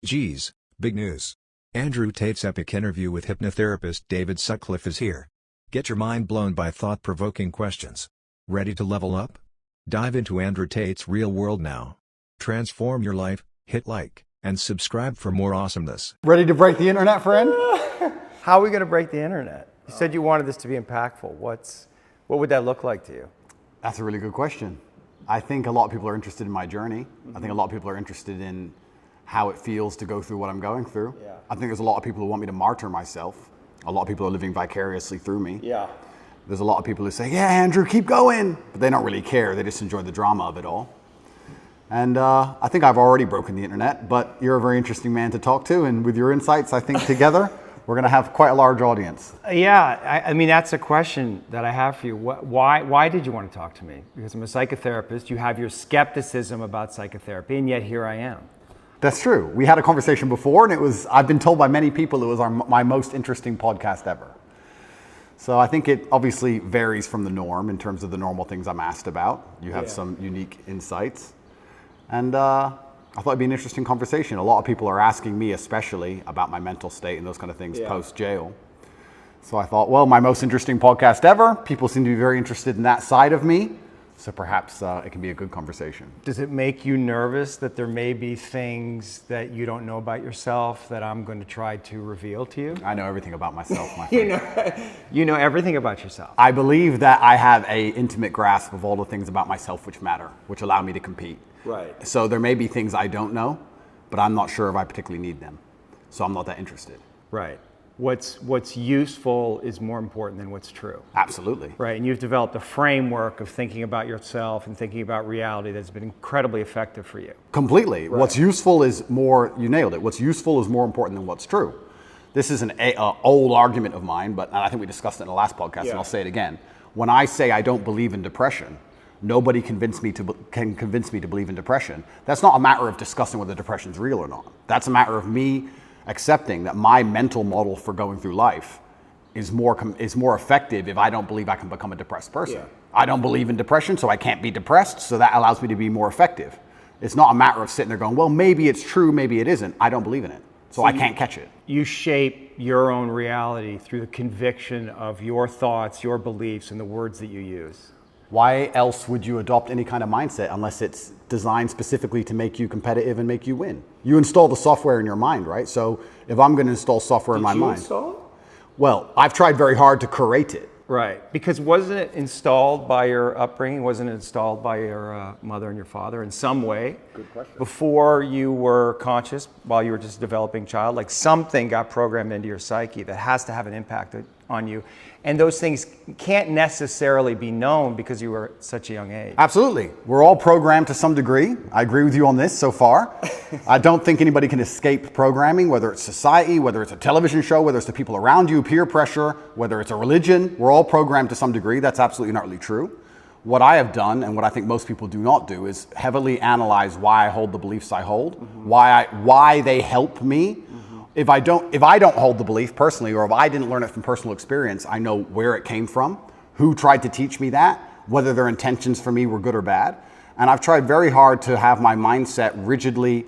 Geez, big news. Andrew Tate's epic interview with hypnotherapist David Sutcliffe is here. Get your mind blown by thought-provoking questions. Ready to level up? Dive into Andrew Tate's real world now. Transform your life, hit like, and subscribe for more awesomeness. Ready to break the internet, friend? How are we going to break the internet? You said you wanted this to be impactful. What would that look like to you? That's a really good question. I think a lot of people are interested in my journey. I think a lot of people are interested in how it feels to go through what I'm going through. Yeah. I think there's a lot of people who want me to martyr myself. A lot of people are living vicariously through me. Yeah. There's a lot of people who say, yeah, Andrew, keep going. But they don't really care. They just enjoy the drama of it all. And I think I've already broken the internet, but you're a very interesting man to talk to. And with your insights, I think together, we're going to have quite a large audience. Yeah, I mean, that's a question that I have for you. Why did you want to talk to me? Because I'm a psychotherapist. You have your skepticism about psychotherapy, and yet here I am. That's true. We had a conversation before, and I've been told by many people it was my most interesting podcast ever. So I think it obviously varies from the norm in terms of the normal things I'm asked about. You have some unique insights. And I thought it'd be an interesting conversation. A lot of people are asking me especially about my mental state and those kind of things post-jail. So I thought, well, my most interesting podcast ever. People seem to be very interested in that side of me. So perhaps it can be a good conversation. Does it make you nervous that there may be things that you don't know about yourself that I'm going to try to reveal to you? I know everything about myself, my friend. You know everything about yourself. I believe that I have an intimate grasp of all the things about myself which matter, which allow me to compete. Right. So there may be things I don't know, but I'm not sure if I particularly need them. So I'm not that interested. Right. What's useful is more important than what's true. Absolutely. Right, and you've developed a framework of thinking about yourself and thinking about reality that's been incredibly effective for you. Completely. Right. What's useful is more, you nailed it, what's useful is more important than what's true. This is an old argument of mine, but I think we discussed it in the last podcast, and I'll say it again. When I say I don't believe in depression, nobody can convince me to believe in depression. That's not a matter of discussing whether depression is real or not. That's a matter of me accepting that my mental model for going through life is more effective if I don't believe I can become a depressed person. Yeah. I don't believe in depression, so I can't be depressed, so that allows me to be more effective. It's not a matter of sitting there going, well, maybe it's true, maybe it isn't. I don't believe in it, so I can't catch it. You shape your own reality through the conviction of your thoughts, your beliefs, and the words that you use. Why else would you adopt any kind of mindset unless it's designed specifically to make you competitive and make you win? You install the software in your mind, right? So if I'm going to install software in my mind. Did you install it? Well, I've tried very hard to curate it. Right, because wasn't it installed by your upbringing? Wasn't it installed by your mother and your father in some way? Good question. Before you were conscious, while you were just a developing child, like something got programmed into your psyche that has to have an impact on you. And those things can't necessarily be known because you were at such a young age. Absolutely. We're all programmed to some degree. I agree with you on this so far. I don't think anybody can escape programming, whether it's society, whether it's a television show, whether it's the people around you, peer pressure, whether it's a religion. We're all programmed to some degree. That's absolutely not really true. What I have done, and what I think most people do not do, is heavily analyze why I hold the beliefs I hold, why they help me. If I don't hold the belief personally, or if I didn't learn it from personal experience, I know where it came from, who tried to teach me that, whether their intentions for me were good or bad. And I've tried very hard to have my mindset rigidly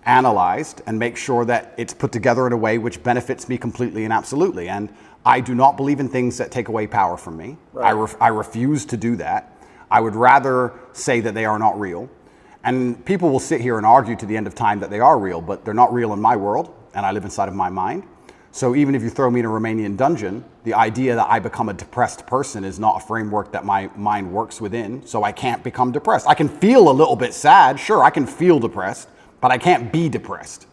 analyzed and make sure that it's put together in a way which benefits me completely and absolutely. And I do not believe in things that take away power from me. Right. I refuse to do that. I would rather say that they are not real. And people will sit here and argue to the end of time that they are real, but they're not real in my world. And I live inside of my mind. So even if you throw me in a Romanian dungeon, the idea that I become a depressed person is not a framework that my mind works within, so I can't become depressed. I can feel a little bit sad, sure, I can feel depressed, but I can't be depressed.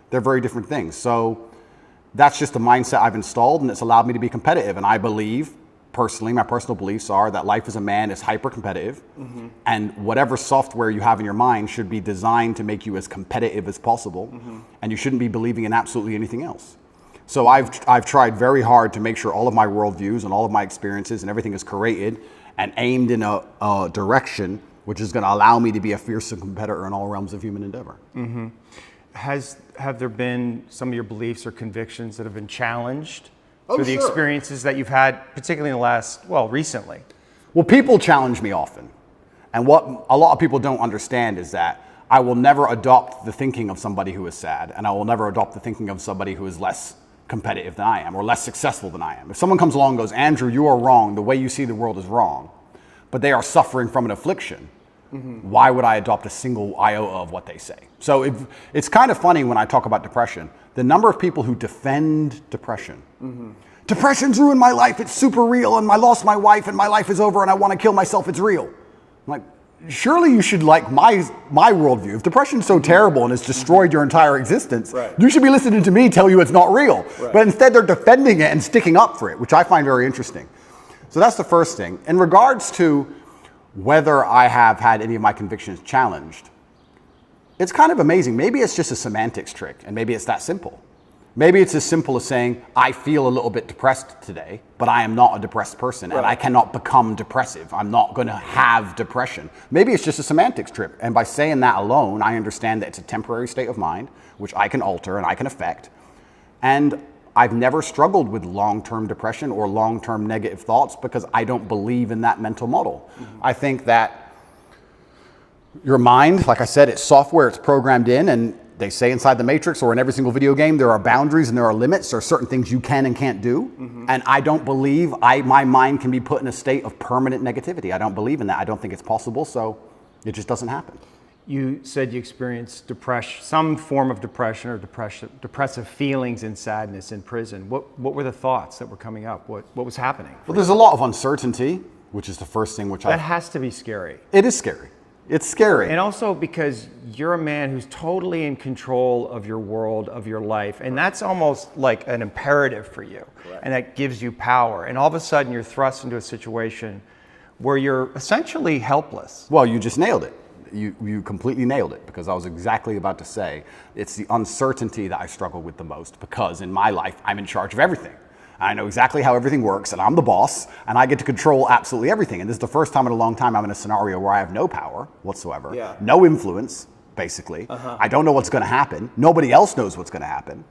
They're very different things. So that's just a mindset I've installed, and it's allowed me to be competitive. And I believe, personally, my personal beliefs are that life as a man is hyper-competitive, and whatever software you have in your mind should be designed to make you as competitive as possible, and you shouldn't be believing in absolutely anything else. So I've tried very hard to make sure all of my worldviews and all of my experiences and everything is curated and aimed in a direction which is going to allow me to be a fearsome competitor in all realms of human endeavor. Have there been some of your beliefs or convictions that have been challenged through the experiences that you've had, particularly in the last, recently? Well, people challenge me often. And what a lot of people don't understand is that I will never adopt the thinking of somebody who is sad, and I will never adopt the thinking of somebody who is less competitive than I am or less successful than I am. If someone comes along and goes, Andrew, you are wrong, the way you see the world is wrong, but they are suffering from an affliction, why would I adopt a single iota of what they say? So it's kind of funny when I talk about depression, the number of people who defend depression. Depression's ruined my life, it's super real, and I lost my wife and my life is over and I want to kill myself, it's real. I'm like, surely you should like my worldview. If depression's so terrible and it's destroyed your entire existence, you should be listening to me tell you it's not real. But instead they're defending it and sticking up for it, which I find very interesting. So that's the first thing. In regards to whether I have had any of my convictions challenged, it's kind of amazing. Maybe it's just a semantics trick, and maybe it's that simple. Maybe it's as simple as saying, I feel a little bit depressed today, but I am not a depressed person, and I cannot become depressive. I'm not going to have depression. Maybe it's just a semantics trick, and by saying that alone, I understand that it's a temporary state of mind, which I can alter and I can affect, and I've never struggled with long-term depression or long-term negative thoughts because I don't believe in that mental model. I think that your mind, like I said, it's software, it's programmed in, and they say inside the Matrix or in every single video game, there are boundaries and there are limits. There are certain things you can and can't do. And I don't believe my mind can be put in a state of permanent negativity. I don't believe in that. I don't think it's possible, so it just doesn't happen. You said you experienced depression, some form of depression or depressive feelings and sadness in prison. What were the thoughts that were coming up? What was happening? Well, there's a lot of uncertainty, which is the first thing That has to be scary. It is scary. It's scary. And also because you're a man who's totally in control of your world, of your life, and that's almost like an imperative for you, and that gives you power. And all of a sudden you're thrust into a situation where you're essentially helpless. Well, you just nailed it. You completely nailed it, because I was exactly about to say it's the uncertainty that I struggle with the most, because in my life I'm in charge of everything. I know exactly how everything works, and I'm the boss, and I get to control absolutely everything. And this is the first time in a long time I'm in a scenario where I have no power whatsoever, no influence, basically. I don't know what's going to happen. Nobody else knows what's going to happen.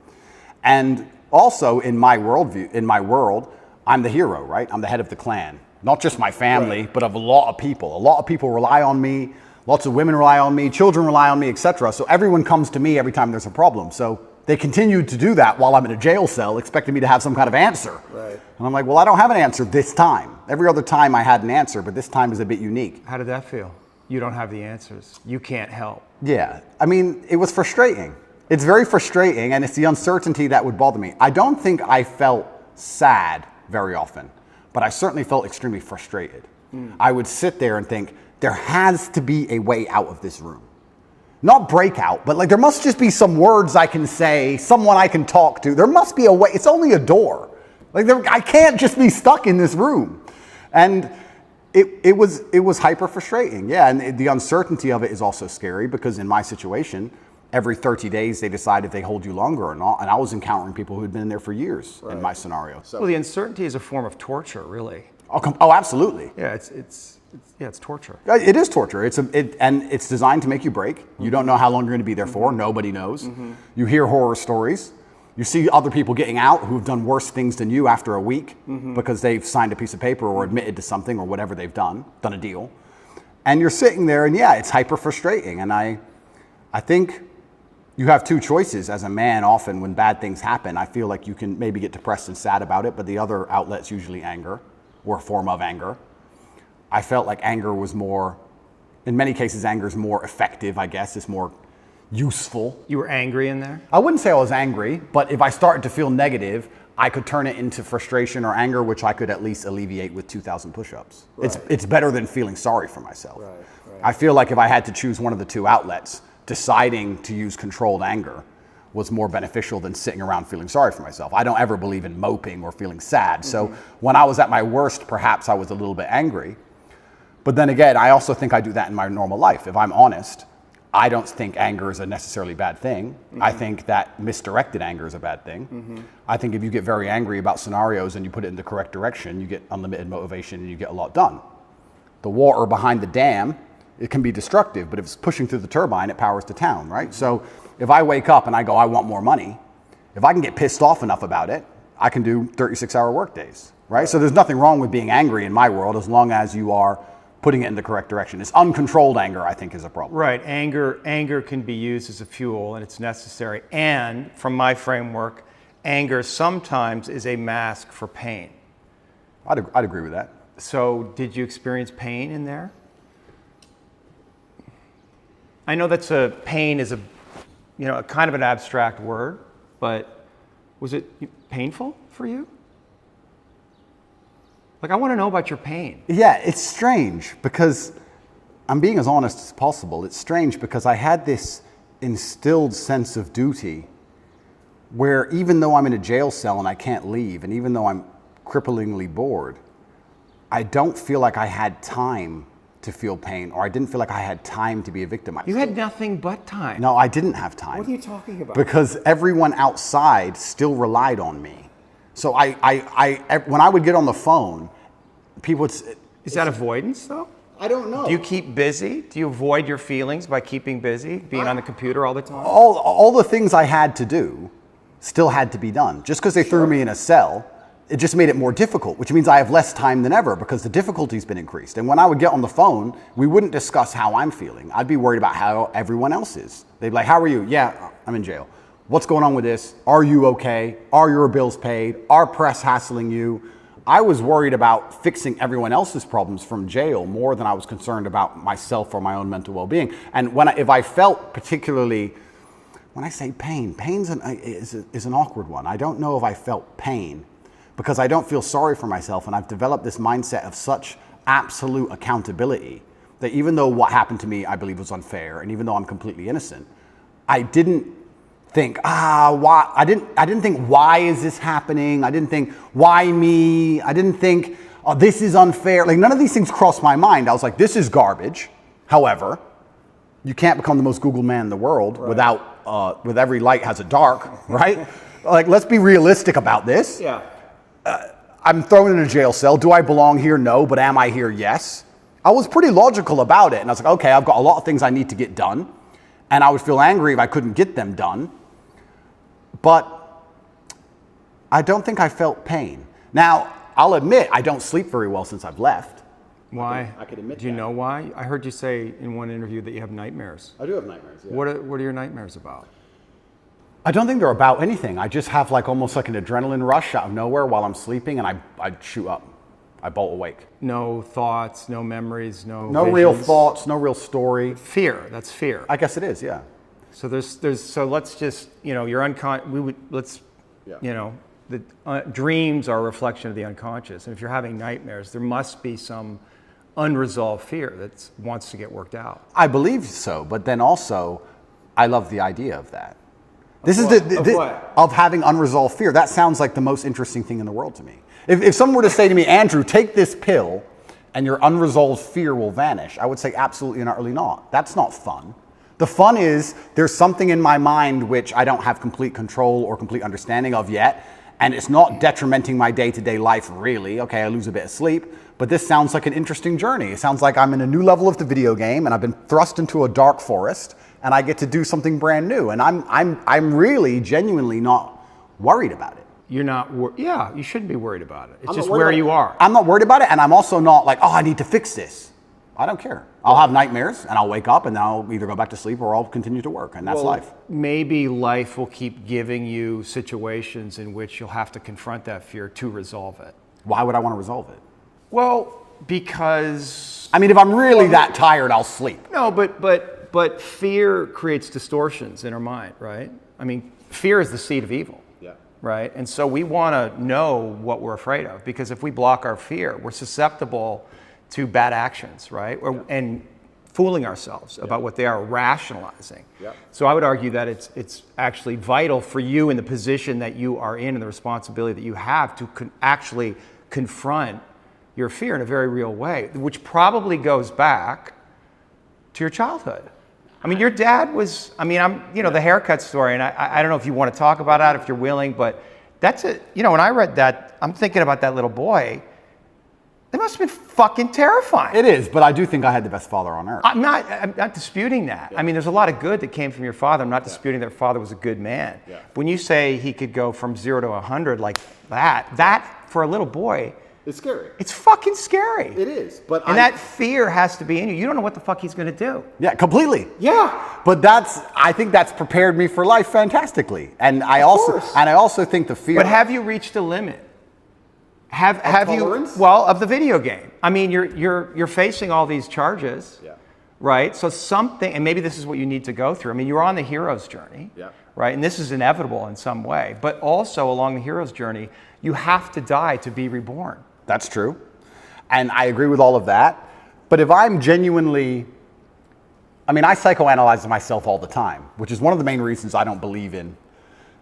And also in my world, I'm the hero, right? I'm the head of the clan. Not just my family, but of a lot of people. A lot of people rely on me. Lots of women rely on me. Children rely on me, etc. So everyone comes to me every time there's a problem. So they continued to do that while I'm in a jail cell, expecting me to have some kind of answer. And I'm like, well, I don't have an answer this time. Every other time I had an answer, but this time is a bit unique. How did that feel? You don't have the answers. You can't help. Yeah, I mean, it was frustrating. It's very frustrating, and it's the uncertainty that would bother me. I don't think I felt sad very often, but I certainly felt extremely frustrated. I would sit there and think, there has to be a way out of this room. Not breakout, but like there must just be some words I can say, someone I can talk to. There must be a way. It's only a door. Like I can't just be stuck in this room. And it was hyper frustrating. Yeah, and the uncertainty of it is also scary, because in my situation, every 30 days they decide if they hold you longer or not. And I was encountering people who had been in there for years in my scenario. So. Well, the uncertainty is a form of torture, really. Oh, absolutely. Yeah, it's torture. It is torture. And it's designed to make you break. You don't know how long you're going to be there for. Nobody knows. You hear horror stories. You see other people getting out who've done worse things than you after a week because they've signed a piece of paper or admitted to something or whatever they've done a deal. And you're sitting there, and yeah, it's hyper frustrating. And I think you have two choices as a man. Often when bad things happen, I feel like you can maybe get depressed and sad about it, but the other outlet's usually anger or a form of anger. I felt like anger was more, in many cases, anger is more effective, I guess. It's more useful. You were angry in there? I wouldn't say I was angry, but if I started to feel negative, I could turn it into frustration or anger, which I could at least alleviate with 2,000 push-ups. It's better than feeling sorry for myself. I feel like if I had to choose one of the two outlets, deciding to use controlled anger was more beneficial than sitting around feeling sorry for myself. I don't ever believe in moping or feeling sad. So when I was at my worst, perhaps I was a little bit angry. But then again, I also think I do that in my normal life. If I'm honest, I don't think anger is a necessarily bad thing. I think that misdirected anger is a bad thing. I think if you get very angry about scenarios and you put it in the correct direction, you get unlimited motivation and you get a lot done. The water behind the dam, it can be destructive, but if it's pushing through the turbine, it powers the town, right? So if I wake up and I go, I want more money, if I can get pissed off enough about it, I can do 36-hour work days, right? So there's nothing wrong with being angry in my world, as long as you are putting it in the correct direction. It's uncontrolled anger, I think, is a problem. Right. Anger can be used as a fuel, and it's necessary. And from my framework, anger sometimes is a mask for pain. I'd agree with that. So did you experience pain in there? I know pain is a kind of an abstract word, but was it painful for you? Like, I want to know about your pain. Yeah, it's strange because I'm being as honest as possible. It's strange because I had this instilled sense of duty where even though I'm in a jail cell and I can't leave, and even though I'm cripplingly bored, I don't feel like I had time to feel pain, or I didn't feel like I had time to be a victim. You had nothing but time. No, I didn't have time. What are you talking about? Because everyone outside still relied on me. So when I would get on the phone, people would... Is that avoidance, though? I don't know. Do you keep busy? Do you avoid your feelings by keeping busy, being on the computer all the time? All the things I had to do still had to be done. Just because they threw me in a cell, it just made it more difficult, which means I have less time than ever because the difficulty's been increased. And when I would get on the phone, we wouldn't discuss how I'm feeling. I'd be worried about how everyone else is. They'd be like, how are you? Yeah, I'm in jail. What's going on with this? Are you okay? Are your bills paid? Are press hassling you? I was worried about fixing everyone else's problems from jail more than I was concerned about myself or my own mental well-being. And if I felt particularly, when I say pain, is an awkward one. I don't know if I felt pain because I don't feel sorry for myself, and I've developed this mindset of such absolute accountability that even though what happened to me I believe was unfair, and even though I'm completely innocent, I didn't think, why? I didn't think, why is this happening? I didn't think, why me? I didn't think, oh, this is unfair. Like, none of these things crossed my mind. I was like, this is garbage. However, you can't become the most Googled man in the world with every light has a dark, right? Like, let's be realistic about this. Yeah. I'm thrown in a jail cell. Do I belong here? No. But am I here? Yes. I was pretty logical about it. And I was like, okay, I've got a lot of things I need to get done. And I would feel angry if I couldn't get them done. But I don't think I felt pain. Now, I'll admit I don't sleep very well since I've left. Why? I can admit Do you that. know why? I heard you say in one interview that you have nightmares. I do have nightmares, yeah. What are your nightmares about? I don't think they're about anything. I just have almost like an adrenaline rush out of nowhere while I'm sleeping, and I shoot up. I bolt awake. No thoughts, no memories, no real visions? thoughts, no real story. Fear. That's fear. I guess it is, yeah. So so let's just, you're dreams are a reflection of the unconscious. And if you're having nightmares, there must be some unresolved fear that wants to get worked out. I believe so, but then also, I love the idea of that. Of having unresolved fear. That sounds like the most interesting thing in the world to me. If someone were to say to me, Andrew, take this pill and your unresolved fear will vanish, I would say absolutely and utterly not. That's not fun. The fun is there's something in my mind which I don't have complete control or complete understanding of yet, and it's not detrimenting my day-to-day life really. Okay, I lose a bit of sleep, but this sounds like an interesting journey. It sounds like I'm in a new level of the video game and I've been thrust into a dark forest and I get to do something brand new, and I'm really genuinely not worried about it. You're not you shouldn't be worried about it. It's just where you are. I'm not worried about it, and I'm also not like, oh, I need to fix this. I don't care. I'll have nightmares, and I'll wake up, and then I'll either go back to sleep or I'll continue to work, and that's life. Maybe life will keep giving you situations in which you'll have to confront that fear to resolve it. Why would I want to resolve it? Well, because... I mean, if I'm really that tired, I'll sleep. No, but fear creates distortions in our mind, right? I mean, fear is the seed of evil. Right? And so we want to know what we're afraid of, because if we block our fear, we're susceptible to bad actions, right? And fooling ourselves about what they are, rationalizing. So I would argue that it's actually vital for you in the position that you are in and the responsibility that you have to actually confront your fear in a very real way, which probably goes back to your childhood. I mean, your dad was, the haircut story, and I don't know if you want to talk about that, if you're willing, but that's it. When I read that, I'm thinking about that little boy. It must have been fucking terrifying. It is, but I do think I had the best father on earth. I'm not disputing that. Yeah. I mean, there's a lot of good that came from your father. I'm not disputing that your father was a good man. Yeah. When you say he could go from 0 to 100 like that for a little boy, It's scary. It's fucking scary. It is. But and that fear has to be in you. You don't know what the fuck he's going to do. Yeah, completely. Yeah. But I think that's prepared me for life fantastically. And I also think the fear. But have you reached a limit? Have tolerance? you? Well, of the video game. I mean, you're facing all these charges. Yeah. Right. So something, and maybe this is what you need to go through. I mean, you're on the hero's journey. Yeah. Right. And this is inevitable in some way. But also along the hero's journey, you have to die to be reborn. That's true. And I agree with all of that. But if I'm genuinely, I psychoanalyze myself all the time, which is one of the main reasons I don't believe in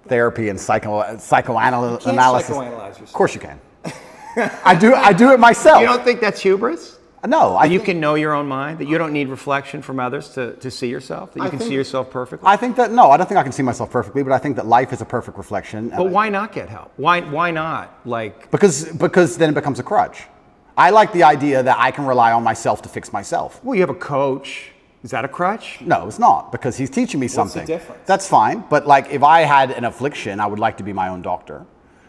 therapy and psychoanalysis. You can't psychoanalyze yourself. Of course you can. I do it myself. You don't think that's hubris? No. You can know your own mind, that you don't need reflection from others to see yourself, that you can see yourself perfectly? I think that, no, I don't think I can see myself perfectly, but I think that life is a perfect reflection. But why not get help? Why not? Because then it becomes a crutch. I like the idea that I can rely on myself to fix myself. Well, you have a coach. Is that a crutch? No, it's not, because he's teaching me something. What's the difference? That's fine, but if I had an affliction, I would like to be my own doctor.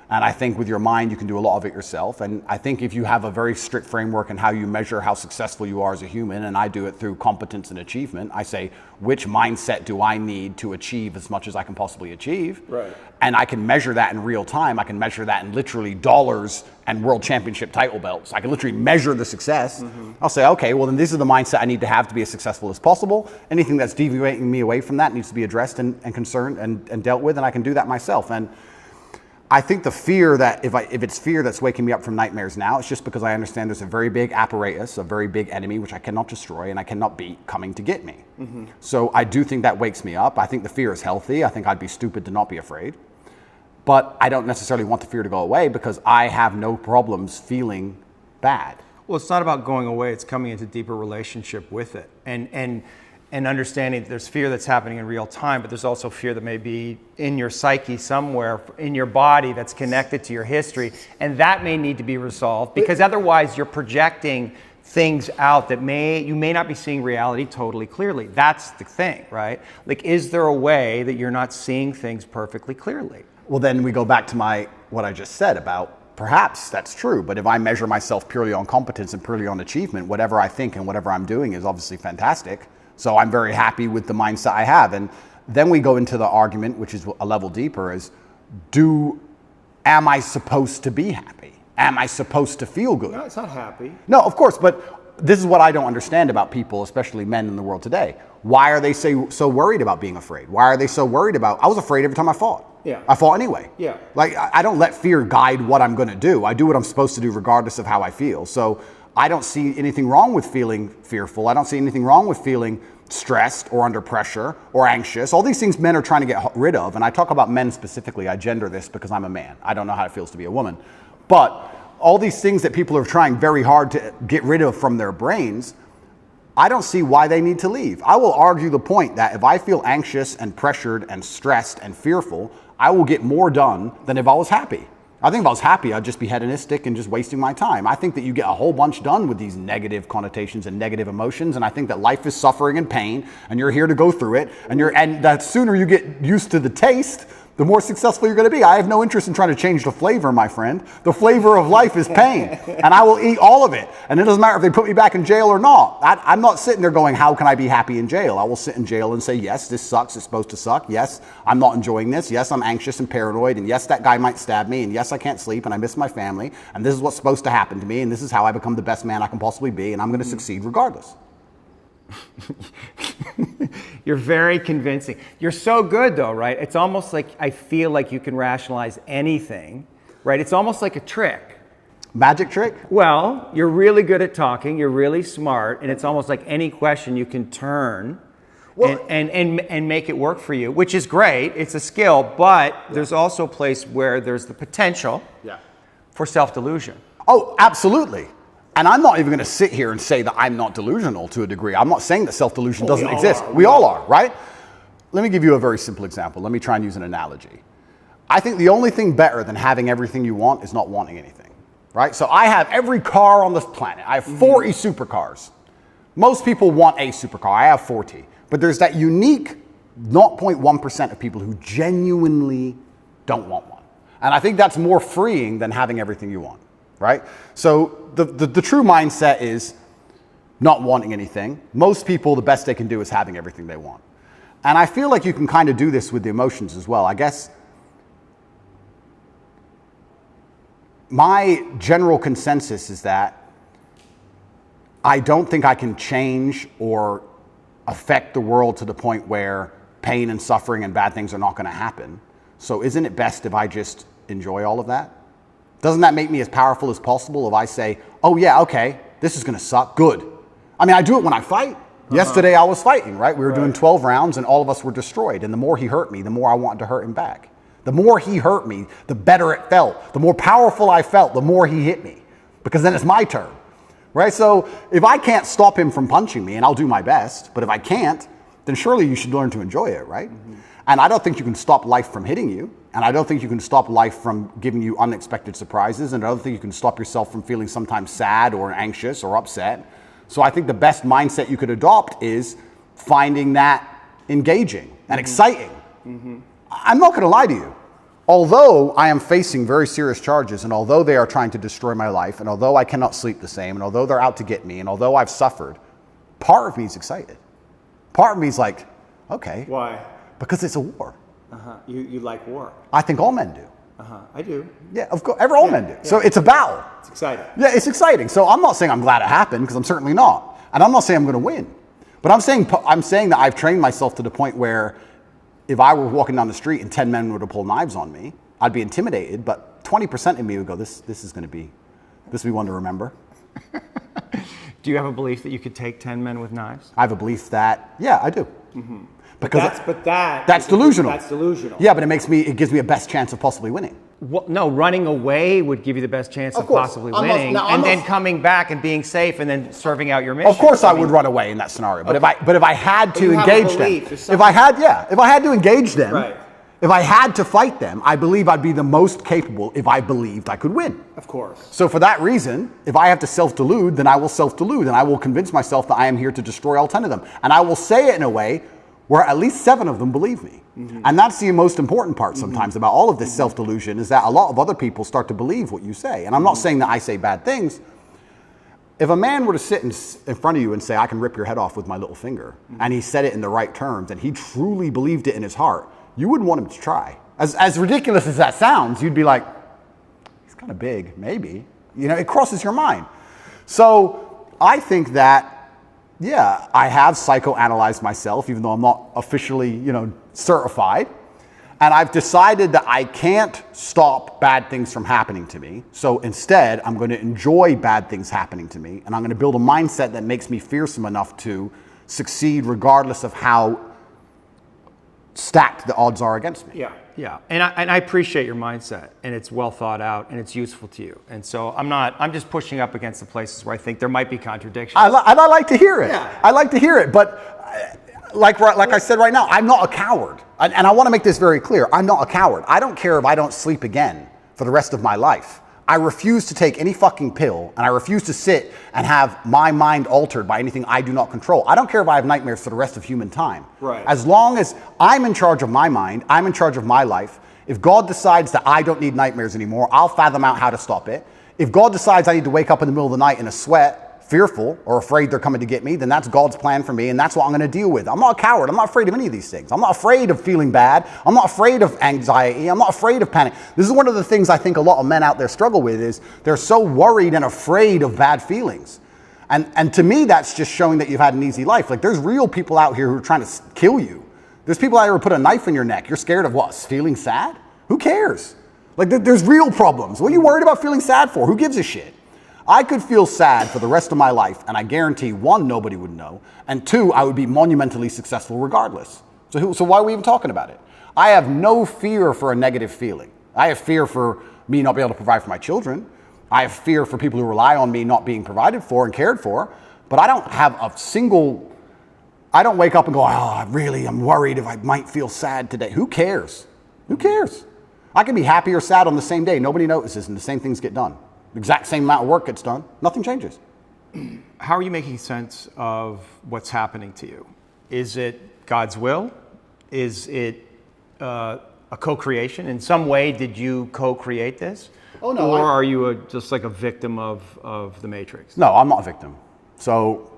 And I think with your mind, you can do a lot of it yourself. And I think if you have a very strict framework in how you measure how successful you are as a human, and I do it through competence and achievement, I say, which mindset do I need to achieve as much as I can possibly achieve? Right. And I can measure that in real time. I can measure that in literally dollars and world championship title belts. I can literally measure the success. Mm-hmm. I'll say, okay, well then this is the mindset I need to have to be as successful as possible. Anything that's deviating me away from that needs to be addressed and concerned and dealt with, and I can do that myself. And I think the fear that if it's fear that's waking me up from nightmares now, it's just because I understand there's a very big apparatus, a very big enemy which I cannot destroy and I cannot beat coming to get me. Mm-hmm. So I do think that wakes me up. I think the fear is healthy. I think I'd be stupid to not be afraid. But I don't necessarily want the fear to go away because I have no problems feeling bad. Well, it's not about going away. It's coming into deeper relationship with it. And understanding that there's fear that's happening in real time, but there's also fear that may be in your psyche somewhere, in your body that's connected to your history, and that may need to be resolved because otherwise you're projecting things out that you may not be seeing reality totally clearly. That's the thing, right? Is there a way that you're not seeing things perfectly clearly? Well, then we go back to what I just said about perhaps that's true, but if I measure myself purely on competence and purely on achievement, whatever I think and whatever I'm doing is obviously fantastic. So I'm very happy with the mindset I have. And then we go into the argument, which is a level deeper, is am I supposed to be happy? Am I supposed to feel good? No, it's not happy. No, of course, but this is what I don't understand about people, especially men in the world today. Why are they so worried about being afraid? Why are they so worried about, I was afraid every time I fought. Yeah. I fought anyway. Yeah. I don't let fear guide what I'm going to do. I do what I'm supposed to do regardless of how I feel. So I don't see anything wrong with feeling fearful. I don't see anything wrong with feeling stressed or under pressure or anxious. All these things men are trying to get rid of. And I talk about men specifically. I gender this because I'm a man. I don't know how it feels to be a woman. But all these things that people are trying very hard to get rid of from their brains, I don't see why they need to leave. I will argue the point that if I feel anxious and pressured and stressed and fearful, I will get more done than if I was happy. I think if I was happy, I'd just be hedonistic and just wasting my time. I think that you get a whole bunch done with these negative connotations and negative emotions, and I think that life is suffering and pain, and you're here to go through it, and the sooner you get used to the taste, the more successful you're going to be. I have no interest in trying to change the flavor, my friend. The flavor of life is pain, and I will eat all of it. And it doesn't matter if they put me back in jail or not. I'm not sitting there going, how can I be happy in jail? I will sit in jail and say, yes, this sucks. It's supposed to suck. Yes, I'm not enjoying this. Yes, I'm anxious and paranoid. And yes, that guy might stab me. And yes, I can't sleep and I miss my family. And this is what's supposed to happen to me. And this is how I become the best man I can possibly be. And I'm going to succeed regardless. You're very convincing. You're so good though, right? It's almost like I feel like you can rationalize anything, right? It's almost like a trick. Magic trick? Well, you're really good at talking, you're really smart, and it's almost like any question you can turn and make it work for you, which is great. It's a skill, but there's also a place where there's the potential for self-delusion. Oh, absolutely. And I'm not even going to sit here and say that I'm not delusional to a degree. I'm not saying that self-delusion doesn't exist. We all are, right? Let me give you a very simple example. Let me try and use an analogy. I think the only thing better than having everything you want is not wanting anything, right? So I have every car on this planet. I have 40 supercars. Most people want a supercar. I have 40. But there's that unique 0.1% of people who genuinely don't want one. And I think that's more freeing than having everything you want. right? So the true mindset is not wanting anything. Most people, the best they can do is having everything they want. And I feel like you can kind of do this with the emotions as well. I guess my general consensus is that I don't think I can change or affect the world to the point where pain and suffering and bad things are not going to happen. So isn't it best if I just enjoy all of that? Doesn't that make me as powerful as possible if I say, oh yeah, okay, this is going to suck, good. I mean, I do it when I fight. Yesterday I was fighting, right? We were doing 12 rounds and all of us were destroyed. And the more he hurt me, the more I wanted to hurt him back. The more he hurt me, the better it felt. The more powerful I felt, the more he hit me. Because then it's my turn, right? So if I can't stop him from punching me, and I'll do my best, but if I can't, then surely you should learn to enjoy it, right? Mm-hmm. And I don't think you can stop life from hitting you. And I don't think you can stop life from giving you unexpected surprises. And I don't think you can stop yourself from feeling sometimes sad or anxious or upset. So I think the best mindset you could adopt is finding that engaging and exciting. Mm-hmm. I'm not going to lie to you. Although I am facing very serious charges, and although they are trying to destroy my life, and although I cannot sleep the same, and although they're out to get me, and although I've suffered, part of me is excited. Part of me is like, okay. Why? Because it's a war. Uh-huh. You like war? I think all men do. Uh-huh. I do. Yeah, of course. All men do. Yeah. So it's a battle. It's exciting. Yeah, it's exciting. So I'm not saying I'm glad it happened, because I'm certainly not. And I'm not saying I'm going to win. But I'm saying that I've trained myself to the point where if I were walking down the street and 10 men were to pull knives on me, I'd be intimidated, but 20% of me would go, this will be one to remember. Do you have a belief that you could take 10 men with knives? I have a belief that, yeah, I do. Mm-hmm. Because that's delusional. That's delusional. Yeah, but it gives me a best chance of possibly winning. Well, no, running away would give you the best chance of possibly winning, and then coming back and being safe, and then serving out your mission. Of course, I would run away in that scenario. But if I had to engage them, if I had to engage them, right. If I had to fight them, I believe I'd be the most capable if I believed I could win. Of course. So for that reason, if I have to self-delude, then I will self-delude, and I will convince myself that I am here to destroy all 10 of them, and I will say it in a way where at least 7 of them believe me. Mm-hmm. And that's the most important part sometimes about all of this self-delusion, is that a lot of other people start to believe what you say. And I'm not saying that I say bad things. If a man were to sit in front of you and say, I can rip your head off with my little finger, and he said it in the right terms, and he truly believed it in his heart, you wouldn't want him to try. As ridiculous as that sounds, you'd be like, he's kind of big, maybe. You know, it crosses your mind. So I think that, yeah, I have psychoanalyzed myself, even though I'm not officially, certified. And I've decided that I can't stop bad things from happening to me. So instead, I'm going to enjoy bad things happening to me. And I'm going to build a mindset that makes me fearsome enough to succeed regardless of how stacked the odds are against me. Yeah. And I appreciate your mindset, and it's well thought out, and it's useful to you. And so I'm just pushing up against the places where I think there might be contradictions. I like to hear it. Yeah. I like to hear it, but like I said right now, I'm not a coward. And I want to make this very clear. I'm not a coward. I don't care if I don't sleep again for the rest of my life. I refuse to take any fucking pill, and I refuse to sit and have my mind altered by anything I do not control. I don't care if I have nightmares for the rest of human time. Right. As long as I'm in charge of my mind, I'm in charge of my life. If God decides that I don't need nightmares anymore, I'll fathom out how to stop it. If God decides I need to wake up in the middle of the night in a sweat, fearful or afraid they're coming to get me, then that's God's plan for me, and that's what I'm going to deal with. I'm not a coward. I'm not afraid of any of these things. I'm not afraid of feeling bad. I'm not afraid of anxiety. I'm not afraid of panic. This is one of the things I think a lot of men out there struggle with, is they're so worried and afraid of bad feelings. And to me, that's just showing that you've had an easy life. Like, there's real people out here who are trying to kill you. There's people out here who put a knife in your neck. You're scared of what? Feeling sad? Who cares? Like, there's real problems. What are you worried about feeling sad for? Who gives a shit? I could feel sad for the rest of my life, and I guarantee, 1, nobody would know, and 2, I would be monumentally successful regardless. So why are we even talking about it? I have no fear for a negative feeling. I have fear for me not being able to provide for my children. I have fear for people who rely on me not being provided for and cared for, but I don't have I don't wake up and go, I'm worried if I might feel sad today. Who cares? Who cares? I can be happy or sad on the same day. Nobody notices, and the same things get done. The exact same amount of work gets done. Nothing changes. How are you making sense of what's happening to you? Is it God's will? Is it a co-creation? In some way, did you co-create this? Oh, no, Or are you just like a victim of the Matrix? No, I'm not a victim. So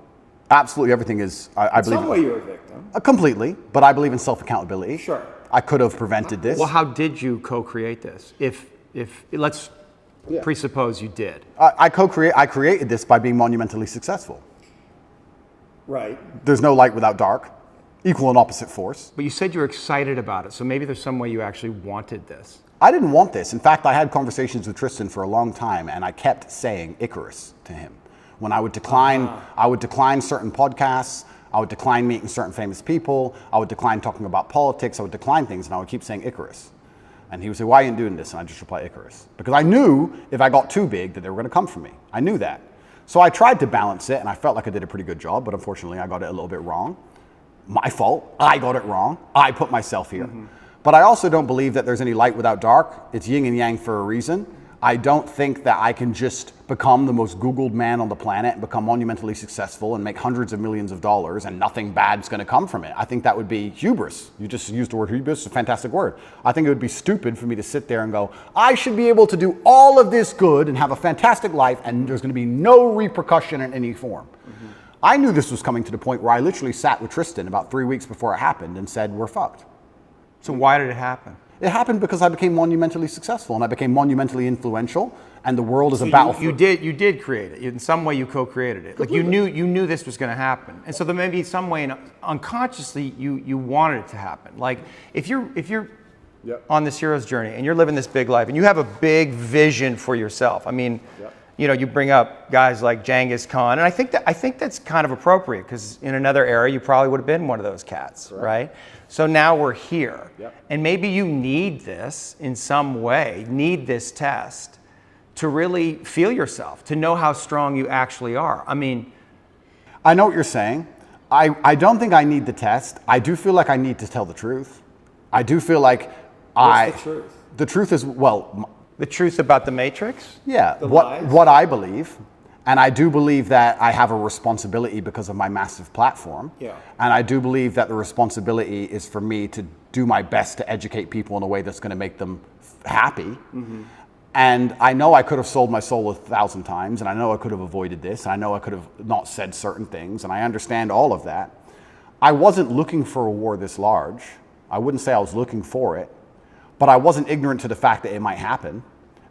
absolutely everything is, I believe. In some way you're a victim. Completely, but I believe in self-accountability. Sure. I could have prevented this. Well, how did you co-create this? If let's presuppose you did. I created this by being monumentally successful. Right. There's no light without dark, equal and opposite force. But you said you were excited about it, so maybe there's some way you actually wanted this. I didn't want this. In fact, I had conversations with Tristan for a long time, and I kept saying Icarus to him. When I would decline certain podcasts, I would decline meeting certain famous people, I would decline talking about politics, I would decline things, and I would keep saying Icarus. And he would say, why are you doing this? And I just reply Icarus. Because I knew if I got too big that they were going to come for me. I knew that. So I tried to balance it, and I felt like I did a pretty good job, but unfortunately I got it a little bit wrong. My fault. I got it wrong. I put myself here. But I also don't believe that there's any light without dark. It's yin and yang for a reason. I don't think that I can just become the most Googled man on the planet and become monumentally successful and make hundreds of millions of dollars and nothing bad's going to come from it. I think that would be hubris. You just used the word hubris, it's a fantastic word. I think it would be stupid for me to sit there and go, I should be able to do all of this good and have a fantastic life and there's going to be no repercussion in any form. I knew this was coming to the point where I literally sat with Tristan about 3 weeks before it happened and said, we're fucked. So why did it happen? It happened because I became monumentally successful and I became monumentally influential, and the world is a battlefield. You did create it. In some way, you co-created it. Like you knew this was going to happen, and so there may be some way unconsciously you wanted it to happen. Like if you're on this hero's journey and you're living this big life and you have a big vision for yourself. I mean, you bring up guys like Genghis Khan, and I think that's kind of appropriate because in another era you probably would have been one of those cats, right? So now we're here, and maybe you need this in some way, need this test to really feel yourself, to know how strong you actually are. I mean, I know what you're saying. I don't think I need the test. I do feel like I need to tell the truth. I do feel like what's the truth? The truth is, well, the truth about the Matrix? Yeah, what I believe. And I do believe that I have a responsibility because of my massive platform. Yeah. And I do believe that the responsibility is for me to do my best to educate people in a way that's going to make them happy. And I know I could have sold my soul 1,000 times, and I know I could have avoided this, and I know I could have not said certain things, and I understand all of that. I wasn't looking for a war this large. I wouldn't say I was looking for it, but I wasn't ignorant to the fact that it might happen,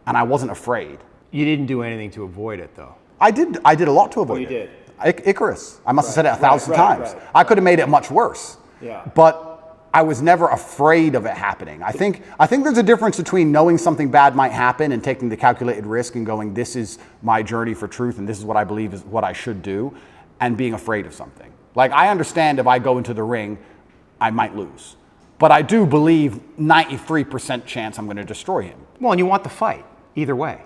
and I wasn't afraid. You didn't do anything to avoid it, though. I did a lot to avoid it. You did? Icarus. I must have said it 1,000 times. Right. I could have made it much worse. Yeah. But I was never afraid of it happening. I think there's a difference between knowing something bad might happen and taking the calculated risk and going, this is my journey for truth and this is what I believe is what I should do, and being afraid of something. Like, I understand if I go into the ring, I might lose. But I do believe 93% chance I'm going to destroy him. Well, and you want the fight, either way.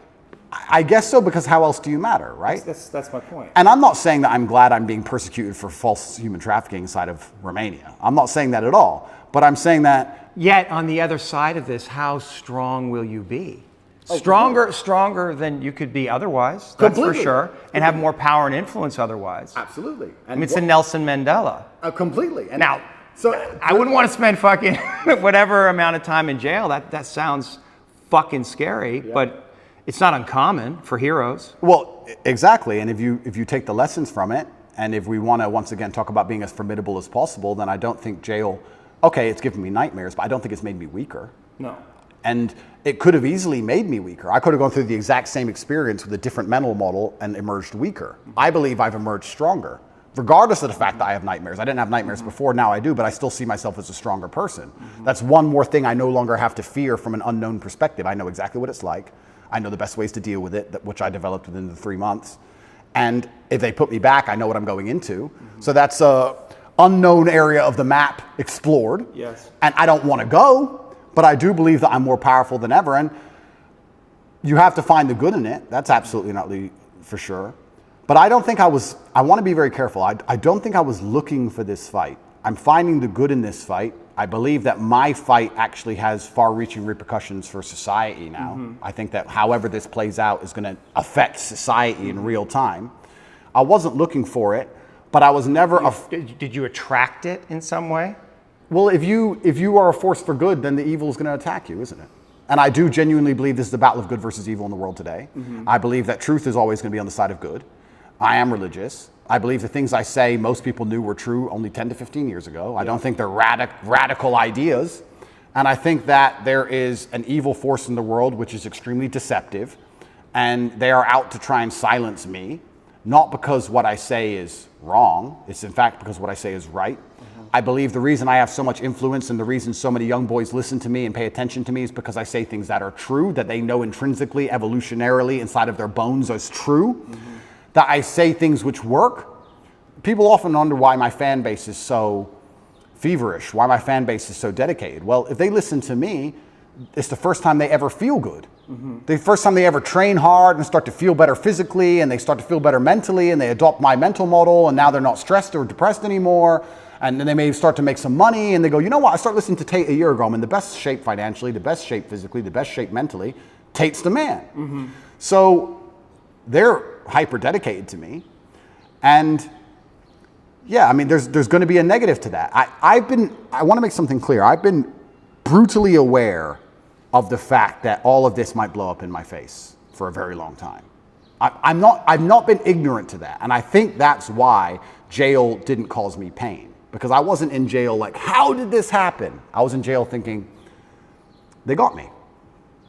I guess so, because how else do you matter, right? That's my point. And I'm not saying that I'm glad I'm being persecuted for false human trafficking inside of Romania. I'm not saying that at all. But I'm saying that... Yet, on the other side of this, how strong will you be? Stronger than you could be otherwise, that's for sure. And have more power and influence otherwise. Absolutely. And I mean, it's a Nelson Mandela. Completely. And now, so I wouldn't want to spend fucking whatever amount of time in jail. That sounds fucking scary, but... It's not uncommon for heroes. Well, exactly. And if you take the lessons from it, and if we want to once again talk about being as formidable as possible, then I don't think jail, okay, it's given me nightmares, but I don't think it's made me weaker. No. And it could have easily made me weaker. I could have gone through the exact same experience with a different mental model and emerged weaker. I believe I've emerged stronger, regardless of the fact that I have nightmares. I didn't have nightmares before, now I do, but I still see myself as a stronger person. That's one more thing I no longer have to fear from an unknown perspective. I know exactly what it's like. I know the best ways to deal with it, which I developed within the 3 months. And if they put me back, I know what I'm going into. So that's a unknown area of the map explored. Yes. And I don't want to go, but I do believe that I'm more powerful than ever. And you have to find the good in it. That's absolutely not for sure. But I don't think I want to be very careful. I don't think I was looking for this fight. I'm finding the good in this fight. I believe that my fight actually has far-reaching repercussions for society now. I think that however this plays out is going to affect society in real time. I wasn't looking for it, but I was never... Did you attract it in some way? Well, if you are a force for good, then the evil is going to attack you, isn't it? And I do genuinely believe this is the battle of good versus evil in the world today. I believe that truth is always going to be on the side of good. I am religious. I believe the things I say most people knew were true only 10 to 15 years ago. I don't think they're radical ideas. And I think that there is an evil force in the world which is extremely deceptive. And they are out to try and silence me. Not because what I say is wrong. It's in fact because what I say is right. I believe the reason I have so much influence and the reason so many young boys listen to me and pay attention to me is because I say things that are true, that they know intrinsically, evolutionarily, inside of their bones as true. That I say things which work. People often wonder why my fan base is so feverish, why my fan base is so dedicated. Well, if they listen to me, it's the first time they ever feel good. The first time they ever train hard and start to feel better physically, and they start to feel better mentally, and they adopt my mental model, and now they're not stressed or depressed anymore. And then they may start to make some money, and they go, you know what, I started listening to Tate a year ago. I'm in the best shape financially, the best shape physically, the best shape mentally. Tate's the man. So they're hyper dedicated to me. And yeah, I mean, there's going to be a negative to that. I want to make something clear. I've been brutally aware of the fact that all of this might blow up in my face for a very long time. I've not been ignorant to that. And I think that's why jail didn't cause me pain. Because I wasn't in jail like, how did this happen? I was in jail thinking, they got me.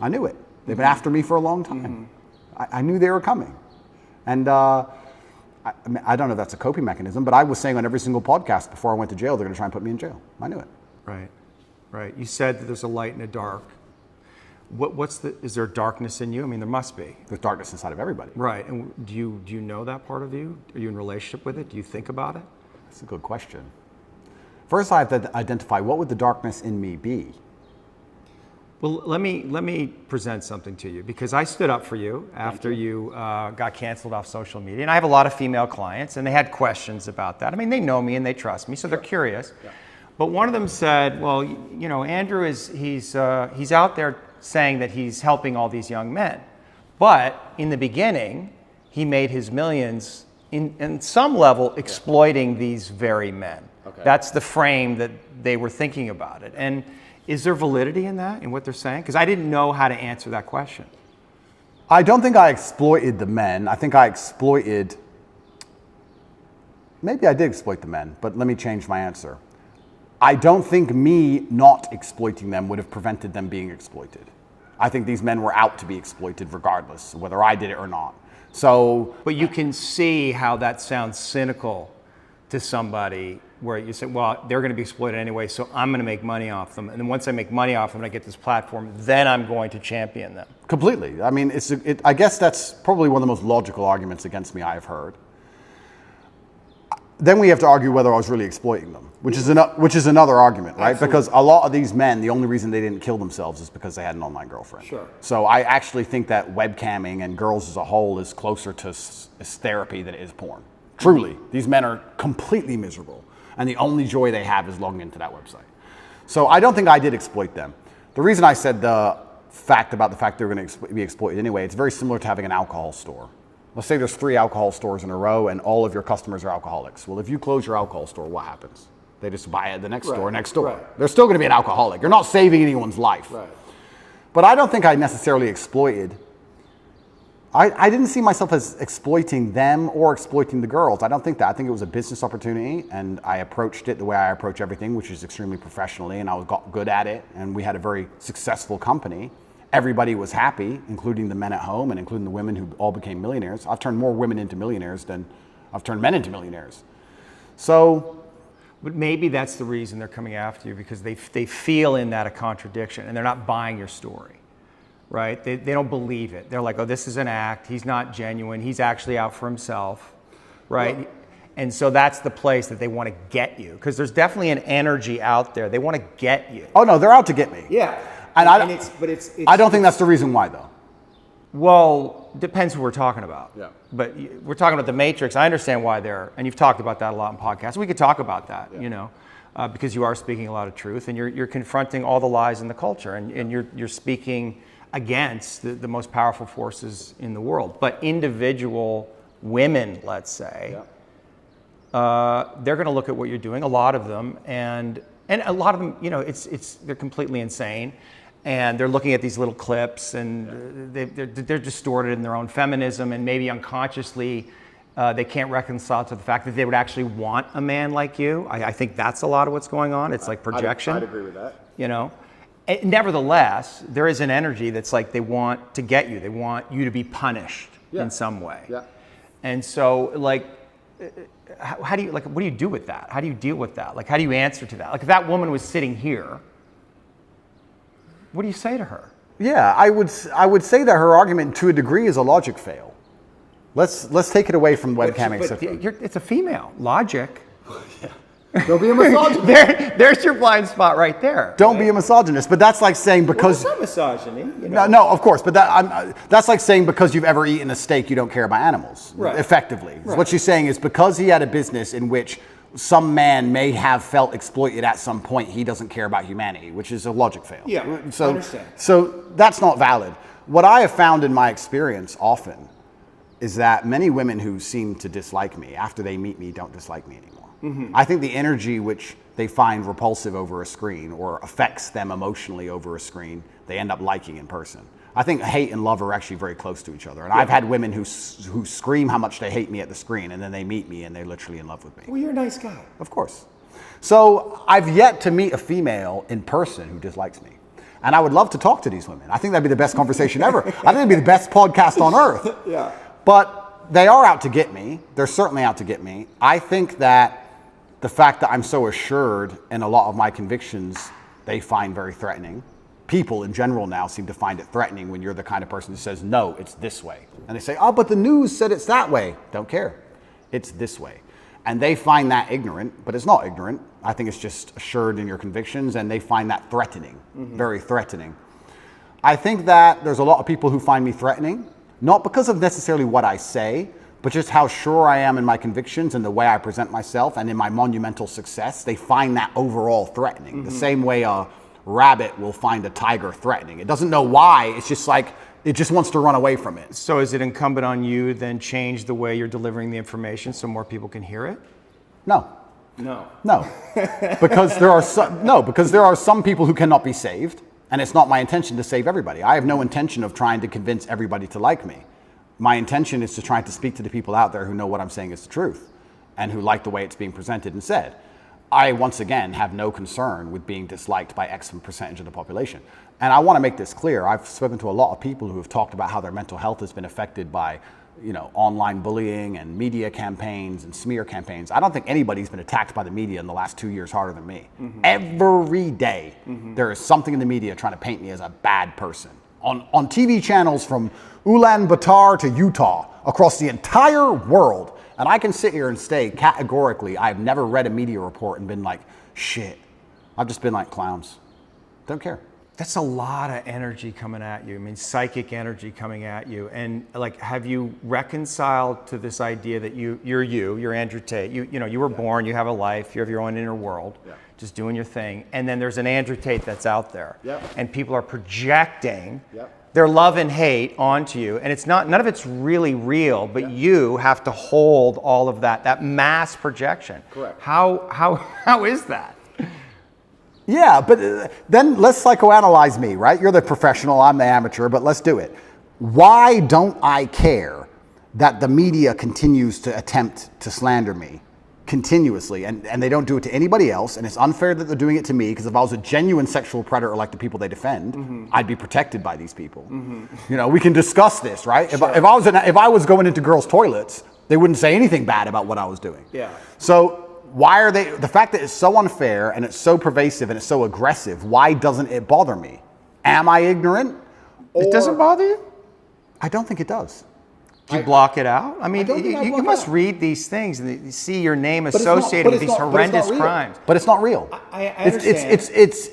I knew it. They've been after me for a long time. I knew they were coming. And I don't know if that's a coping mechanism, but I was saying on every single podcast before I went to jail, they're going to try and put me in jail. I knew it. Right. You said that there's a light and a dark. Is there darkness in you? I mean, there must be. There's darkness inside of everybody. Right. And do you know that part of you? Are you in relationship with it? Do you think about it? That's a good question. First, I have to identify what would the darkness in me be. Well, let me present something to you, because I stood up for you after you got canceled off social media, and I have a lot of female clients, and they had questions about that. I mean, they know me and they trust me, so they're curious. Yeah. But one of them said, "Well, you know, Andrew he's out there saying that he's helping all these young men, but in the beginning, he made his millions in some level exploiting these very men." Okay. That's the frame that they were thinking about it. And is there validity in that, in what they're saying? Because I didn't know how to answer that question. I don't think I exploited the men. I think I exploited, maybe I did exploit the men, but let me change my answer. I don't think me not exploiting them would have prevented them being exploited. I think these men were out to be exploited regardless, whether I did it or not. So, but you can see how that sounds cynical to somebody, where you say, well, they're going to be exploited anyway, so I'm going to make money off them. And then once I make money off them and I get this platform, then I'm going to champion them. Completely. I mean, I guess that's probably one of the most logical arguments against me I've heard. Then we have to argue whether I was really exploiting them, which is another argument, right? Absolutely. Because a lot of these men, the only reason they didn't kill themselves is because they had an online girlfriend. Sure. So I actually think that webcamming and girls as a whole is closer to therapy than it is porn. Truly. These men are completely miserable, and the only joy they have is logging into that website. So I don't think I did exploit them. The reason I said the fact they were going to be exploited anyway, it's very similar to having an alcohol store. Let's say there's 3 alcohol stores in a row and all of your customers are alcoholics. Well, if you close your alcohol store, what happens? They just buy at the next store next door. Right. They're still going to be an alcoholic. You're not saving anyone's life. Right. But I don't think I necessarily exploited. I didn't see myself as exploiting them or exploiting the girls. I don't think that. I think it was a business opportunity, and I approached it the way I approach everything, which is extremely professionally, and I got good at it, and we had a very successful company. Everybody was happy, including the men at home and including the women who all became millionaires. I've turned more women into millionaires than I've turned men into millionaires. So, but maybe that's the reason they're coming after you, because they feel in that a contradiction, and they're not buying your story, right? They don't believe it. They're like, oh, this is an act. He's not genuine. He's actually out for himself, right? Well, and so that's the place that they want to get you, because there's definitely an energy out there. They want to get you. Oh no, they're out to get me. Yeah. And I don't think that's the reason why, though. Well, depends who we're talking about. Yeah. But we're talking about the Matrix. I understand why they're, and you've talked about that a lot in podcasts. We could talk about that, you know, because you are speaking a lot of truth, and you're confronting all the lies in the culture, and you're speaking against the most powerful forces in the world. But individual women, let's say, they're going to look at what you're doing. A lot of them, and a lot of them, you know, they're completely insane. and they're looking at these little clips, and they're distorted in their own feminism, and maybe unconsciously they can't reconcile to the fact that they would actually want a man like you. I think that's a lot of what's going on. It's like projection. I'd agree with that. You know, nevertheless, there is an energy that's like they want to get you. They want you to be punished in some way. Yeah. And so, like, how do you, like, what do you do with that? How do you deal with that? Like, how do you answer to that? Like, if that woman was sitting here, what do you say to her? Yeah, I would say that her argument to a degree is a logic fail. Let's take it away from webcamming. It's a female. Logic. Don't be a misogynist. There's your blind spot right there. Don't be a misogynist. But that's like saying because... Well, it's not misogyny. You know? No, of course. But that's like saying because you've ever eaten a steak, you don't care about animals. Right. Effectively. Right. What she's saying is because he had a business in which some man may have felt exploited at some point, he doesn't care about humanity, which is a logic fail. Yeah, I understand. So that's not valid. What I have found in my experience often is that many women who seem to dislike me, after they meet me, don't dislike me anymore. Mm-hmm. I think the energy which they find repulsive over a screen or affects them emotionally over a screen, they end up liking in person. I think hate and love are actually very close to each other. And I've had women who scream how much they hate me at the screen, and then they meet me and they're literally in love with me. Well, you're a nice guy. Of course. So I've yet to meet a female in person who dislikes me. And I would love to talk to these women. I think that'd be the best conversation ever. I think it'd be the best podcast on earth. Yeah. But they are out to get me. They're certainly out to get me. I think that the fact that I'm so assured in a lot of my convictions, they find very threatening. People in general now seem to find it threatening when you're the kind of person who says, no, it's this way. And they say, oh, but the news said it's that way. Don't care. It's this way. And they find that ignorant, but it's not ignorant. I think it's just assured in your convictions, and they find that threatening, very threatening. I think that there's a lot of people who find me threatening, not because of necessarily what I say, but just how sure I am in my convictions and the way I present myself and in my monumental success. They find that overall threatening. The same way a rabbit will find a tiger threatening. It doesn't know why, it's just like, it just wants to run away from it. So is it incumbent on you then change the way you're delivering the information so more people can hear it? No. No. Because there are some people who cannot be saved, and it's not my intention to save everybody. I have no intention of trying to convince everybody to like me. My intention is to try to speak to the people out there who know what I'm saying is the truth and who like the way it's being presented and said. I, once again, have no concern with being disliked by X percentage of the population. And I want to make this clear. I've spoken to a lot of people who have talked about how their mental health has been affected by, online bullying and media campaigns and smear campaigns. I don't think anybody's been attacked by the media in the last 2 years harder than me. Mm-hmm. Every day, there is something in the media trying to paint me as a bad person. On TV channels from Ulaanbaatar to Utah, across the entire world. And I can sit here and say categorically, I've never read a media report and been like, shit. I've just been like, clowns. Don't care. That's a lot of energy coming at you. I mean, psychic energy coming at you. And like, have you reconciled to this idea that you're Andrew Tate. You were born, you have a life, you have your own inner world, just doing your thing. And then there's an Andrew Tate that's out there. And people are projecting their love and hate onto you. And it's not, none of it's really real, but you have to hold all of that mass projection. Correct. How is that? Yeah, but then let's psychoanalyze me, right? You're the professional, I'm the amateur, but let's do it. Why don't I care that the media continues to attempt to slander me continuously, and they don't do it to anybody else, and it's unfair that they're doing it to me, because if I was a genuine sexual predator like the people they defend, I'd be protected by these people. We can discuss this, right? Sure. If I was going into girls' toilets, they wouldn't say anything bad about what I was doing. Yeah. So why are they, the fact that it's so unfair and it's so pervasive and it's so aggressive, why doesn't it bother me? Am I ignorant? It doesn't bother you? I don't think it does. Do you block it out? I mean, you must read these things and you see your name associated with these horrendous crimes. But it's not real. I understand.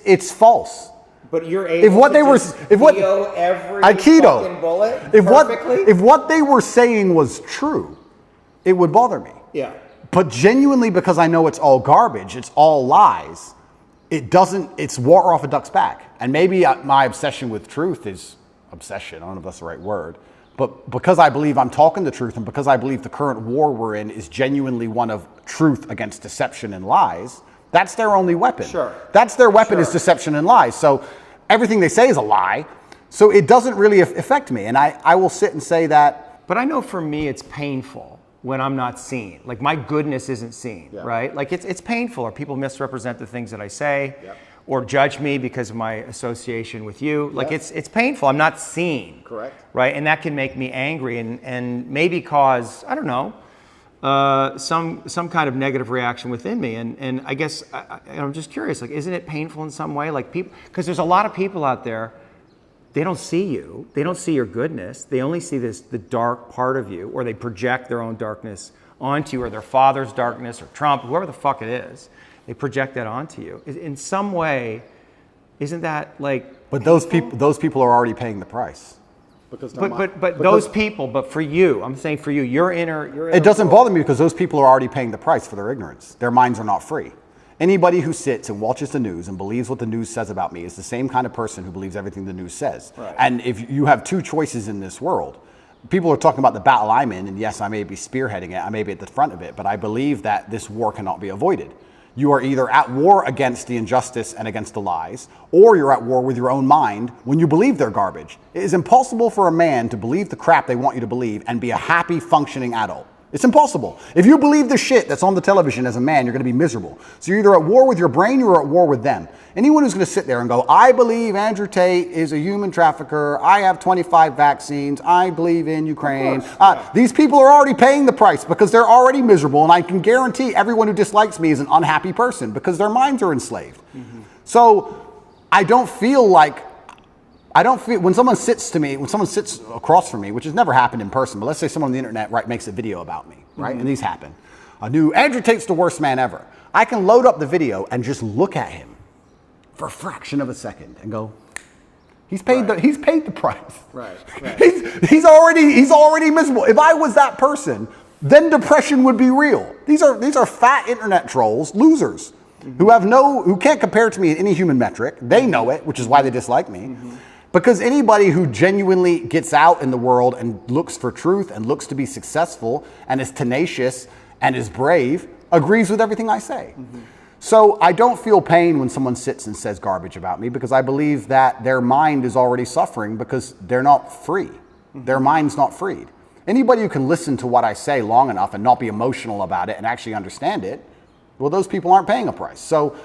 It's false. But you're able feel every Aikido, fucking bullet perfectly? If what they were saying was true, it would bother me. Yeah. But genuinely, because I know it's all garbage, it's all lies, it's water off a duck's back. And maybe my obsession with truth is obsession, I don't know if that's the right word, but because I believe I'm talking the truth and because I believe the current war we're in is genuinely one of truth against deception and lies, that's their only weapon. Sure. That's their weapon, is deception and lies. So everything they say is a lie. So it doesn't really affect me. And I will sit and say that. But I know for me, it's painful when I'm not seen. Like my goodness isn't seen, right? Like it's painful, or people misrepresent the things that I say, or judge me because of my association with you. Like it's painful. I'm not seen. Correct. Right? And that can make me angry and maybe cause, I don't know, some kind of negative reaction within me. And I guess I'm just curious, like, isn't it painful in some way? Like people, because there's a lot of people out there, they don't see you. They don't see your goodness. They only see the dark part of you, or they project their own darkness onto you, or their father's darkness, or Trump, whoever the fuck it is. They project that onto you. In some way, isn't that like? But those people are already paying the price. Because but those people, but for you, I'm saying for you, your inner it doesn't bother me because those people are already paying the price for their ignorance. Their minds are not free. Anybody who sits and watches the news and believes what the news says about me is the same kind of person who believes everything the news says. Right. And if you have two choices in this world, people are talking about the battle I'm in, and yes, I may be spearheading it, I may be at the front of it, but I believe that this war cannot be avoided. You are either at war against the injustice and against the lies, or you're at war with your own mind when you believe they're garbage. It is impossible for a man to believe the crap they want you to believe and be a happy, functioning adult. It's impossible. If you believe the shit that's on the television as a man, you're going to be miserable. So you're either at war with your brain or you're at war with them. Anyone who's going to sit there and go, I believe Andrew Tate is a human trafficker, I have 25 vaccines, I believe in Ukraine. These people are already paying the price because they're already miserable, and I can guarantee everyone who dislikes me is an unhappy person because their minds are enslaved. Mm-hmm. So I don't feel when someone sits across from me, which has never happened in person, but let's say someone on the internet makes a video about me, right? Mm-hmm. And these happen. A new Andrew Tate's the worst man ever. I can load up the video and just look at him for a fraction of a second and go, he's paid the price. Right. He's already miserable. If I was that person, then depression would be real. These are fat internet trolls, losers, mm-hmm. who can't compare to me in any human metric. They know it, which is why they dislike me. Mm-hmm. Because anybody who genuinely gets out in the world and looks for truth and looks to be successful and is tenacious and is brave agrees with everything I say. Mm-hmm. So I don't feel pain when someone sits and says garbage about me because I believe that their mind is already suffering because they're not free. Mm-hmm. Their mind's not freed. Anybody who can listen to what I say long enough and not be emotional about it and actually understand it, well, those people aren't paying a price. So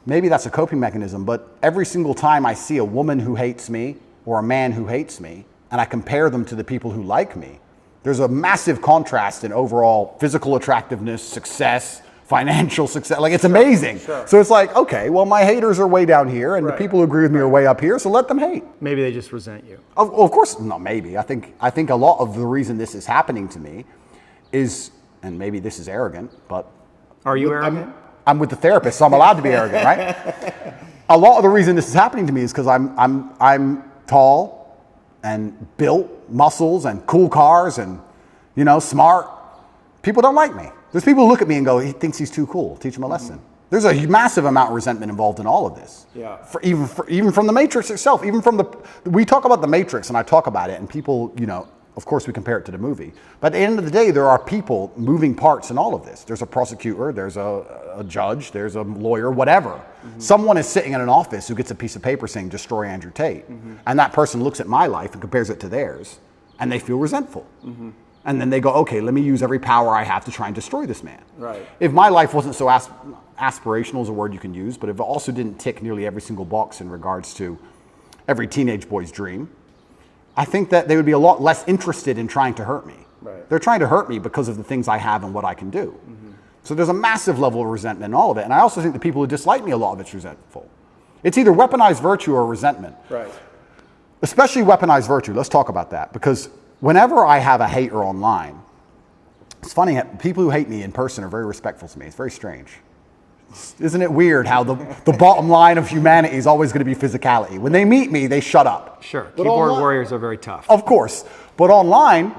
maybe that's a coping mechanism, but every single time I see a woman who hates me or a man who hates me, and I compare them to the people who like me, there's a massive contrast in overall physical attractiveness, success, financial success. Like, it's amazing. Sure. So it's like, okay, well, my haters are way down here, and the people who agree with me are way up here, so let them hate. Maybe they just resent you. Of course, no, maybe. I think a lot of the reason this is happening to me is, and maybe this is arrogant, but... Are you arrogant? I'm with the therapist, so I'm allowed to be arrogant, right? A lot of the reason this is happening to me is because I'm tall and built, muscles and cool cars and, smart. People don't like me. There's people who look at me and go, he thinks he's too cool. Teach him a lesson. Mm-hmm. There's a massive amount of resentment involved in all of this. Yeah. Even from the Matrix itself, we talk about the Matrix and I talk about it and people, of course we compare it to the movie. But at the end of the day, there are people, moving parts in all of this. There's a prosecutor, there's a judge, there's a lawyer, whatever. Mm-hmm. Someone is sitting in an office who gets a piece of paper saying, destroy Andrew Tate. Mm-hmm. And that person looks at my life and compares it to theirs. And they feel resentful. Mm-hmm. And then they go, okay, let me use every power I have to try and destroy this man. Right. If my life wasn't so aspirational is a word you can use, but if it also didn't tick nearly every single box in regards to every teenage boy's dream, I think that they would be a lot less interested in trying to hurt me. Right. They're trying to hurt me because of the things I have and what I can do. Mm-hmm. So there's a massive level of resentment in all of it. And I also think the people who dislike me, a lot of it's resentful. It's either weaponized virtue or resentment. Right. Especially weaponized virtue. Let's talk about that. Because whenever I have a hater online, it's funny, people who hate me in person are very respectful to me. It's very strange. Isn't it weird how the bottom line of humanity is always going to be physicality? When they meet me, they shut up. Sure. Keyboard warriors are very tough. Of course. But online,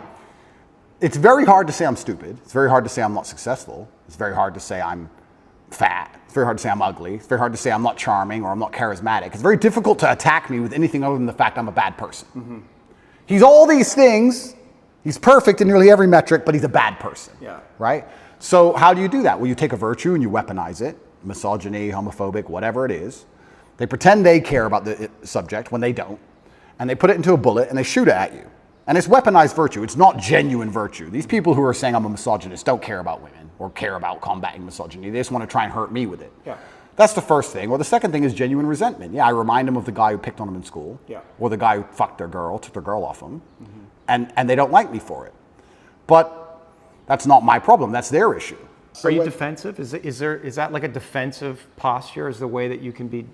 it's very hard to say I'm stupid. It's very hard to say I'm not successful. It's very hard to say I'm fat. It's very hard to say I'm ugly. It's very hard to say I'm not charming or I'm not charismatic. It's very difficult to attack me with anything other than the fact I'm a bad person. Mm-hmm. He's all these things. He's perfect in nearly every metric, but he's a bad person. Yeah. Right? So how do you do that? Well, you take a virtue and you weaponize it. Misogyny, homophobic, whatever it is. They pretend they care about the subject when they don't, and they put it into a bullet and they shoot it at you. And it's weaponized virtue. It's not genuine virtue. These people who are saying I'm a misogynist don't care about women or care about combating misogyny. They just want to try and hurt me with it. Yeah. That's the first thing. Or the second thing is genuine resentment. Yeah, I remind them of the guy who picked on them in school. Yeah. Or the guy who fucked their girl, took their girl off them. And they don't like me for it. But that's not my problem. That's their issue. Are you defensive? Is that like a defensive posture? Is the way that you can be?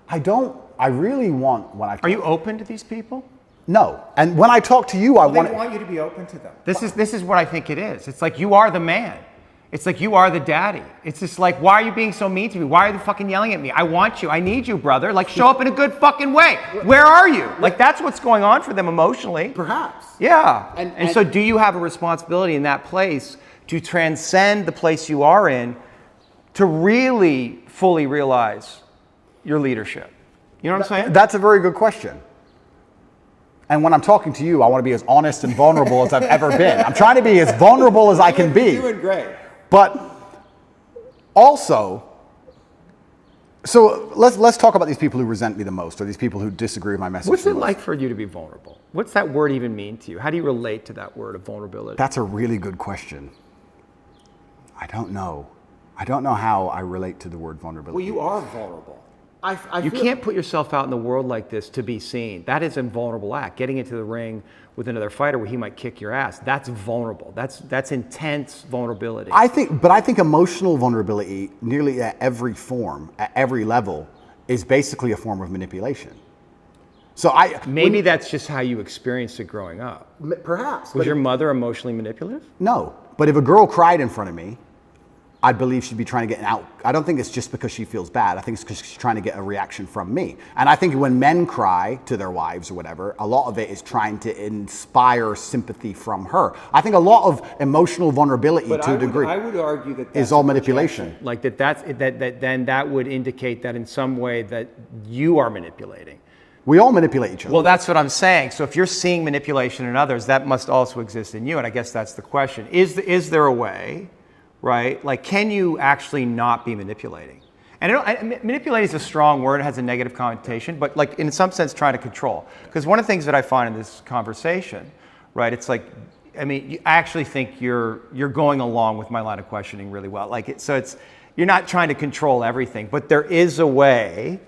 I really want when I talk. Are you open to these people? No. And when I talk to you, I want They want you to be open to them. This is what I think it is. It's like you are the man. It's like you are the daddy. It's just like, why are you being so mean to me? Why are you fucking yelling at me? I want you. I need you, brother. Like, show up in a good fucking way. Where are you? Like, that's what's going on for them emotionally. Perhaps. Yeah. And And so do you have a responsibility in that place to transcend the place you are in to really fully realize your leadership? You know what I'm saying? That's a very good question. And when I'm talking to you, I want to be as honest and vulnerable as I've ever been. I'm trying to be as vulnerable as I can be. You're doing great. But also, so let's talk about these people who resent me the most, or these people who disagree with my message. What's the it most. like for you to be vulnerable? What's that word even mean to you? How do you relate to that word of vulnerability? That's a really good question. I don't know. I don't know how I relate to the word vulnerability. Well, you are vulnerable. You can't put yourself out in the world like this to be seen. That is a vulnerable act. Getting into the ring with another fighter where he might kick your ass, that's vulnerable. That's intense vulnerability. I think emotional vulnerability, nearly at every form, at every level, is basically a form of manipulation. So Maybe that's just how you experienced it growing up. perhaps. Was your mother emotionally manipulative? No, but if a girl cried in front of me, I believe she'd be trying to get an out. I don't think it's just because she feels bad. I think it's because she's trying to get a reaction from me. And I think when men cry to their wives or whatever, a lot of it is trying to inspire sympathy from her. I think a lot of emotional vulnerability to a degree I would argue that is all manipulation. Like then that would indicate that in some way that you are manipulating. We all manipulate each other. Well, that's what I'm saying. So if you're seeing manipulation in others, that must also exist in you. And I guess that's the question. Is there a way, right? Like, can you actually not be manipulating? And manipulating is a strong word. It has a negative connotation, but like in some sense, trying to control. Because one of the things that I find in this conversation, right? It's like, I mean, I actually think you're going along with my line of questioning really well. You're not trying to control everything, but there is a way,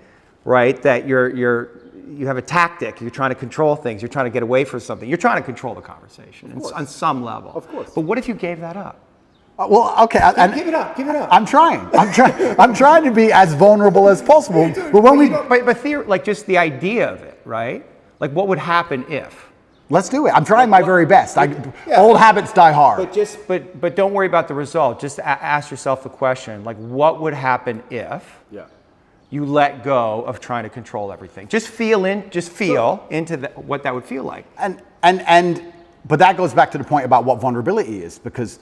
right? That you have a tactic. You're trying to control things. You're trying to get away from something. You're trying to control the conversation on some level. Of course. But what if you gave that up? Well, okay. Give it up. Give it up. I'm trying. I'm trying to be as vulnerable as possible. But when But just the idea of it, right? Like, what would happen if? let's do it. I'm trying my very best. Old habits die hard. But don't worry about the result. Just ask yourself the question, like, what would happen if you let go of trying to control everything? Just feel into what that would feel like. But that goes back to the point about what vulnerability is, because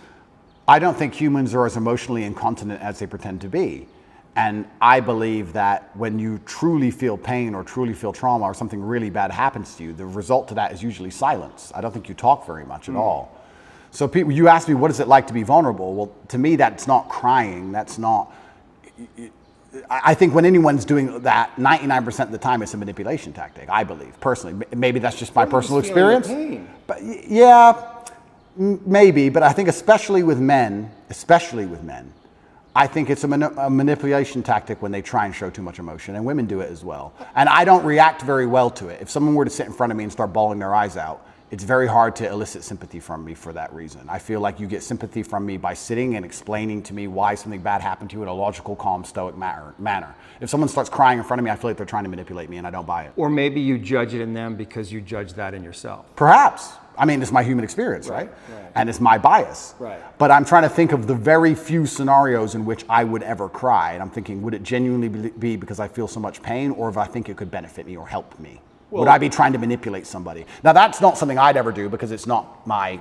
I don't think humans are as emotionally incontinent as they pretend to be. And I believe that when you truly feel pain or truly feel trauma or something really bad happens to you, the result to that is usually silence. I don't think you talk very much at all. So people, you ask me, what is it like to be vulnerable? Well, to me, that's not crying. That's not... I think when anyone's doing that, 99% of the time, it's a manipulation tactic, I believe, personally. Maybe that's just my personal experience. But yeah, maybe. But I think especially with men, I think it's a manipulation tactic when they try and show too much emotion, and women do it as well. And I don't react very well to it. If someone were to sit in front of me and start bawling their eyes out, it's very hard to elicit sympathy from me for that reason. I feel like you get sympathy from me by sitting and explaining to me why something bad happened to you in a logical, calm, stoic manner. If someone starts crying in front of me, I feel like they're trying to manipulate me, and I don't buy it. Or maybe you judge it in them because you judge that in yourself. Perhaps. I mean, it's my human experience, right? And it's my bias. Right. But I'm trying to think of the very few scenarios in which I would ever cry. And I'm thinking, would it genuinely be because I feel so much pain, or if I think it could benefit me or help me? Would I be trying to manipulate somebody? Now, that's not something I'd ever do because it's not my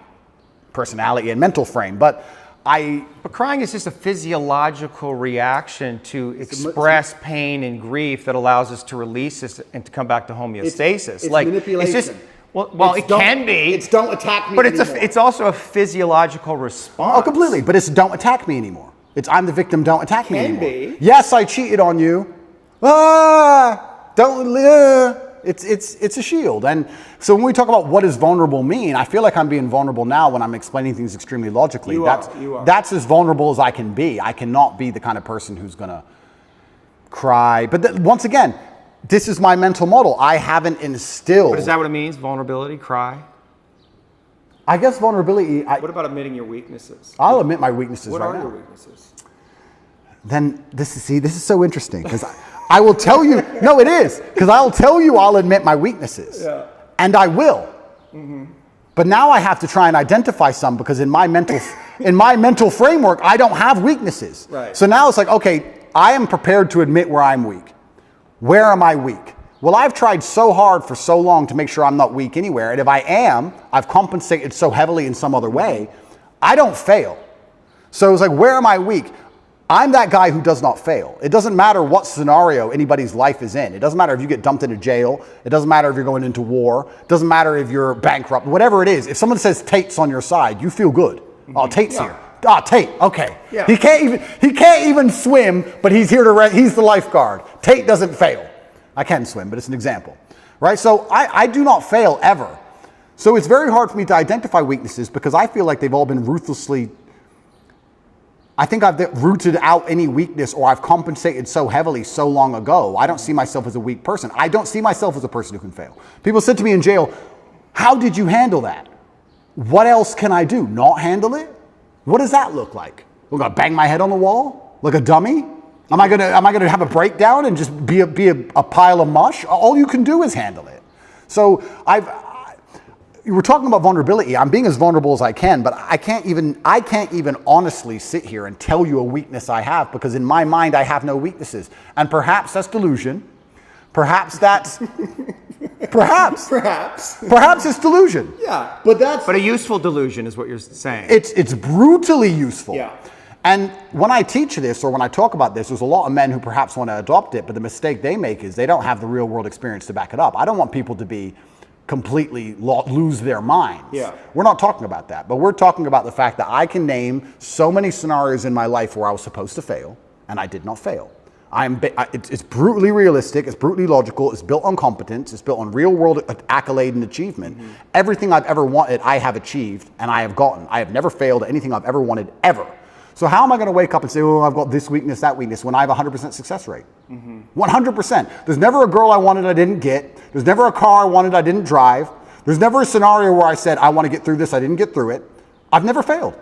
personality and mental frame. But crying is just a physiological reaction to express pain and grief that allows us to release this and to come back to homeostasis. It's manipulation. It's just, it can be. It's don't attack me but anymore. it's also a physiological response. Oh, completely. But it's don't attack me anymore. It's I'm the victim, don't attack me Can anymore. be. Yes, I cheated on you. Don't. It's a shield. And so when we talk about what does vulnerable mean, I feel like I'm being vulnerable now when I'm explaining things extremely logically. You are. That's as vulnerable as I can be. I cannot be the kind of person who's going to cry. But once again, this is my mental model. I haven't instilled. But is that what it means? Vulnerability, cry? I guess vulnerability. What about admitting your weaknesses? I'll admit my weaknesses What right are now. your weaknesses? Then this is so interesting because I will tell you. No, it is because I'll tell you I'll admit my weaknesses, and I will. But now I have to try and identify some because in my mental framework I don't have weaknesses. Right. So now it's like, okay, I am prepared to admit where I'm weak. Where am I weak? Well, I've tried so hard for so long to make sure I'm not weak anywhere, and if I am, I've compensated so heavily in some other way, I don't fail. So it's like, where am I weak? I'm that guy who does not fail. It doesn't matter what scenario anybody's life is in. It doesn't matter if you get dumped into jail. It doesn't matter if you're going into war. It doesn't matter if you're bankrupt. Whatever it is, if someone says Tate's on your side, you feel good. Oh, Tate's here. Ah, Tate. Okay. Yeah. He can't even swim, but he's here to he's the lifeguard. Tate doesn't fail. I can swim, but it's an example, right? So I do not fail ever. So it's very hard for me to identify weaknesses because I feel like they've all been ruthlessly. I think I've rooted out any weakness or I've compensated so heavily so long ago. I don't see myself as a weak person. I don't see myself as a person who can fail. People said to me in jail, how did you handle that? What else can I do? Not handle it? What does that look like? I'm gonna bang my head on the wall like a dummy? Am I gonna have a breakdown and just be a pile of mush? All you can do is handle it. So we're talking about vulnerability. I'm being as vulnerable as I can, but I can't even honestly sit here and tell you a weakness I have because in my mind I have no weaknesses. And perhaps that's delusion. Perhaps that's perhaps it's delusion. Yeah, But a useful delusion is what you're saying. It's brutally useful. Yeah. And when I teach this or when I talk about this, there's a lot of men who perhaps want to adopt it, but the mistake they make is they don't have the real world experience to back it up. I don't want people to be completely lose their minds. Yeah. We're not talking about that, but we're talking about the fact that I can name so many scenarios in my life where I was supposed to fail and I did not fail. It's brutally realistic, it's brutally logical, it's built on competence, it's built on real world accolade and achievement. Everything I've ever wanted, I have achieved and I have gotten. I have never failed at anything I've ever wanted, ever. So how am I going to wake up and say, oh, I've got this weakness, that weakness, when I have a 100% success rate? 100%. There's never a girl I wanted I didn't get. There's never a car I wanted I didn't drive. There's never a scenario where I said, I want to get through this, I didn't get through it. I've never failed.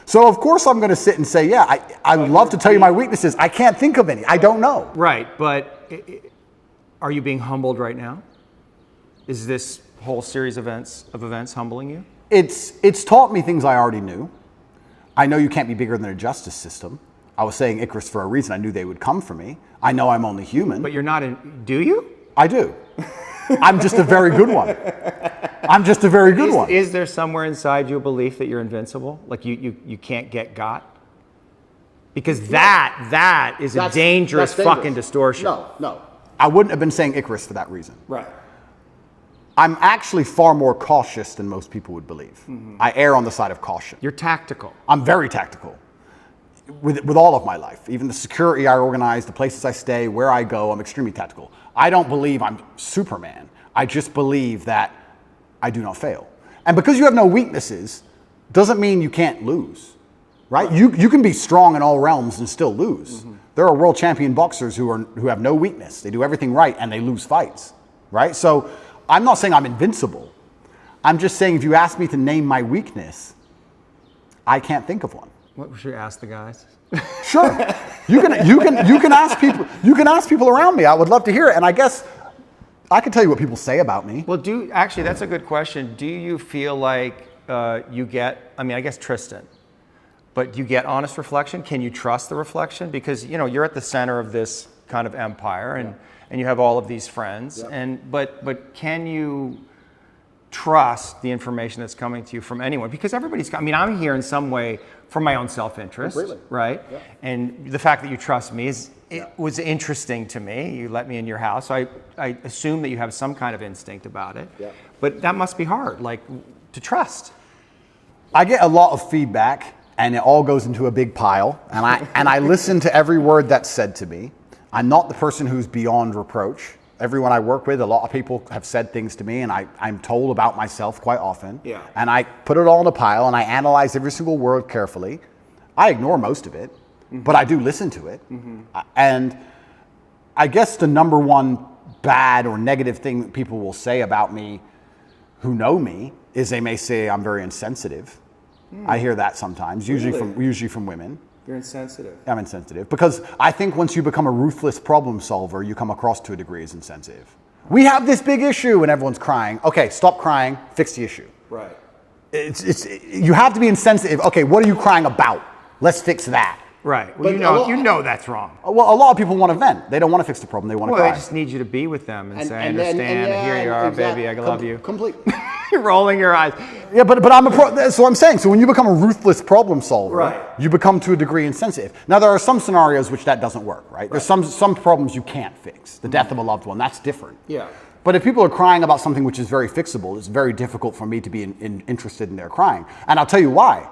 So of course I'm going to sit and say, yeah, I would love to tell you my weaknesses. I can't think of any. I don't know. Right, but are you being humbled right now? Is this whole series of events humbling you? It's taught me things I already knew. I know you can't be bigger than a justice system. I was saying Icarus for a reason. I knew they would come for me. I know I'm only human. But you're not in, do you? I do. I'm just a very good one. I'm just a very good one. Is there somewhere inside you a belief that you're invincible? Like you can't get got? Because that is a dangerous fucking distortion. No. I wouldn't have been saying Icarus for that reason. Right. I'm actually far more cautious than most people would believe. I err on the side of caution. You're tactical. I'm very tactical with all of my life. Even the security I organize, the places I stay, where I go, I'm extremely tactical. I don't believe I'm Superman. I just believe that I do not fail. And because you have no weaknesses, doesn't mean you can't lose, right? You can be strong in all realms and still lose. There are world champion boxers who have no weakness. They do everything right and they lose fights, right? So I'm not saying I'm invincible. I'm just saying if you ask me to name my weakness, I can't think of one. What should we ask the guys? Sure. You can ask people. You can ask people around me. I would love to hear it. And I guess I can tell you what people say about me. Well, actually, that's a good question. Do you feel like you get? I mean, I guess Tristan, but you get honest reflection. Can you trust the reflection? Because you're at the center of this kind of empire, and you have all of these friends. Yeah. But can you trust the information that's coming to you from anyone? Because everybody's. I mean, I'm here in some way for my own self-interest, right? Yeah. And the fact that you trust me was interesting to me. You let me in your house, so I assume that you have some kind of instinct about it. Yeah. But that must be hard, like to trust. I get a lot of feedback, and it all goes into a big pile, and I listen to every word that's said to me. I'm not the person who's beyond reproach. Everyone I work with, a lot of people have said things to me, and I'm told about myself quite often. Yeah. And I put it all in a pile, and I analyze every single word carefully. I ignore most of it, but I do listen to it. And I guess the number one bad or negative thing that people will say about me who know me is they may say I'm very insensitive. I hear that sometimes, usually from women. You're insensitive. I'm insensitive because I think once you become a ruthless problem solver, you come across to a degree as insensitive. We have this big issue and everyone's crying. Okay, stop crying, fix the issue. Right. You have to be insensitive. Okay, what are you crying about? Let's fix that. Right. Well, you know that's wrong. Well, a lot of people want to vent. They don't want to fix the problem. They want to Well, cry. they just need you to be with them and say, I and understand, yeah, here you are, exactly. baby, I love you. Completely. You're rolling your eyes. Yeah, but that's what I'm saying. So when you become a ruthless problem solver, Right. you become to a degree insensitive. Now there are some scenarios which that doesn't work, right? There's some problems you can't fix. The death of a loved one, that's different. Yeah. But if people are crying about something which is very fixable, it's very difficult for me to be interested in their crying. And I'll tell you why.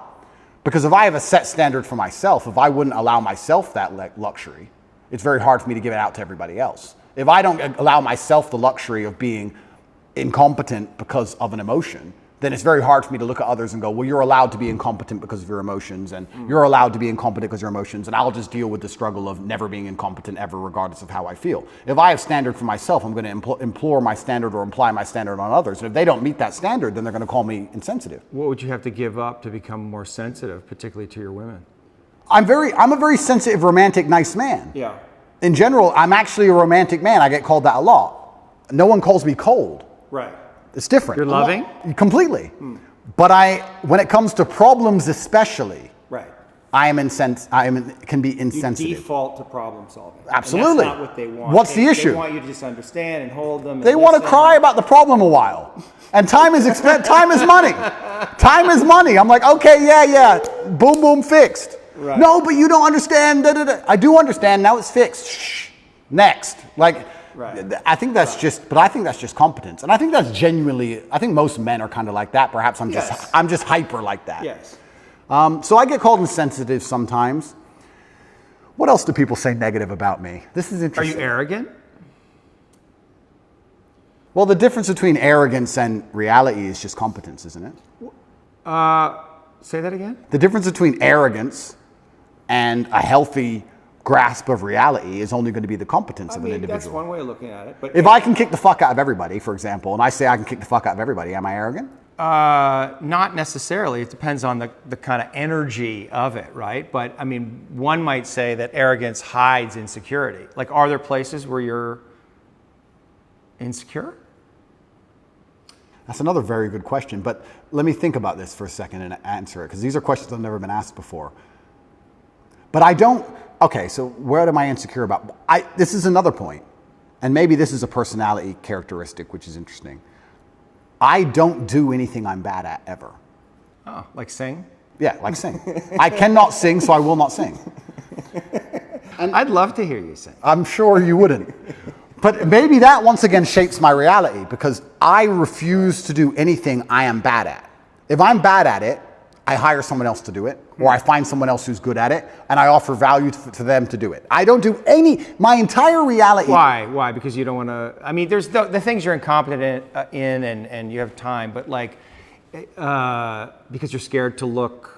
Because if I have a set standard for myself, if I wouldn't allow myself that luxury, it's very hard for me to give it out to everybody else. If I don't allow myself the luxury of being incompetent because of an emotion, then it's very hard for me to look at others and go, well, you're allowed to be incompetent because of your emotions, and you're allowed to be incompetent because of your emotions, and I'll just deal with the struggle of never being incompetent ever, regardless of how I feel. If I have standard for myself, I'm going to implore my standard or imply my standard on others. And if they don't meet that standard, then they're going to call me insensitive. What would you have to give up to become more sensitive, particularly to your women? I'm a very sensitive, romantic, nice man. Yeah. In general, I'm actually a romantic man. I get called that a lot. No one calls me cold. Right. It's different. You're loving? Completely. But when it comes to problems especially, Right. can be You insensitive. default to problem solving. Absolutely. And that's not what they want. What's the issue? They want you to just understand and hold them. They want to cry about the problem a while. And time is time is money. Time is money. I'm like, okay, yeah. Boom, boom, fixed. Right. No, but you don't understand. Da, da, da. I do understand. Now it's fixed. Shh. Next. Like, Right. I think that's just competence. And I think that's genuinely, I think most men are kind of like that. Perhaps I'm just hyper like that. Yes. So I get called insensitive sometimes. What else do people say negative about me? This is Are interesting. you arrogant? Well, the difference between arrogance and reality is just competence, isn't it? Say that again? The difference between arrogance and a healthy grasp of reality is only going to be the competence of an individual. That's one way of looking at it. But If I can kick the fuck out of everybody, for example, and I say I can kick the fuck out of everybody, am I arrogant? Not necessarily. It depends on the kind of energy of it, right? But I mean, one might say that arrogance hides insecurity. Like, are there places where you're insecure? That's another very good question, but let me think about this for a second and answer it, because these are questions that have never been asked before. But I don't, okay, so what am I insecure about? This is another point, and maybe this is a personality characteristic, which is interesting. I don't do anything I'm bad at ever. Oh, like sing? Yeah, like sing. I cannot sing, so I will not sing. I'd love to hear you sing. I'm sure you wouldn't. But maybe that once again shapes my reality, because I refuse to do anything I am bad at. If I'm bad at it, I hire someone else to do it, or I find someone else who's good at it, and I offer value to them to do it. I don't do my entire reality. Why? Because you don't want to. I mean, there's the things you're incompetent in and you have time, but like, because you're scared to look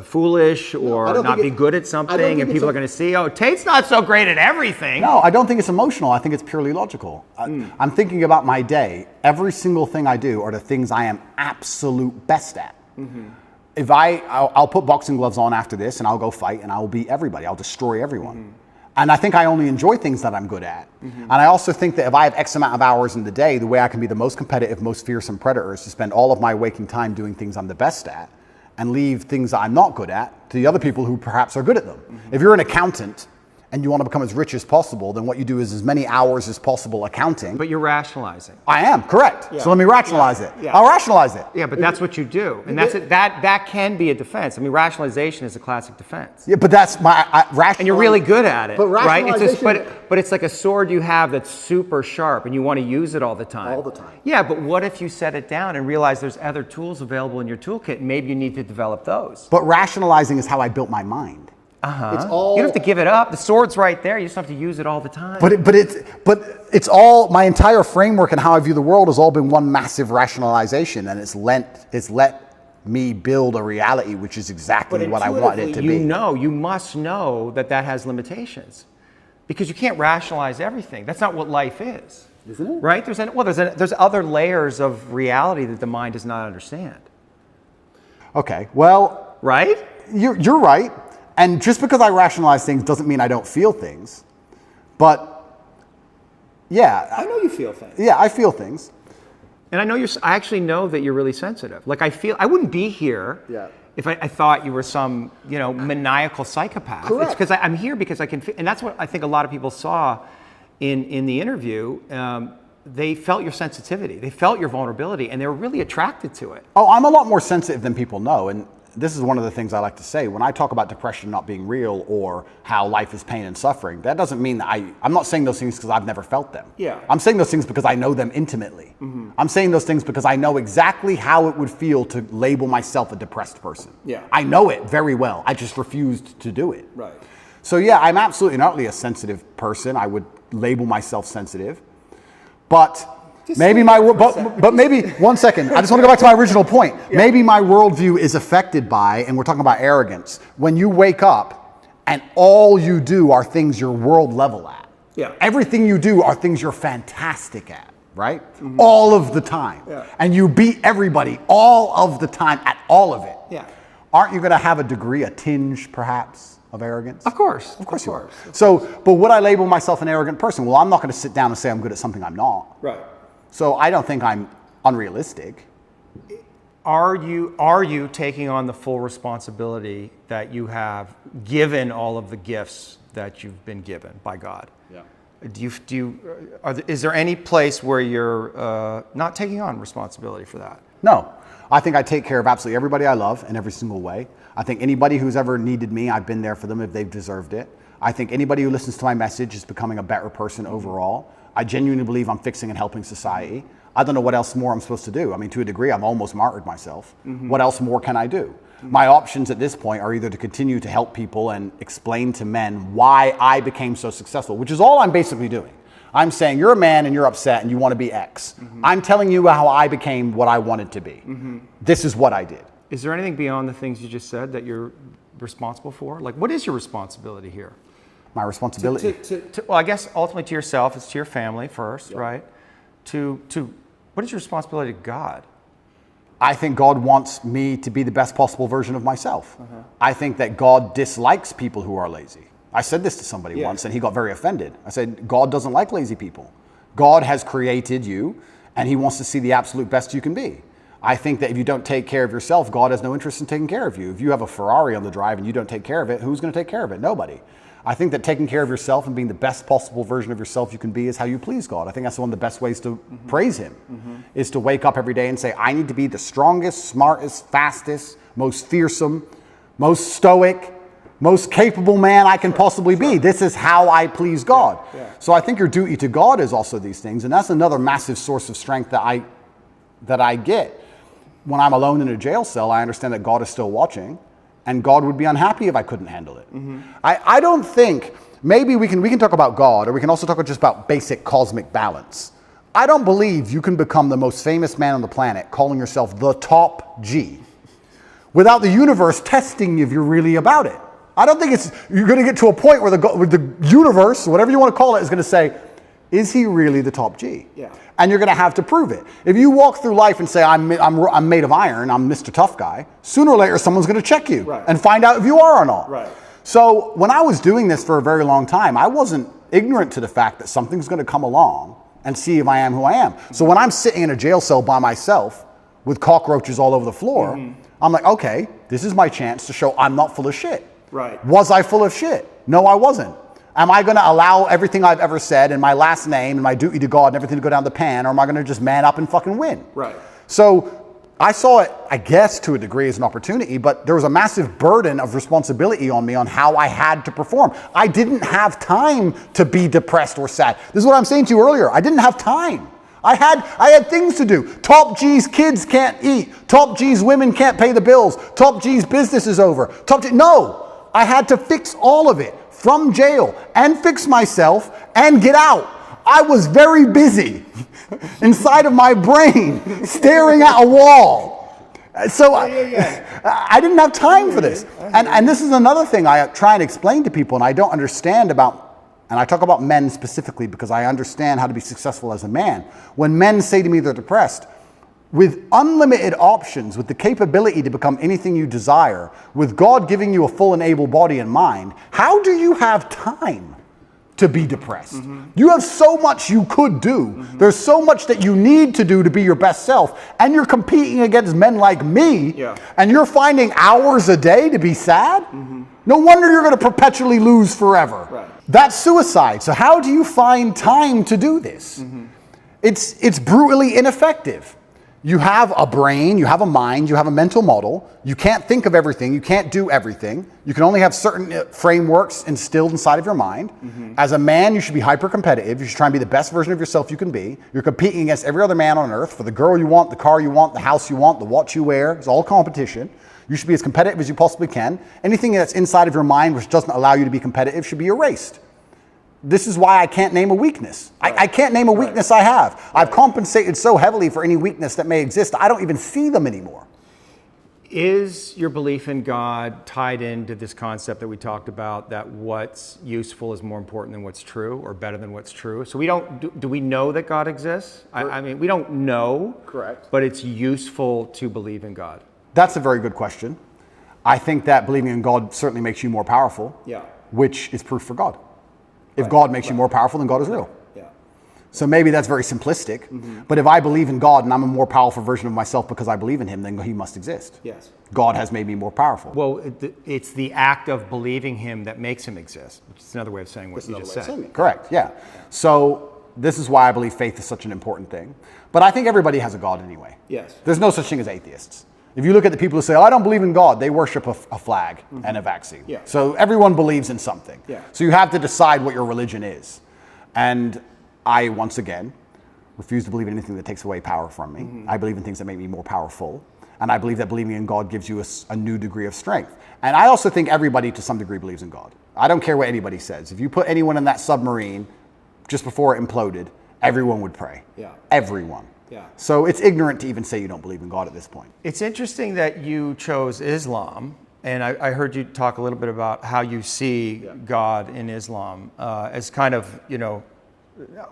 foolish or not be good at something, and people are going to see, oh, Tate's not so great at everything. No, I don't think it's emotional. I think it's purely logical. I'm thinking about my day. Every single thing I do are the things I am absolute best at. If I'll put boxing gloves on after this and I'll go fight and I'll beat everybody. I'll destroy everyone. And I think I only enjoy things that I'm good at. And I also think that if I have X amount of hours in the day, the way I can be the most competitive, most fearsome predator is to spend all of my waking time doing things I'm the best at and leave things that I'm not good at to the other people who perhaps are good at them. If you're an accountant and you want to become as rich as possible, then what you do is as many hours as possible accounting. But you're rationalizing. I am, correct. Yeah. So let me rationalize it. Yeah. I'll rationalize it. Yeah, but that's what you do. And that can be a defense. I mean, rationalization is a classic defense. Yeah, but that's my rationalization. And you're really good at it, But right? rationalization- But it's like a sword you have that's super sharp and you want to use it all the time. All the time. Yeah, but what if you set it down and realize there's other tools available in your toolkit and maybe you need to develop those? But rationalizing is how I built my mind. It's all. You don't have to give it up. The sword's right there. You just have to use it all the time. But it's all, my entire framework and how I view the world has all been one massive rationalization, and it's let me build a reality which is exactly what I want it to be. You must know that has limitations, because you can't rationalize everything. That's not what life is, Isn't it? right? There's other layers of reality that the mind does not understand. Okay, well, Right? you're right. And just because I rationalize things doesn't mean I don't feel things. But yeah, I know you feel things. I feel things. And I actually know that you're really sensitive. Like I wouldn't be here if I thought you were some, maniacal psychopath. Correct. It's because I'm here because I can, and that's what I think a lot of people saw in the interview. They felt your sensitivity, they felt your vulnerability, and they were really attracted to it. Oh, I'm a lot more sensitive than people know. And this is one of the things I like to say. When I talk about depression not being real or how life is pain and suffering, that doesn't mean that I'm not saying those things because I've never felt them. Yeah. I'm saying those things because I know them intimately. I'm saying those things because I know exactly how it would feel to label myself a depressed person. Yeah. I know it very well. I just refused to do it. Right. So yeah, I'm absolutely not really a sensitive person. I would label myself sensitive. But maybe but maybe, one second, I just want to go back to my original point. Yeah. Maybe my worldview is affected by, and we're talking about arrogance, when you wake up and all you do are things you're world level at. Yeah. Everything you do are things you're fantastic at, right? All of the time. Yeah. And you beat everybody all of the time at all of it. Yeah. Aren't you going to have a degree, a tinge perhaps, of arrogance? Of course. Of course you are. So, but would I label myself an arrogant person? Well, I'm not going to sit down and say I'm good at something I'm not. Right. So I don't think I'm unrealistic. Are you taking on the full responsibility that you have given all of the gifts that you've been given by God? Yeah. Is there any place where you're not taking on responsibility for that? No. I think I take care of absolutely everybody I love in every single way. I think anybody who's ever needed me, I've been there for them if they've deserved it. I think anybody who listens to my message is becoming a better person overall. I genuinely believe I'm fixing and helping society. I don't know what else more I'm supposed to do. I mean, to a degree, I've almost martyred myself. What else more can I do? My options at this point are either to continue to help people and explain to men why I became so successful, which is all I'm basically doing. I'm saying you're a man and you're upset and you want to be X. I'm telling you how I became what I wanted to be. This is what I did. Is there anything beyond the things you just said that you're responsible for? Like, what is your responsibility here? My responsibility. Well, I guess ultimately to yourself, it's to your family first, right? To what is your responsibility to God? I think God wants me to be the best possible version of myself. I think that God dislikes people who are lazy. I said this to somebody once and he got very offended. I said, God doesn't like lazy people. God has created you and he wants to see the absolute best you can be. I think that if you don't take care of yourself, God has no interest in taking care of you. If you have a Ferrari on the drive and you don't take care of it, who's going to take care of it? Nobody. I think that taking care of yourself and being the best possible version of yourself you can be is how you please God. I think that's one of the best ways to praise him, is to wake up every day and say, I need to be the strongest, smartest, fastest, most fearsome, most stoic, most capable man I can possibly be. This is how I please God. So I think your duty to God is also these things. And that's another massive source of strength that I get. When I'm alone in a jail cell, I understand that God is still watching. And God would be unhappy if I couldn't handle it. I don't think, maybe we can talk about God, or we can also talk just about basic cosmic balance. I don't believe you can become the most famous man on the planet calling yourself the top G without the universe testing if you're really about it. I don't think you're going to get to a point where the universe, whatever you want to call it, is going to say, is he really the top G? Yeah. And you're going to have to prove it. If you walk through life and say, I'm made of iron, I'm Mr. Tough Guy, sooner or later someone's going to check you and find out if you are or not. Right. So when I was doing this for a very long time, I wasn't ignorant to the fact that something's going to come along and see if I am who I am. So when I'm sitting in a jail cell by myself with cockroaches all over the floor, I'm like, okay, this is my chance to show I'm not full of shit. Right. Was I full of shit? No, I wasn't. Am I going to allow everything I've ever said and my last name and my duty to God and everything to go down the pan, or am I going to just man up and fucking win? Right. So I saw it, I guess, to a degree as an opportunity, but there was a massive burden of responsibility on me on how I had to perform. I didn't have time to be depressed or sad. This is what I'm saying to you earlier. I didn't have time. I had things to do. Top G's kids can't eat. Top G's women can't pay the bills. Top G's business is over. No, I had to fix all of it from jail and fix myself and get out. I was very busy inside of my brain staring at a wall. So I didn't have time for this. And this is another thing I try and explain to people, and I don't understand about. And I talk about men specifically because I understand how to be successful as a man. When men say to me they're depressed, with unlimited options, with the capability to become anything you desire, with God giving you a full and able body and mind, how do you have time to be depressed? Mm-hmm. You have so much you could do. Mm-hmm. There's so much that you need to do to be your best self. And you're competing against men like me, and you're finding hours a day to be sad? Mm-hmm. No wonder you're going to perpetually lose forever. Right. That's suicide. So how do you find time to do this? Mm-hmm. It's brutally ineffective. You have a brain, you have a mind, you have a mental model. You can't think of everything. You can't do everything. You can only have certain frameworks instilled inside of your mind. Mm-hmm. As a man, you should be hyper competitive. You should try and be the best version of yourself you can be. You're competing against every other man on earth for the girl you want, the car you want, the house you want, the watch you wear. It's all competition. You should be as competitive as you possibly can. Anything that's inside of your mind which doesn't allow you to be competitive should be erased. This is why I can't name a weakness. Right. I can't name a weakness I have. Right. I've compensated so heavily for any weakness that may exist, I don't even see them anymore. Is your belief in God tied into this concept that we talked about, that what's useful is more important than what's true, or better than what's true? So we don't, do we know that God exists? I mean, we don't know. Correct. But it's useful to believe in God. That's a very good question. I think that believing in God certainly makes you more powerful, which is proof for God. If God makes you more powerful, then God is real. So maybe that's very simplistic, but if I believe in God and I'm a more powerful version of myself because I believe in him, then he must exist. Yes. God has made me more powerful. Well, it's the act of believing him that makes him exist, which is another way of saying what you just said. Correct, yeah. So this is why I believe faith is such an important thing. But I think everybody has a God anyway. Yes. There's no such thing as atheists. If you look at the people who say, oh, I don't believe in God, they worship a flag and a vaccine. Yeah. So everyone believes in something. Yeah. So you have to decide what your religion is. And I, once again, refuse to believe in anything that takes away power from me. Mm-hmm. I believe in things that make me more powerful. And I believe that believing in God gives you a new degree of strength. And I also think everybody to some degree believes in God. I don't care what anybody says. If you put anyone in that submarine just before it imploded, everyone would pray. Yeah. Everyone. Yeah. So it's ignorant to even say you don't believe in God at this point. It's interesting that you chose Islam, and I heard you talk a little bit about how you see God in Islam as kind of, I don't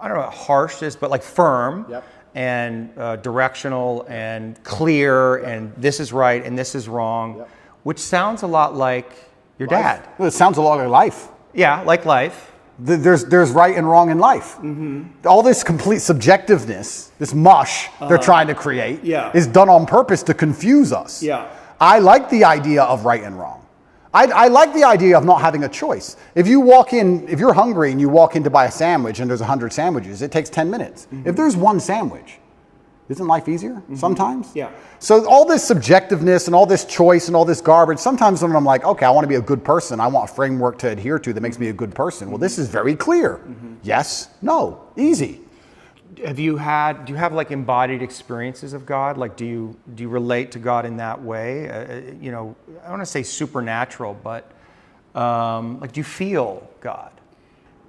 know, harsh, but like firm and directional and clear, and this is right and this is wrong, which sounds a lot like your dad. Well, it sounds a lot like life. Yeah, like life. There's right and wrong in life. Mm-hmm. All this complete subjectiveness, this mush they're trying to create, is done on purpose to confuse us. Yeah. I like the idea of right and wrong. I like the idea of not having a choice. If you're hungry and you walk in to buy a sandwich and there's 100 sandwiches, it takes 10 minutes. Mm-hmm. If there's one sandwich, isn't life easier sometimes? Yeah. So all this subjectiveness and all this choice and all this garbage, sometimes when I'm like, okay, I want to be a good person, I want a framework to adhere to that makes me a good person. Well, this is very clear. Yes, no, easy. Do you have like embodied experiences of God? Like, do you relate to God in that way? I don't want to say supernatural, but like, do you feel God?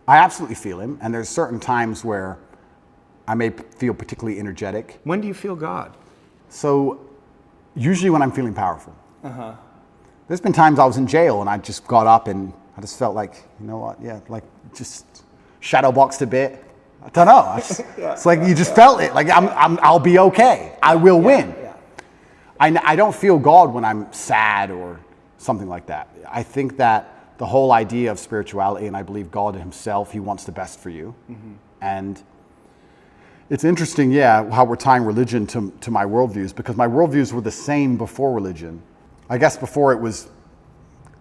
I absolutely feel him. And there's certain times where I may feel particularly energetic. When do you feel God? So usually when I'm feeling powerful. Uh-huh. There's been times I was in jail and I just got up and I just felt like, you know what? Yeah, like just shadow boxed a bit. I don't know. It's like you just felt it. Like I'll be okay. I will win. Yeah. I don't feel God when I'm sad or something like that. I think that the whole idea of spirituality, and I believe God himself, he wants the best for you. Mm-hmm. And it's interesting, how we're tying religion to my worldviews, because my worldviews were the same before religion. I guess before it was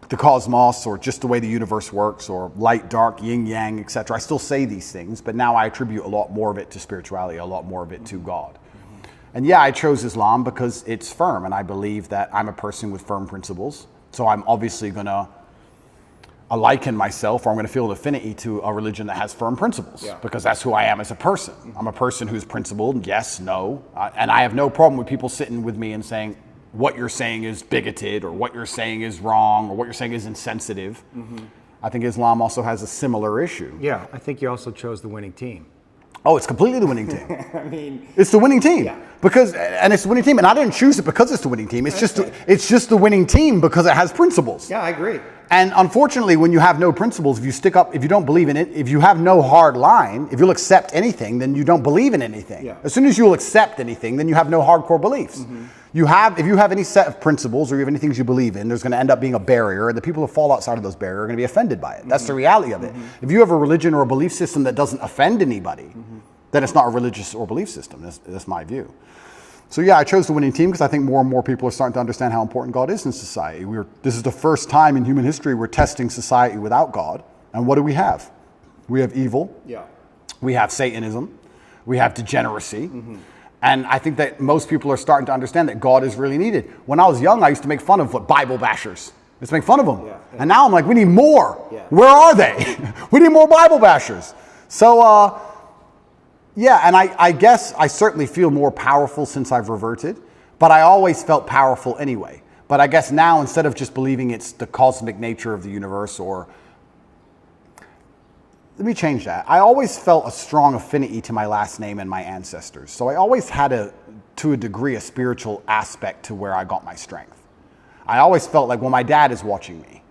the cosmos, or just the way the universe works, or light, dark, yin, yang, etc. I still say these things, but now I attribute a lot more of it to spirituality, a lot more of it to God. And yeah, I chose Islam because it's firm, and I believe that I'm a person with firm principles. So I'm obviously going to liken myself, or I'm going to feel an affinity to a religion that has firm principles, because that's who I am as a person. I'm a person who's principled, yes, no, and I have no problem with people sitting with me and saying, what you're saying is bigoted, or what you're saying is wrong, or what you're saying is insensitive. I think Islam also has a similar issue. Yeah, I think you also chose the winning team. Oh, it's completely the winning team. I mean, it's the winning team. Yeah. And it's the winning team, and I didn't choose it because it's the winning team. It's just the winning team because it has principles. yeah, I agree. And unfortunately, when you have no principles, if you don't believe in it, if you have no hard line, if you'll accept anything, then you don't believe in anything. Yeah. As soon as you'll accept anything, then you have no hardcore beliefs. If you have any set of principles, or you have any things you believe in, there's going to end up being a barrier, and the people who fall outside of those barriers are going to be offended by it. That's the reality of it. If you have a religion or a belief system that doesn't offend anybody, then it's not a religious or belief system. That's my view. So yeah, I chose the winning team because I think more and more people are starting to understand how important God is in society. This is the first time in human history we're testing society without God. And what do we have? We have evil. Yeah. We have Satanism. We have degeneracy. And I think that most people are starting to understand that God is really needed. When I was young, I used to make fun of Bible bashers. Let's make fun of them. Yeah. And now I'm like, we need more. Yeah. Where are they? We need more Bible bashers. So, yeah, and I guess I certainly feel more powerful since I've reverted, but I always felt powerful anyway. But I guess now, instead of just believing it's the cosmic nature of the universe, or let me change that. I always felt a strong affinity to my last name and my ancestors. So I always had to a degree, a spiritual aspect to where I got my strength. I always felt like, well, my dad is watching me,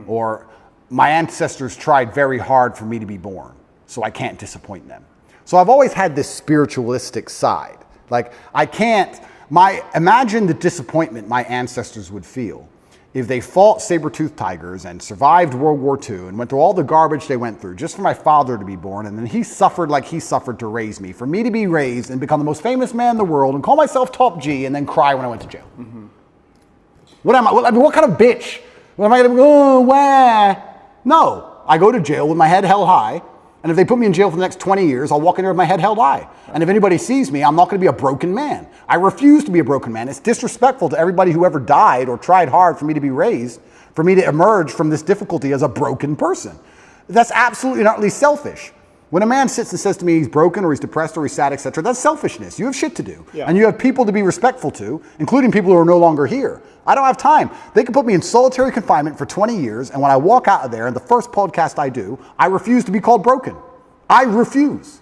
or my ancestors tried very hard for me to be born, so I can't disappoint them. So I've always had this spiritualistic side. Like, imagine the disappointment my ancestors would feel if they fought saber-toothed tigers and survived World War II and went through all the garbage they went through just for my father to be born, and then he suffered like he suffered to raise me, for me to be raised and become the most famous man in the world and call myself top G and then cry when I went to jail. What am I? What kind of bitch? What am I going to go, wah? No, I go to jail with my head held high. And if they put me in jail for the next 20 years, I'll walk in there with my head held high. And if anybody sees me, I'm not going to be a broken man. I refuse to be a broken man. It's disrespectful to everybody who ever died or tried hard for me to be raised, for me to emerge from this difficulty as a broken person. That's absolutely and utterly selfish. When a man sits and says to me he's broken or he's depressed or he's sad, etc., that's selfishness. You have shit to do. Yeah. And you have people to be respectful to, including people who are no longer here. I don't have time. They can put me in solitary confinement for 20 years, and when I walk out of there, and the first podcast I do, I refuse to be called broken. I refuse.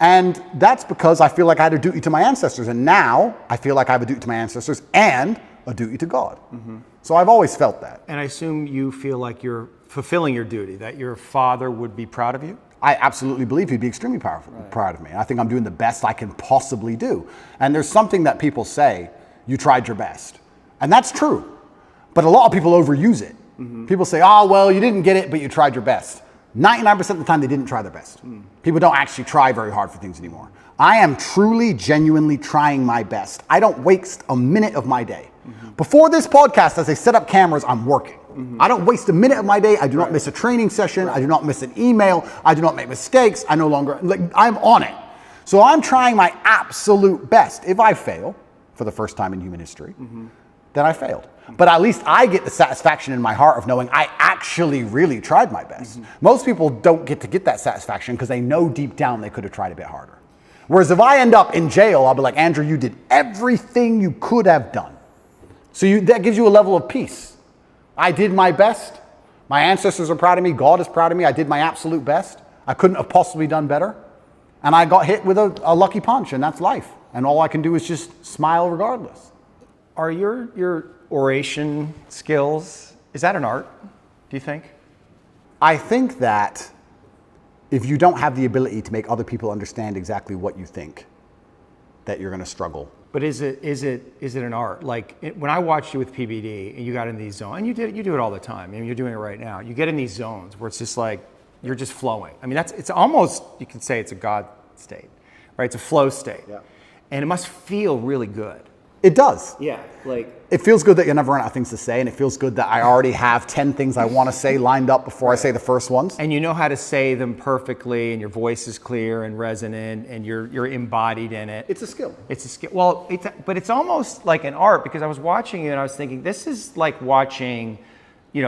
And that's because I feel like I had a duty to my ancestors, and now I feel like I have a duty to my ancestors and a duty to God. So I've always felt that. And I assume you feel like you're fulfilling your duty, that your father would be proud of you? I absolutely believe he'd be extremely proud of me. I think I'm doing the best I can possibly do. And there's something that people say, you tried your best. And that's true. But a lot of people overuse it. People say, oh, well, you didn't get it, but you tried your best. 99% of the time, they didn't try their best. People don't actually try very hard for things anymore. I am truly, genuinely trying my best. I don't waste a minute of my day. Before this podcast, as I set up cameras, I'm working. I don't waste a minute of my day. I do not miss a training session. I do not miss an email. I do not make mistakes. I'm on it. So I'm trying my absolute best. If I fail, for the first time in human history, then I failed. But at least I get the satisfaction in my heart of knowing I actually really tried my best. Most people don't get to get that satisfaction because they know deep down they could have tried a bit harder. Whereas if I end up in jail, I'll be like, Andrew, you did everything you could have done. So that gives you a level of peace. I did my best. My ancestors are proud of me. God is proud of me. I did my absolute best. I couldn't have possibly done better. And I got hit with a lucky punch, and that's life. And all I can do is just smile regardless. Are your oration skills, is that an art, do you think? I think that if you don't have the ability to make other people understand exactly what you think, that you're going to struggle. But is it an art? Like when I watched you with PBD and you got in these zones, and you do it all the time. I mean, you're doing it right now. You get in these zones where it's just like you're just flowing. I mean, it's almost, you can say it's a God state, right? It's a flow state, and it must feel really good. It does. Yeah, like It feels good that you never run out of things to say, and it feels good that I already have 10 things I want to say lined up before I say the first ones. And you know how to say them perfectly, and your voice is clear and resonant, and you're embodied in it. It's a skill. It's a skill. Well, but it's almost like an art, because I was watching you and I was thinking, this is like watching,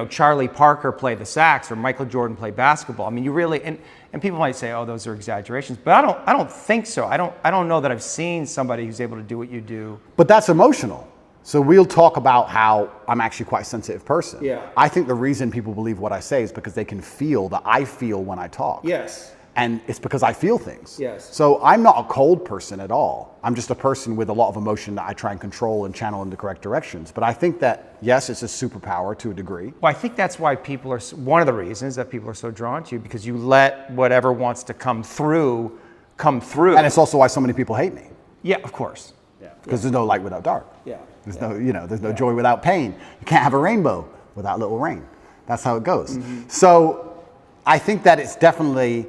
Charlie Parker play the sax or Michael Jordan play basketball. I mean, you really, and people might say, oh, those are exaggerations, but I don't think so. I don't know that I've seen somebody who's able to do what you do. But that's emotional. So we'll talk about how I'm actually quite a sensitive person. Yeah. I think the reason people believe what I say is because they can feel that I feel when I talk. yes, And it's because I feel things. Yes. So I'm not a cold person at all. I'm just a person with a lot of emotion that I try and control and channel in the correct directions. But I think that, yes, it's a superpower to a degree. Well, I think that's why people are, one of the reasons that people are so drawn to you, because you let whatever wants to come through. And it's also why so many people hate me. Yeah, of course. Because there's no light without dark. yeah. There's there's no joy without pain. You can't have a rainbow without little rain. That's how it goes. So I think that it's definitely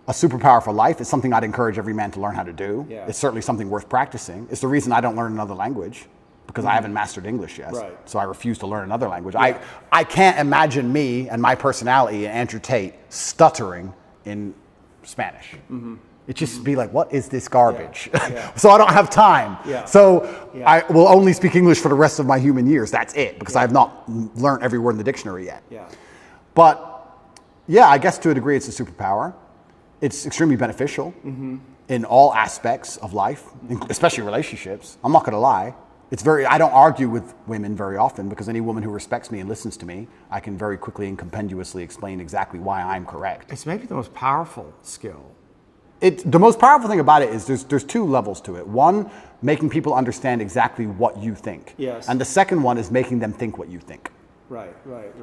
a superpower for life. It's something I'd encourage every man to learn how to do. Yeah. It's certainly something worth practicing. It's the reason I don't learn another language, because I haven't mastered English yet. Right. So I refuse to learn another language. Yeah. I can't imagine me and my personality and Andrew Tate stuttering in Spanish. It just be like, what is this garbage? Yeah. So I don't have time. Yeah. So Yeah. I will only speak English for the rest of my human years. That's it, because I have not learned every word in the dictionary yet. Yeah. But yeah, I guess to a degree it's a superpower. It's extremely beneficial in all aspects of life, especially relationships. I'm not going to lie. I don't argue with women very often, because any woman who respects me and listens to me, I can very quickly and compendiously explain exactly why I'm correct. It's maybe the most powerful skill. The most powerful thing about it is there's two levels to it. One, making people understand exactly what you think. Yes. And the second one is making them think what you think. Right.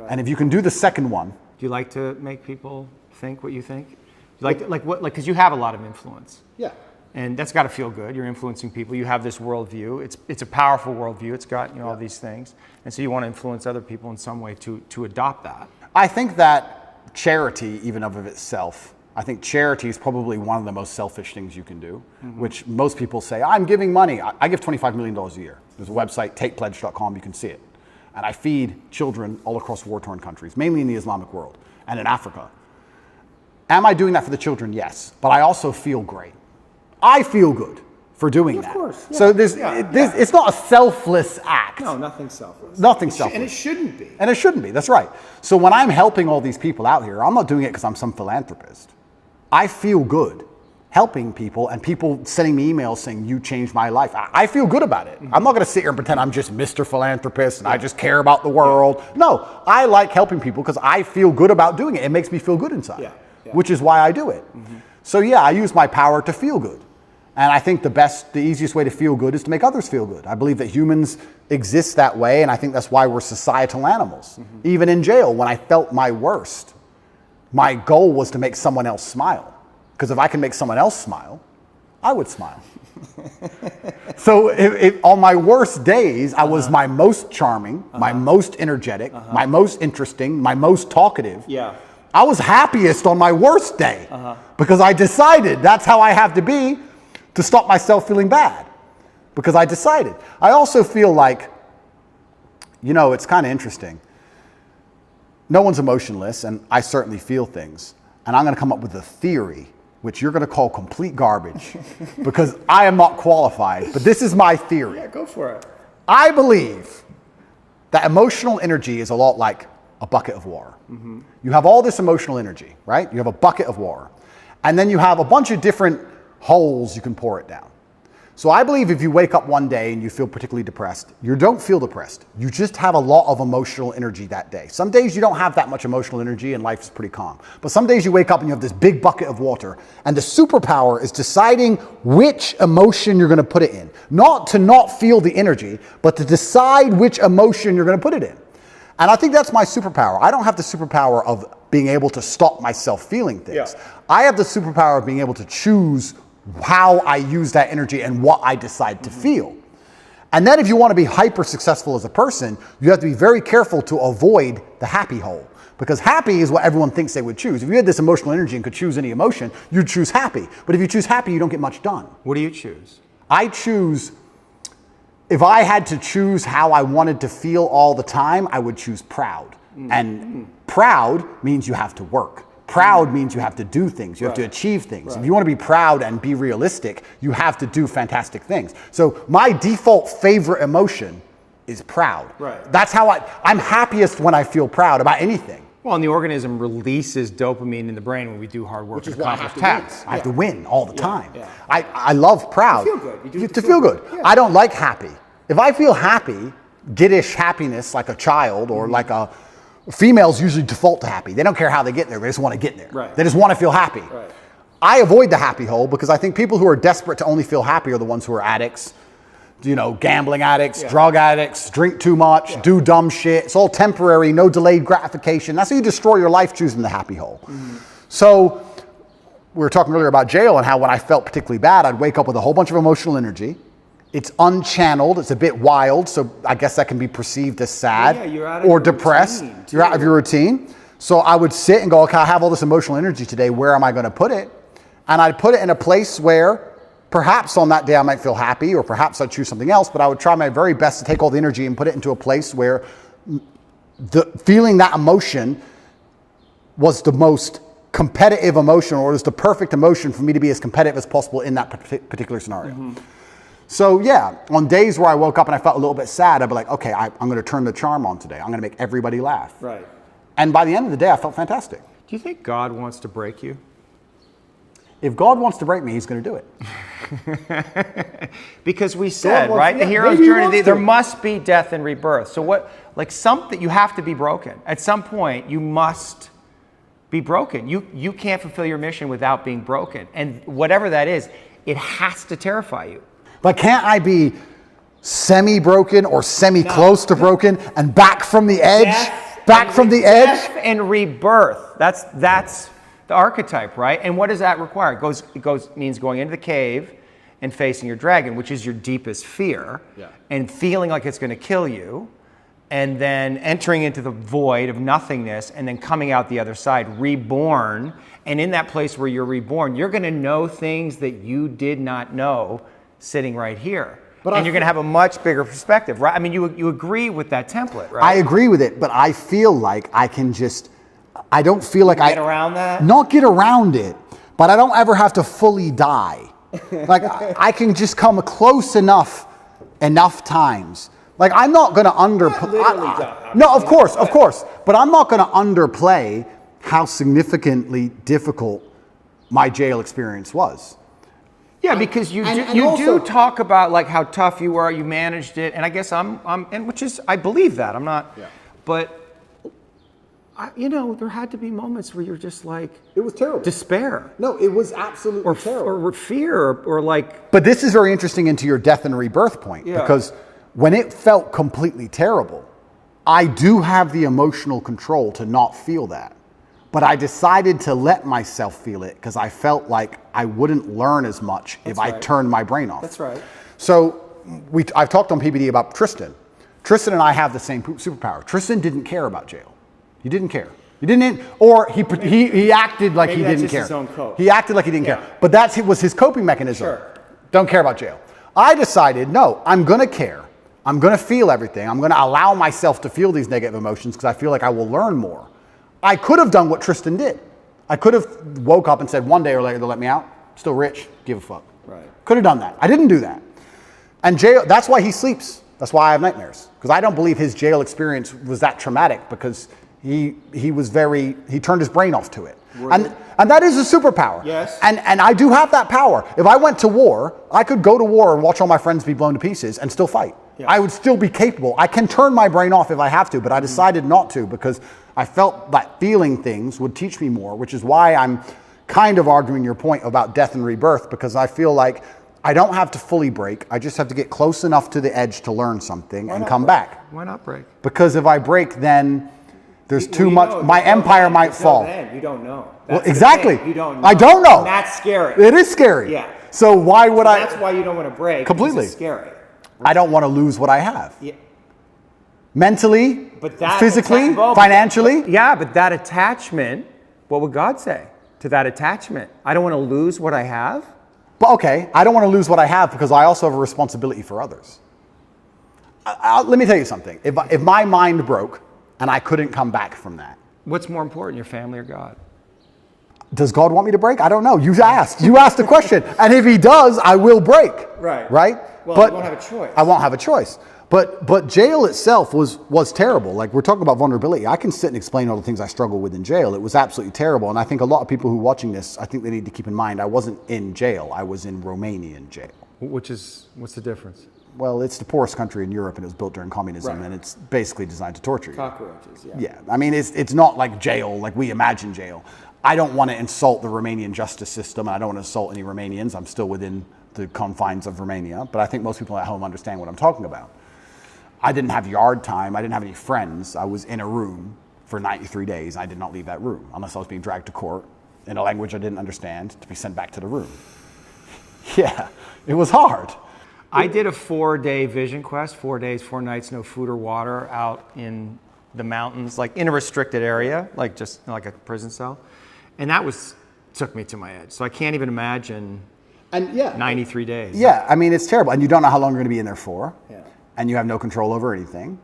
And if you can do the second one, Do you like to make people think what you think? Because you have a lot of influence. yeah. And that's got to feel good. You're influencing people. You have this worldview. It's a powerful worldview. It's got all these things, and so you want to influence other people in some way to adopt that. I think that charity, even of itself, I think charity is probably one of the most selfish things you can do, which most people say, I'm giving money. I give $25 million a year. There's a website, tatepledge.com, you can see it. And I feed children all across war-torn countries, mainly in the Islamic world and in Africa. Am I doing that for the children? Yes. But I also feel great. I feel good for doing that. Of course. Yeah. So it's not a selfless act. No, nothing selfless. Nothing selfless. And it shouldn't be. And it shouldn't be, that's right. So when I'm helping all these people out here, I'm not doing it because I'm some philanthropist. I feel good helping people, and people sending me emails saying, you changed my life. I feel good about it. I'm not going to sit here and pretend I'm just Mr. Philanthropist and I just care about the world. No, I like helping people because I feel good about doing it. It makes me feel good inside, which is why I do it. So yeah, I use my power to feel good. And I think the easiest way to feel good is to make others feel good. I believe that humans exist that way, and I think that's why we're societal animals. Even in jail, when I felt my worst, my goal was to make someone else smile. Because if I can make someone else smile, I would smile. So on my worst days, I was my most charming, my most energetic, my most interesting, my most talkative. Yeah. I was happiest on my worst day because I decided that's how I have to be to stop myself feeling bad, because I decided. I also feel like, it's kind of interesting. No one's emotionless, and I certainly feel things. And I'm going to come up with a theory, which you're going to call complete garbage, because I am not qualified, but this is my theory. Yeah, go for it. I believe that emotional energy is a lot like a bucket of water. You have all this emotional energy, right? You have a bucket of water. And then you have a bunch of different holes you can pour it down. So I believe if you wake up one day and you feel particularly depressed, you don't feel depressed. You just have a lot of emotional energy that day. Some days you don't have that much emotional energy and life is pretty calm. But some days you wake up and you have this big bucket of water, and the superpower is deciding which emotion you're going to put it in. Not to not feel the energy, but to decide which emotion you're going to put it in. And I think that's my superpower. I don't have the superpower of being able to stop myself feeling things. Yeah. I have the superpower of being able to choose how I use that energy and what I decide to feel. And then if you want to be hyper successful as a person, you have to be very careful to avoid the happy hole. Because happy is what everyone thinks they would choose. If you had this emotional energy and could choose any emotion, you'd choose happy. But if you choose happy, you don't get much done. What do you choose? I choose if I had to choose how I wanted to feel all the time, I would choose proud. And proud means you have to work. Proud means you have to do things. You have to achieve things. If you want to be proud and be realistic, you have to do fantastic things. So my default favorite emotion is proud. Right. That's how I'm happiest when I feel proud about anything. Well, and the organism releases dopamine in the brain when we do hard work Which is and why I accomplish have to win. tasks. I have to win all the time. yeah. I love proud. To feel good. You do it to feel good. Yeah. I don't like happy. If I feel happy, giddish happiness like a child or like a females usually default to happy. They don't care how they get there. They just want to get there. Right. They just want to feel happy. Right. I avoid the happy hole because I think people who are desperate to only feel happy are the ones who are addicts. Gambling addicts, drug addicts, drink too much, do dumb shit. It's all temporary, no delayed gratification. That's how you destroy your life, choosing the happy hole. So we were talking earlier about jail and how when I felt particularly bad, I'd wake up with a whole bunch of emotional energy. It's unchanneled, it's a bit wild, so I guess that can be perceived as sad you're out of or your depressed. routine, You're out of your routine. So I would sit and go, okay, I have all this emotional energy today, where am I going to put it? And I'd put it in a place where perhaps on that day I might feel happy, or perhaps I'd choose something else, but I would try my very best to take all the energy and put it into a place where feeling that emotion was the most competitive emotion, or was the perfect emotion for me to be as competitive as possible in that particular scenario. So yeah, on days where I woke up and I felt a little bit sad, I'd be like, okay, I'm going to turn the charm on today. I'm going to make everybody laugh. Right. And by the end of the day, I felt fantastic. Do you think God wants to break you? If God wants to break me, he's going to do it. Because we said, wants- right, yeah, the hero's maybe he journey, wants there to. must be death and rebirth. So what, like something, you have to be broken. At some point, you must be broken. You can't fulfill your mission without being broken. And whatever that is, it has to terrify you. But can't I be semi-broken or semi-close to broken and back from the edge? Back from the edge? Death and rebirth. That's the archetype, right? And what does that require? It means going into the cave and facing your dragon, which is your deepest fear, and feeling like it's going to kill you, and then entering into the void of nothingness, and then coming out the other side, reborn. And in that place where you're reborn, you're going to know things that you did not know sitting right here. And you're going to have a much bigger perspective, right? I mean, you agree with that template, right? I agree with it, but I feel like I can just, I don't feel like I... Get around that? Not get around it, but I don't ever have to fully die. Like, I can just come close enough times. Like, I'm not going to underplay... No, of course. But I'm not going to underplay how significantly difficult my jail experience was. Yeah, because you also- do talk about like how tough you were, you managed it, and I guess I believe that. I'm not, but there had to be moments where you're just like, It was terrible. despair, No, it was absolutely terrible. or fear, or like, But this is very interesting into your death and rebirth point, because when it felt completely terrible, I do have the emotional control to not feel that. But I decided to let myself feel it because I felt like I wouldn't learn as much if I turned my brain off. That's right. So I've talked on PBD about Tristan. Tristan and I have the same superpower. Tristan didn't care about jail. He didn't care. He didn't, or he acted like Maybe he that's didn't just care. his own cope. He acted like he didn't care. But that was his coping mechanism. Sure. Don't care about jail. I decided, no, I'm going to care. I'm going to feel everything. I'm going to allow myself to feel these negative emotions because I feel like I will learn more. I could have done what Tristan did. I could have woke up and said one day or later they'll let me out. Still rich, give a fuck. Right. Could have done that. I didn't do that. And jail, that's why he sleeps. That's why I have nightmares. Because I don't believe his jail experience was that traumatic because he turned his brain off to it. And that is a superpower. Yes. And I do have that power. If I went to war, I could go to war and watch all my friends be blown to pieces and still fight. Yeah. I would still be capable. I can turn my brain off if I have to, but I decided not to because I felt that feeling things would teach me more, which is why I'm kind of arguing your point about death and rebirth, because I feel like I don't have to fully break. I just have to get close enough to the edge to learn something and come back. why not break? Because if I break, then there's too much. My empire might fall. You don't know. Well, That's the exactly. thing. You don't know. I don't know. And that's scary. It is scary. Yeah. So why would I? That's why you don't want to break. because Completely. It's scary. I don't want to lose what I have. Yeah. Mentally, But that physically, well, financially. Yeah, but that attachment, what would God say to that attachment? I don't want to lose what I have. But okay, I don't want to lose what I have because I also have a responsibility for others. Let me tell you something. If my mind broke and I couldn't come back from that, What's more important, your family or God? does God want me to break? I don't know. You asked the question. And if he does, I will break. Right. Right? Well, but you won't have a choice. I won't have a choice. But jail itself was terrible. Like, we're talking about vulnerability. I can sit and explain all the things I struggle with in jail. It was absolutely terrible. And I think a lot of people who are watching this, I think they need to keep in mind, I wasn't in jail. I was in Romanian jail. What's the difference? Well, it's the poorest country in Europe, and it was built during communism, Right. and it's basically designed to torture you. Cockroaches, yeah. Yeah, I mean, it's not like jail, like we imagine jail. I don't want to insult the Romanian justice system, and I don't want to insult any Romanians. I'm still within the confines of Romania, but I think most people at home understand what I'm talking about. I didn't have yard time. I didn't have any friends. I was in a room for 93 days. I did not leave that room unless I was being dragged to court in a language I didn't understand to be sent back to the room. Yeah, it was hard. I did a 4-day vision quest, 4 days, 4 nights, no food or water, out in the mountains, like in a restricted area, like just like a prison cell. And that took me to my edge. So I can't even imagine And yeah, 93 days. Yeah, I mean, it's terrible. And you don't know how long you're going to be in there for. Yeah. And you have no control over anything.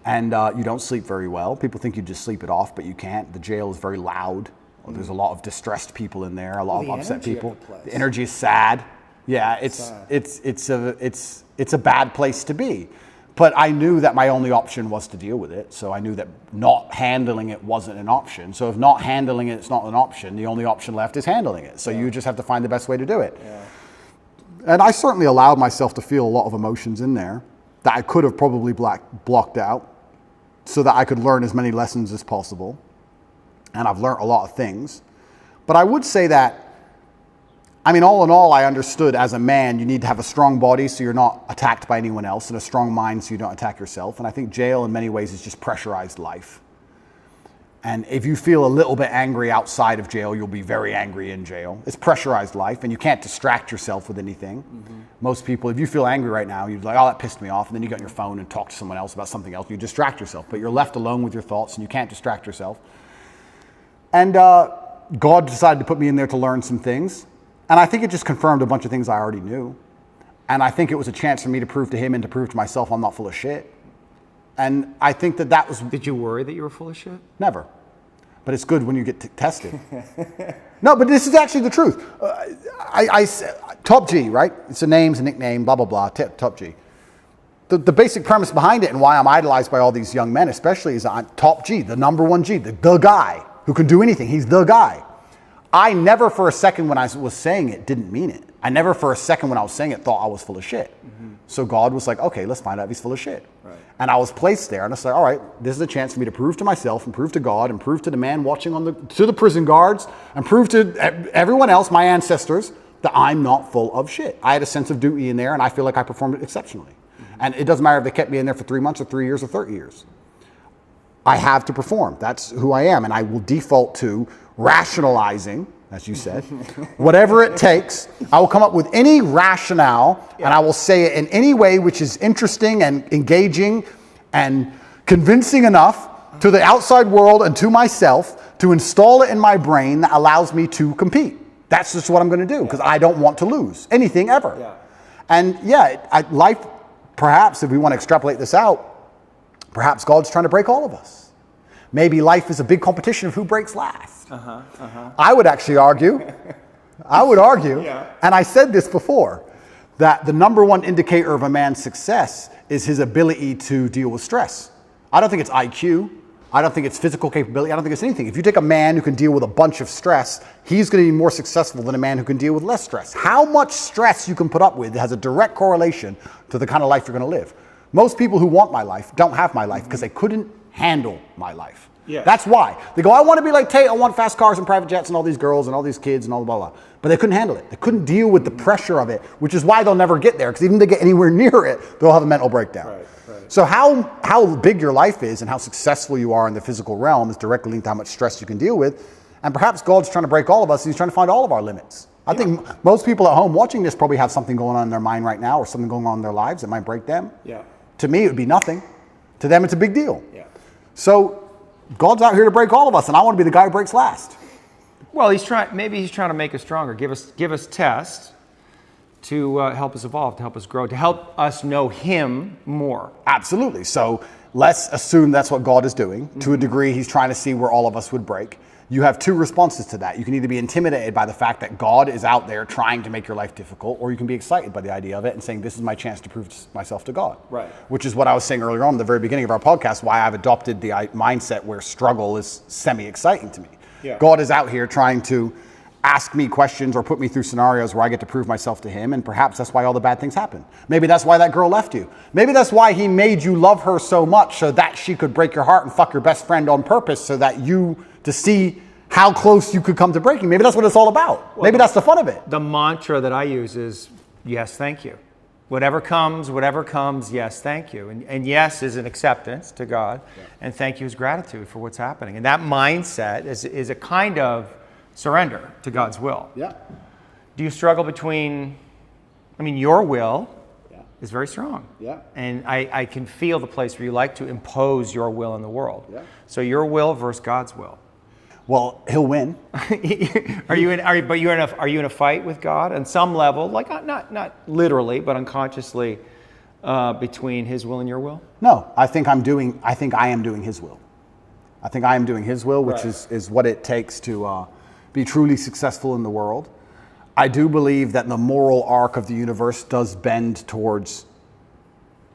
And you don't sleep very well. People think you just sleep it off, but you can't. The jail is very loud. There's a lot of distressed people in there, a lot of upset energy of people. the place. The energy is sad. Yeah, it's a bad place to be. But I knew that my only option was to deal with it. So I knew that not handling it wasn't an option. So if not handling it, it's not an option, the only option left is handling it. So you just have to find the best way to do it. Yeah. And I certainly allowed myself to feel a lot of emotions in there that I could have probably blocked out so that I could learn as many lessons as possible. And I've learned a lot of things. But I would say that, I mean, all in all, I understood as a man, you need to have a strong body so you're not attacked by anyone else, and a strong mind so you don't attack yourself. And I think jail in many ways is just pressurized life. And if you feel a little bit angry outside of jail, you'll be very angry in jail. It's pressurized life, and you can't distract yourself with anything. Mm-hmm. Most people, if you feel angry right now, you're like, oh, that pissed me off. And then you get on your phone and talk to someone else about something else. You distract yourself, but you're left alone with your thoughts, and you can't distract yourself. And God decided to put me in there to learn some things. And I think it just confirmed a bunch of things I already knew. And I think it was a chance for me to prove to him and to prove to myself I'm not full of shit. And I think that was... Did you worry that you were full of shit? Never. But it's good when you get tested. No, but this is actually the truth. Top G, right? It's a name, it's a nickname, blah, blah, blah, Top G. The basic premise behind it and why I'm idolized by all these young men especially is I'm Top G, the number one G, the guy who can do anything. He's the guy. I never for a second when I was saying it didn't mean it. I never for a second when I was saying it thought I was full of shit. Mm-hmm. So God was like, okay, let's find out if he's full of shit. Right. And I was placed there and I said, all right, this is a chance for me to prove to myself and prove to God and prove to the man watching to the prison guards and prove to everyone else, my ancestors, that I'm not full of shit. I had a sense of duty in there and I feel like I performed it exceptionally. Mm-hmm. And it doesn't matter if they kept me in there for 3 months or 3 years or 30 years. I have to perform. That's who I am. And I will default to rationalizing, as you said, whatever it takes. I will come up with any rationale and I will say it in any way which is interesting and engaging and convincing enough to the outside world and to myself to install it in my brain that allows me to compete. That's just what I'm going to do because I don't want to lose anything ever. Yeah. And life, perhaps if we want to extrapolate this out, perhaps God's trying to break all of us. Maybe life is a big competition of who breaks last. I would actually argue, and I said this before, that the number one indicator of a man's success is his ability to deal with stress. I don't think it's IQ. I don't think it's physical capability. I don't think it's anything. If you take a man who can deal with a bunch of stress, he's going to be more successful than a man who can deal with less stress. How much stress you can put up with has a direct correlation to the kind of life you're going to live. Most people who want my life don't have my life because they couldn't handle my life. Yeah. That's why. They go, I want to be like Tate, I want fast cars and private jets and all these girls and all these kids and all blah, blah, blah. But they couldn't handle it. They couldn't deal with the pressure of it, which is why they'll never get there, because even if they get anywhere near it, they'll have a mental breakdown. Right. So how big your life is and how successful you are in the physical realm is directly linked to how much stress you can deal with. And perhaps God's trying to break all of us, and he's trying to find all of our limits. I think most people at home watching this probably have something going on in their mind right now or something going on in their lives that might break them. Yeah. To me, it would be nothing. To them, it's a big deal. Yeah. So God's out here to break all of us, and I want to be the guy who breaks last. Well, maybe he's trying to make us stronger. Give us tests to help us evolve, to help us grow, to help us know him more. Absolutely. So let's assume that's what God is doing. To a degree, he's trying to see where all of us would break. You have two responses to that. You can either be intimidated by the fact that God is out there trying to make your life difficult, or you can be excited by the idea of it and saying, this is my chance to prove myself to God. Right. Which is what I was saying earlier on in the very beginning of our podcast, why I've adopted the mindset where struggle is semi-exciting to me. Yeah. God is out here trying to ask me questions or put me through scenarios where I get to prove myself to him, and perhaps that's why all the bad things happen. Maybe that's why that girl left you. Maybe that's why he made you love her so much, so that she could break your heart and fuck your best friend on purpose, so that to see how close you could come to breaking. Maybe that's what it's all about. Well, maybe that's the fun of it. The mantra that I use is, yes, thank you. Whatever comes, yes, thank you. And yes is an acceptance to God, and thank you is gratitude for what's happening. And that mindset is a kind of surrender to God's will. Yeah. Do you struggle between, your will is very strong. Yeah. And I can feel the place where you like to impose your will in the world. Yeah. So your will versus God's will. Well, he'll win. Are you in a fight with God on some level, like not literally, but unconsciously, between his will and your will? No, I think I am doing his will. I think I am doing his will, which is what it takes to be truly successful in the world. I do believe that the moral arc of the universe does bend towards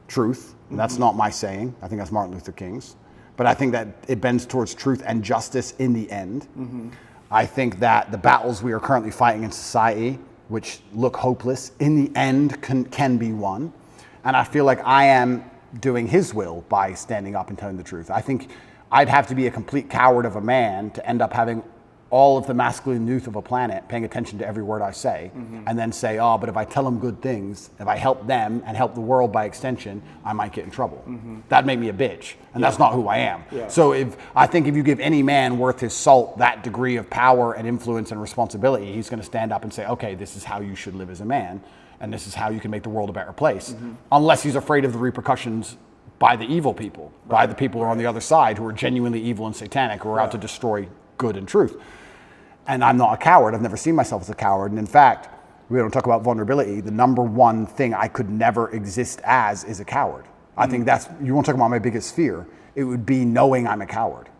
truth. And that's not my saying. I think that's Martin Luther King's. But I think that it bends towards truth and justice in the end. I think that the battles we are currently fighting in society, which look hopeless, in the end can be won. And I feel like I am doing his will by standing up and telling the truth. I think I'd have to be a complete coward of a man to end up having all of the masculine youth of a planet paying attention to every word I say, and then say, but if I tell them good things, if I help them and help the world by extension, I might get in trouble. That'd make me a bitch, and that's not who I am. Yeah. So I think if you give any man worth his salt that degree of power and influence and responsibility, he's going to stand up and say, okay, this is how you should live as a man, and this is how you can make the world a better place, unless he's afraid of the repercussions by the evil people, by the people who are on the other side, who are genuinely evil and satanic, who are out to destroy good and truth. And I'm not a coward. I've never seen myself as a coward. And in fact, we don't talk about vulnerability. The number one thing I could never exist as is a coward. I think you want to talk about my biggest fear. It would be knowing I'm a coward.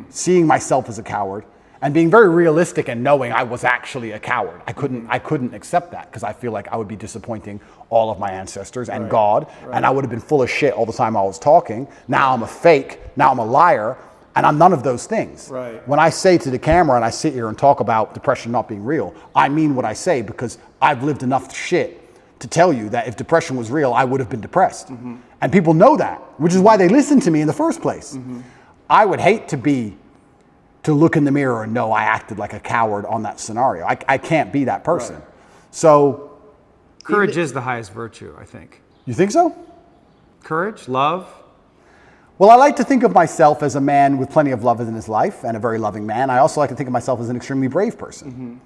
Seeing myself as a coward and being very realistic and knowing I was actually a coward. I couldn't accept that, because I feel like I would be disappointing all of my ancestors and God. And I would have been full of shit all the time I was talking. Now I'm a fake. Now I'm a liar. And I'm none of those things. Right. When I say to the camera and I sit here and talk about depression not being real, I mean what I say, because I've lived enough shit to tell you that if depression was real, I would have been depressed. And people know that, which is why they listen to me in the first place. I would hate to look in the mirror and know I acted like a coward on that scenario. I can't be that person. Right. So Courage is the highest virtue, I think. you think so? Courage, love. Well, I like to think of myself as a man with plenty of love in his life, and a very loving man. I also like to think of myself as an extremely brave person.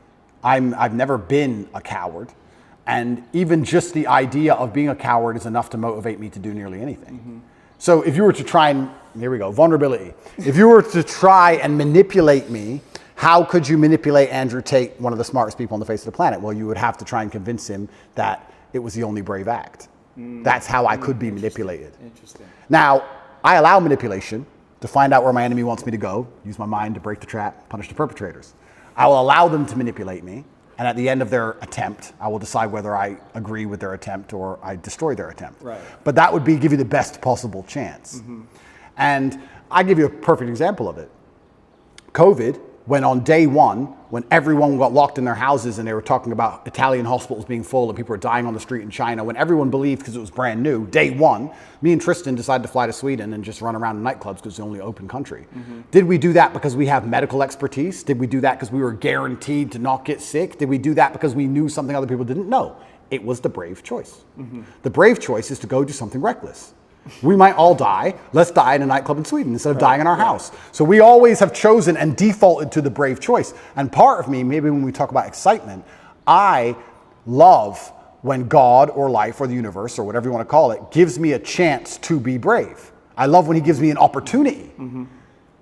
I've never been a coward, and even just the idea of being a coward is enough to motivate me to do nearly anything. So if you were to try and, here we go, vulnerability. If you were to try and manipulate me, how could you manipulate Andrew Tate, one of the smartest people on the face of the planet? Well, you would have to try and convince him that it was the only brave act. That's how I could be manipulated. Interesting. Now, I allow manipulation to find out where my enemy wants me to go, use my mind to break the trap, punish the perpetrators. I will allow them to manipulate me, and at the end of their attempt, I will decide whether I agree with their attempt or I destroy their attempt. Right. But that would give you the best possible chance. And I give you a perfect example of it. COVID, when on day one, when everyone got locked in their houses and they were talking about Italian hospitals being full and people were dying on the street in China, when everyone believed because it was brand new, day one, me and Tristan decided to fly to Sweden and just run around in nightclubs because it's the only open country. Did we do that because we have medical expertise? Did we do that because we were guaranteed to not get sick? Did we do that because we knew something other people didn't know? It was the brave choice. The brave choice is to go do something reckless. We might all die. Let's die in a nightclub in Sweden instead of dying in our house. So we always have chosen and defaulted to the brave choice. And part of me, maybe when we talk about excitement, I love when God or life or the universe or whatever you want to call it gives me a chance to be brave. I love when he gives me an opportunity.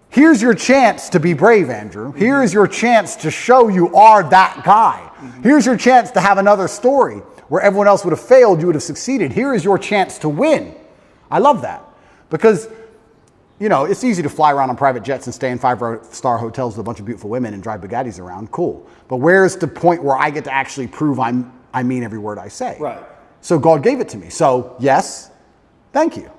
Here's your chance to be brave, Andrew. Here is your chance to show you are that guy. Here's your chance to have another story. Where everyone else would have failed, you would have succeeded. Here is your chance to win. I love that. Because, you know, it's easy to fly around on private jets and stay in 5-star hotels with a bunch of beautiful women and drive Bugattis around. Cool. But where's the point where I get to actually prove I mean every word I say? Right. So God gave it to me. So, yes, thank you.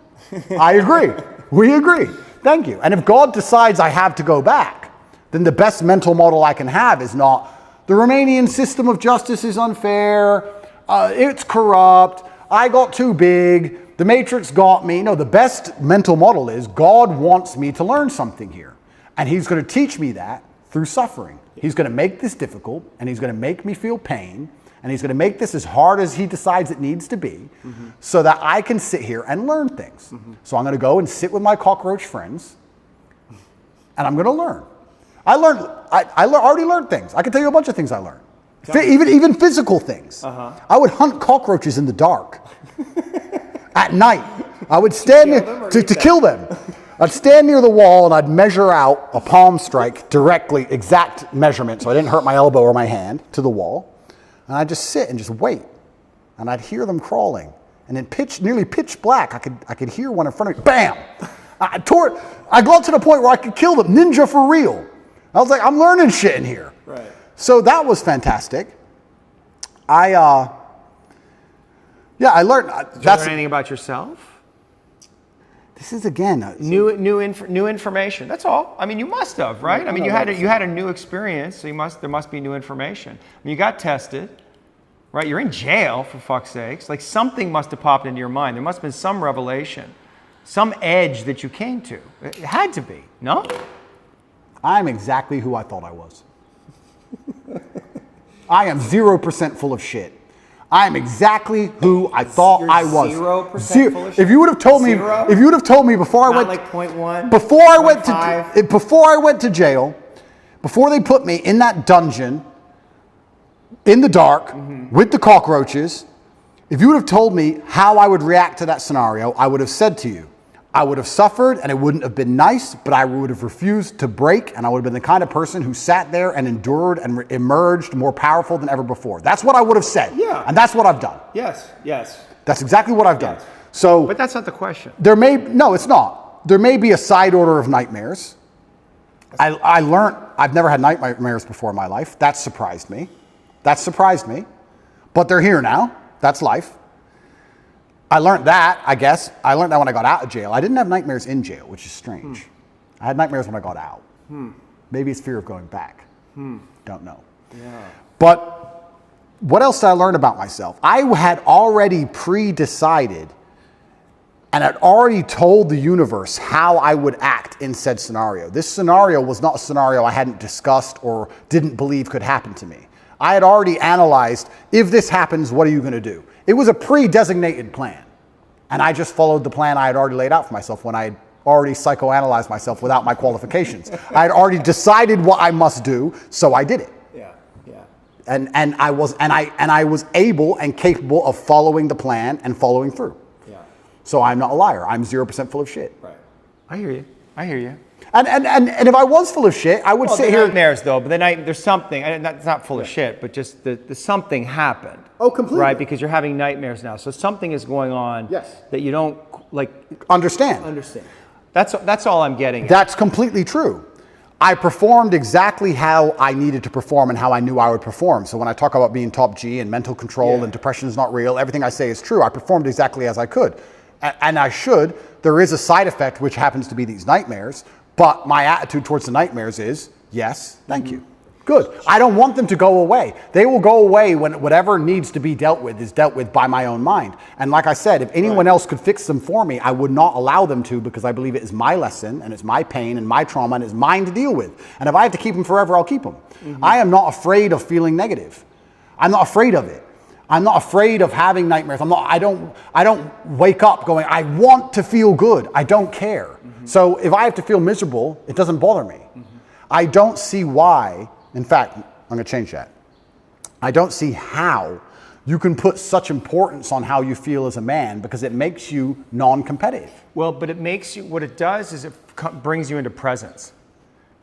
I agree. We agree. Thank you. And if God decides I have to go back, then the best mental model I can have is not the Romanian system of justice is unfair, it's corrupt, I got too big, the Matrix got me. No, the best mental model is God wants me to learn something here. And he's going to teach me that through suffering. He's going to make this difficult, and he's going to make me feel pain, and he's going to make this as hard as he decides it needs to be, so that I can sit here and learn things. So I'm going to go and sit with my cockroach friends, and I'm going to learn. I already learned things. I can tell you a bunch of things I learned. Even physical things. I would hunt cockroaches in the dark at night. I would stand to kill them. I'd stand near the wall and I'd measure out a palm strike directly, exact measurement, so I didn't hurt my elbow or my hand, to the wall. And I'd just sit and just wait. And I'd hear them crawling. And in nearly pitch black, I could hear one in front of me. Bam! I got to the point where I could kill them. Ninja for real. I was like, I'm learning shit in here. Right. So that was fantastic. I learned. Did you learn anything about yourself? This is again New information. That's all. I mean, you must have, right? I mean, you had a new experience, so there must be new information. I mean, you got tested, right? You're in jail, for fuck's sakes. Like, something must have popped into your mind. There must have been some revelation, some edge that you came to. It had to be, no? I'm exactly who I thought I was. I am 0% full of shit. I am exactly who I thought I was. 0% full of shit? If you would have told me before I went like 0.1, before I went to jail, before they put me in that dungeon in the dark with the cockroaches, if you would have told me how I would react to that scenario, I would have said to you, I would have suffered and it wouldn't have been nice, but I would have refused to break, and I would have been the kind of person who sat there and endured and emerged more powerful than ever before. That's what I would have said. Yeah. And that's what I've done. Yes. That's exactly what I've done. Yes. So, But that's not the question. no, it's not. There may be a side order of nightmares. I learned, I've never had nightmares before in my life. That surprised me. But they're here now. That's life. I learned that, I guess. I learned that when I got out of jail. I didn't have nightmares in jail, which is strange. I had nightmares when I got out. Maybe it's fear of going back. Don't know. Yeah. But what else did I learn about myself? I had already pre-decided and had already told the universe how I would act in said scenario. This scenario was not a scenario I hadn't discussed or didn't believe could happen to me. I had already analyzed, if this happens, what are you going to do? It was a pre-designated plan. And I just followed the plan I had already laid out for myself when I had already psychoanalyzed myself without my qualifications. I had already decided what I must do, so I did it. Yeah. And I was able and capable of following the plan and following through. Yeah. So I'm not a liar. I'm 0% full of shit. Right. I hear you. And if I was full of shit, I would sit here. Nightmares, though, but there's something. It's not full of shit, but just the something happened. Oh, completely. Right, because you're having nightmares now, so something is going on. Yes. That you don't like Understand. That's all I'm getting at. That's completely true. I performed exactly how I needed to perform and how I knew I would perform. So when I talk about being top G and mental control and depression is not real, everything I say is true. I performed exactly as I could. And I should. There is a side effect, which happens to be these nightmares. But my attitude towards the nightmares is, yes, thank you. Good. I don't want them to go away. They will go away when whatever needs to be dealt with is dealt with by my own mind. And like I said, if anyone else could fix them for me, I would not allow them to, because I believe it is my lesson and it's my pain and my trauma and it's mine to deal with. And if I have to keep them forever, I'll keep them. I am not afraid of feeling negative. I'm not afraid of it. I'm not afraid of having nightmares. I don't wake up going, I want to feel good. I don't care. So if I have to feel miserable, it doesn't bother me. I don't see why. In fact, I'm going to change that. I don't see how you can put such importance on how you feel as a man, because it makes you non-competitive. Well, but it makes you, what it does is it brings you into presence.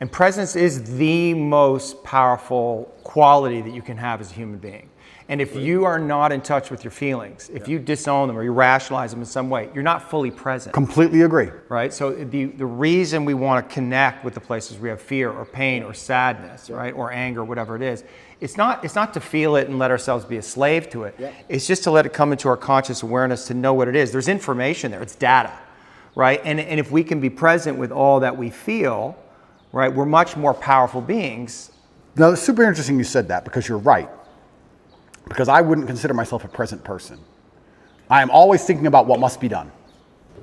And presence is the most powerful quality that you can have as a human being. And if you are not in touch with your feelings, if you disown them or you rationalize them in some way, you're not fully present. Completely agree. Right? So the reason we want to connect with the places we have fear or pain or sadness, right? Or anger, whatever it is, it's not to feel it and let ourselves be a slave to it. It's just to let it come into our conscious awareness to know what it is. There's information there. It's data, right? And if we can be present with all that we feel, right, we're much more powerful beings. Now, it's super interesting you said that, because you're right. Because I wouldn't consider myself a present person. I am always thinking about what must be done.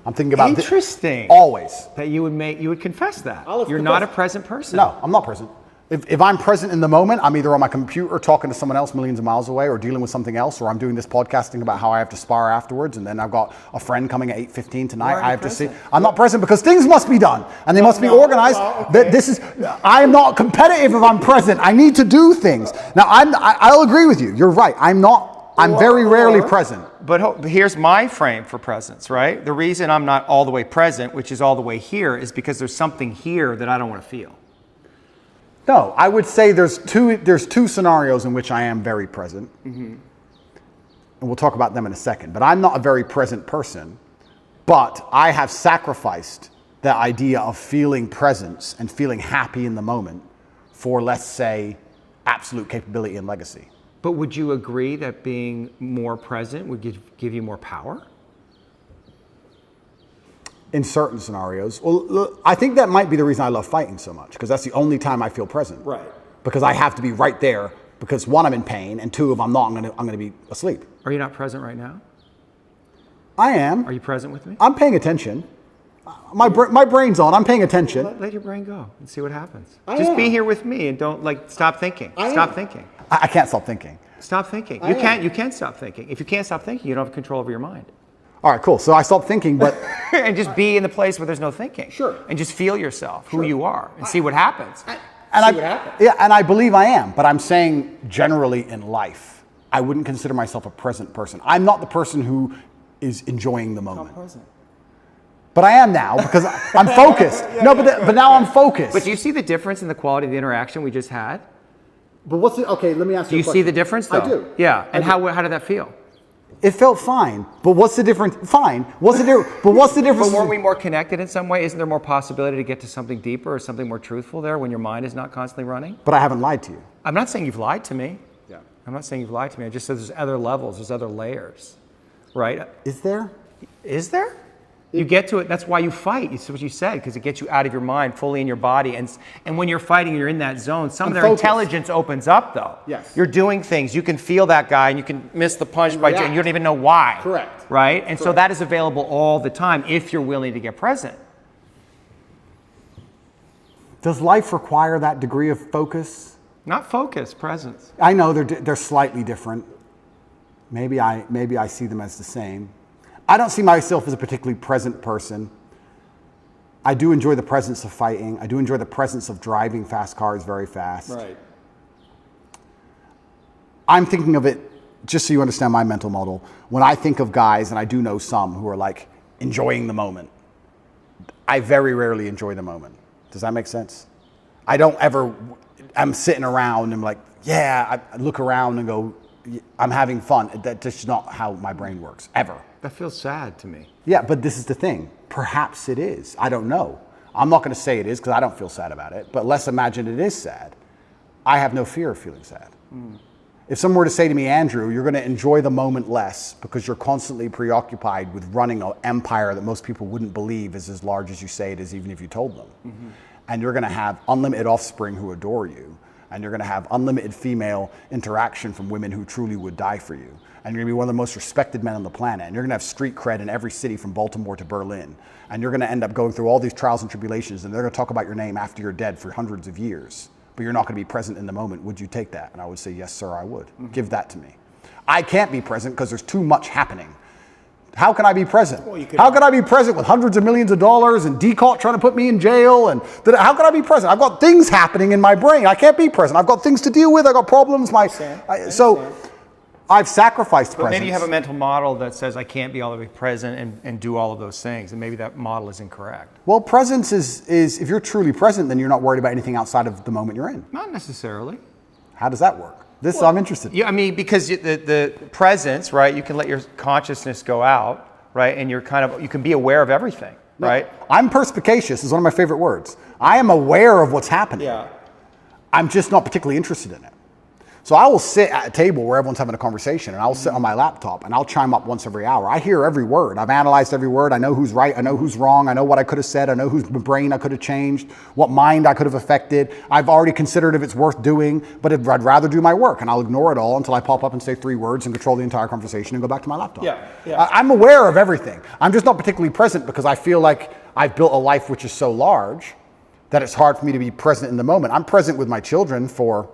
I'm thinking about Interesting. Always. That you would confess that. You're not a present person. No, I'm not present. If I'm present in the moment, I'm either on my computer talking to someone else millions of miles away, or dealing with something else, or I'm doing this podcasting about how I have to spar afterwards, and then I've got a friend coming at 8:15 tonight. I have to see. I'm not present because things must be done, and they must be organized. I am not competitive if I'm present. I need to do things. Now, I'll agree with you. You're right. I'm very rarely present. But here's my frame for presence, right? The reason I'm not all the way present, which is all the way here, is because there's something here that I don't want to feel. No, I would say there's two scenarios in which I am very present. And we'll talk about them in a second. But I'm not a very present person. But I have sacrificed the idea of feeling presence and feeling happy in the moment for, let's say, absolute capability and legacy. But would you agree that being more present would give you more power? In certain scenarios. Well, look, I think that might be the reason I love fighting so much, because that's the only time I feel present. Right. Because I have to be right there, because one, I'm in pain, and two, if I'm not, I'm going to be asleep. Are you not present right now? I am. Are you present with me? I'm paying attention. My brain's on. I'm paying attention. Let your brain go and see what happens. I Just am. be here with me and don't stop thinking. Stop thinking. I can't stop thinking. Stop thinking. You can't stop thinking. If you can't stop thinking, you don't have control over your mind. All right, cool. So I stopped thinking, but and just be in the place where there's no thinking. Sure. And just feel yourself, who you are, and see what happens. Yeah, and I believe I am, but I'm saying generally in life, I wouldn't consider myself a present person. I'm not the person who is enjoying the moment. But I am now, because I'm focused. But now I'm focused. But do you see the difference in the quality of the interaction we just had? But okay, let me ask Do you see the difference, though? I do. Yeah. And how did that feel? It felt fine, but what's the difference? Fine. What's the difference? But what's the difference? But weren't we more connected in some way? Isn't there more possibility to get to something deeper or something more truthful there when your mind is not constantly running? But I haven't lied to you. I'm not saying you've lied to me. Yeah. I'm not saying you've lied to me. I just said there's other levels, there's other layers, right? Is there? Is there? You get to it. That's why you fight. It's what you said, because it gets you out of your mind, fully in your body. And when you're fighting, you're in that zone. Some of their intelligence opens up, though. Yes. You're doing things. You can feel that guy, and you can miss the punch and you don't even know why. Correct. Right? And so that is available all the time if you're willing to get present. Does life require that degree of focus? Not focus, presence. I know they're slightly different. Maybe I see them as the same. I don't see myself as a particularly present person. I do enjoy the presence of fighting. I do enjoy the presence of driving fast cars very fast. Right. I'm thinking of it, just so you understand my mental model, when I think of guys, and I do know some who are like enjoying the moment, I very rarely enjoy the moment. Does that make sense? I don't ever, I'm sitting around and I'm like, yeah, I look around and go, I'm having fun. That's just not how my brain works, ever. That feels sad to me. Yeah, but this is the thing. Perhaps it is. I don't know. I'm not going to say it is because I don't feel sad about it, but let's imagine it is sad. I have no fear of feeling sad. If someone were to say to me, Andrew, you're going to enjoy the moment less because you're constantly preoccupied with running an empire that most people wouldn't believe is as large as you say it is, even if you told them. And you're going to have unlimited offspring who adore you. And you're going to have unlimited female interaction from women who truly would die for you. And you're going to be one of the most respected men on the planet. And you're going to have street cred in every city from Baltimore to Berlin. And you're going to end up going through all these trials and tribulations. And they're going to talk about your name after you're dead for hundreds of years. But you're not going to be present in the moment. Would you take that? And I would say, yes, sir, I would. Give that to me. I can't be present because there's too much happening. How can I be present? How can I be present with hundreds of millions of dollars and DCOT trying to put me in jail? And how can I be present? I've got things happening in my brain. I can't be present. I've got things to deal with. I've got problems. So I've sacrificed presence. But maybe you have a mental model that says I can't be all the way present and do all of those things. And maybe that model is incorrect. Well, presence is if you're truly present, then you're not worried about anything outside of the moment you're in. Not necessarily. How does that work? This I'm interested in. Yeah, I mean, because the presence, right? You can let your consciousness go out, right? And you can be aware of everything, right? I'm perspicacious is one of my favorite words. I am aware of what's happening. Yeah. I'm just not particularly interested in it. So I will sit at a table where everyone's having a conversation, and I'll sit on my laptop, and I'll chime up once every hour. I hear every word. I've analyzed every word. I know who's right. I know who's wrong. I know what I could have said. I know whose brain I could have changed, what mind I could have affected. I've already considered if it's worth doing, but I'd rather do my work, and I'll ignore it all until I pop up and say 3 words and control the entire conversation and go back to my laptop. Yeah. I'm aware of everything. I'm just not particularly present because I feel like I've built a life which is so large that it's hard for me to be present in the moment. I'm present with my children for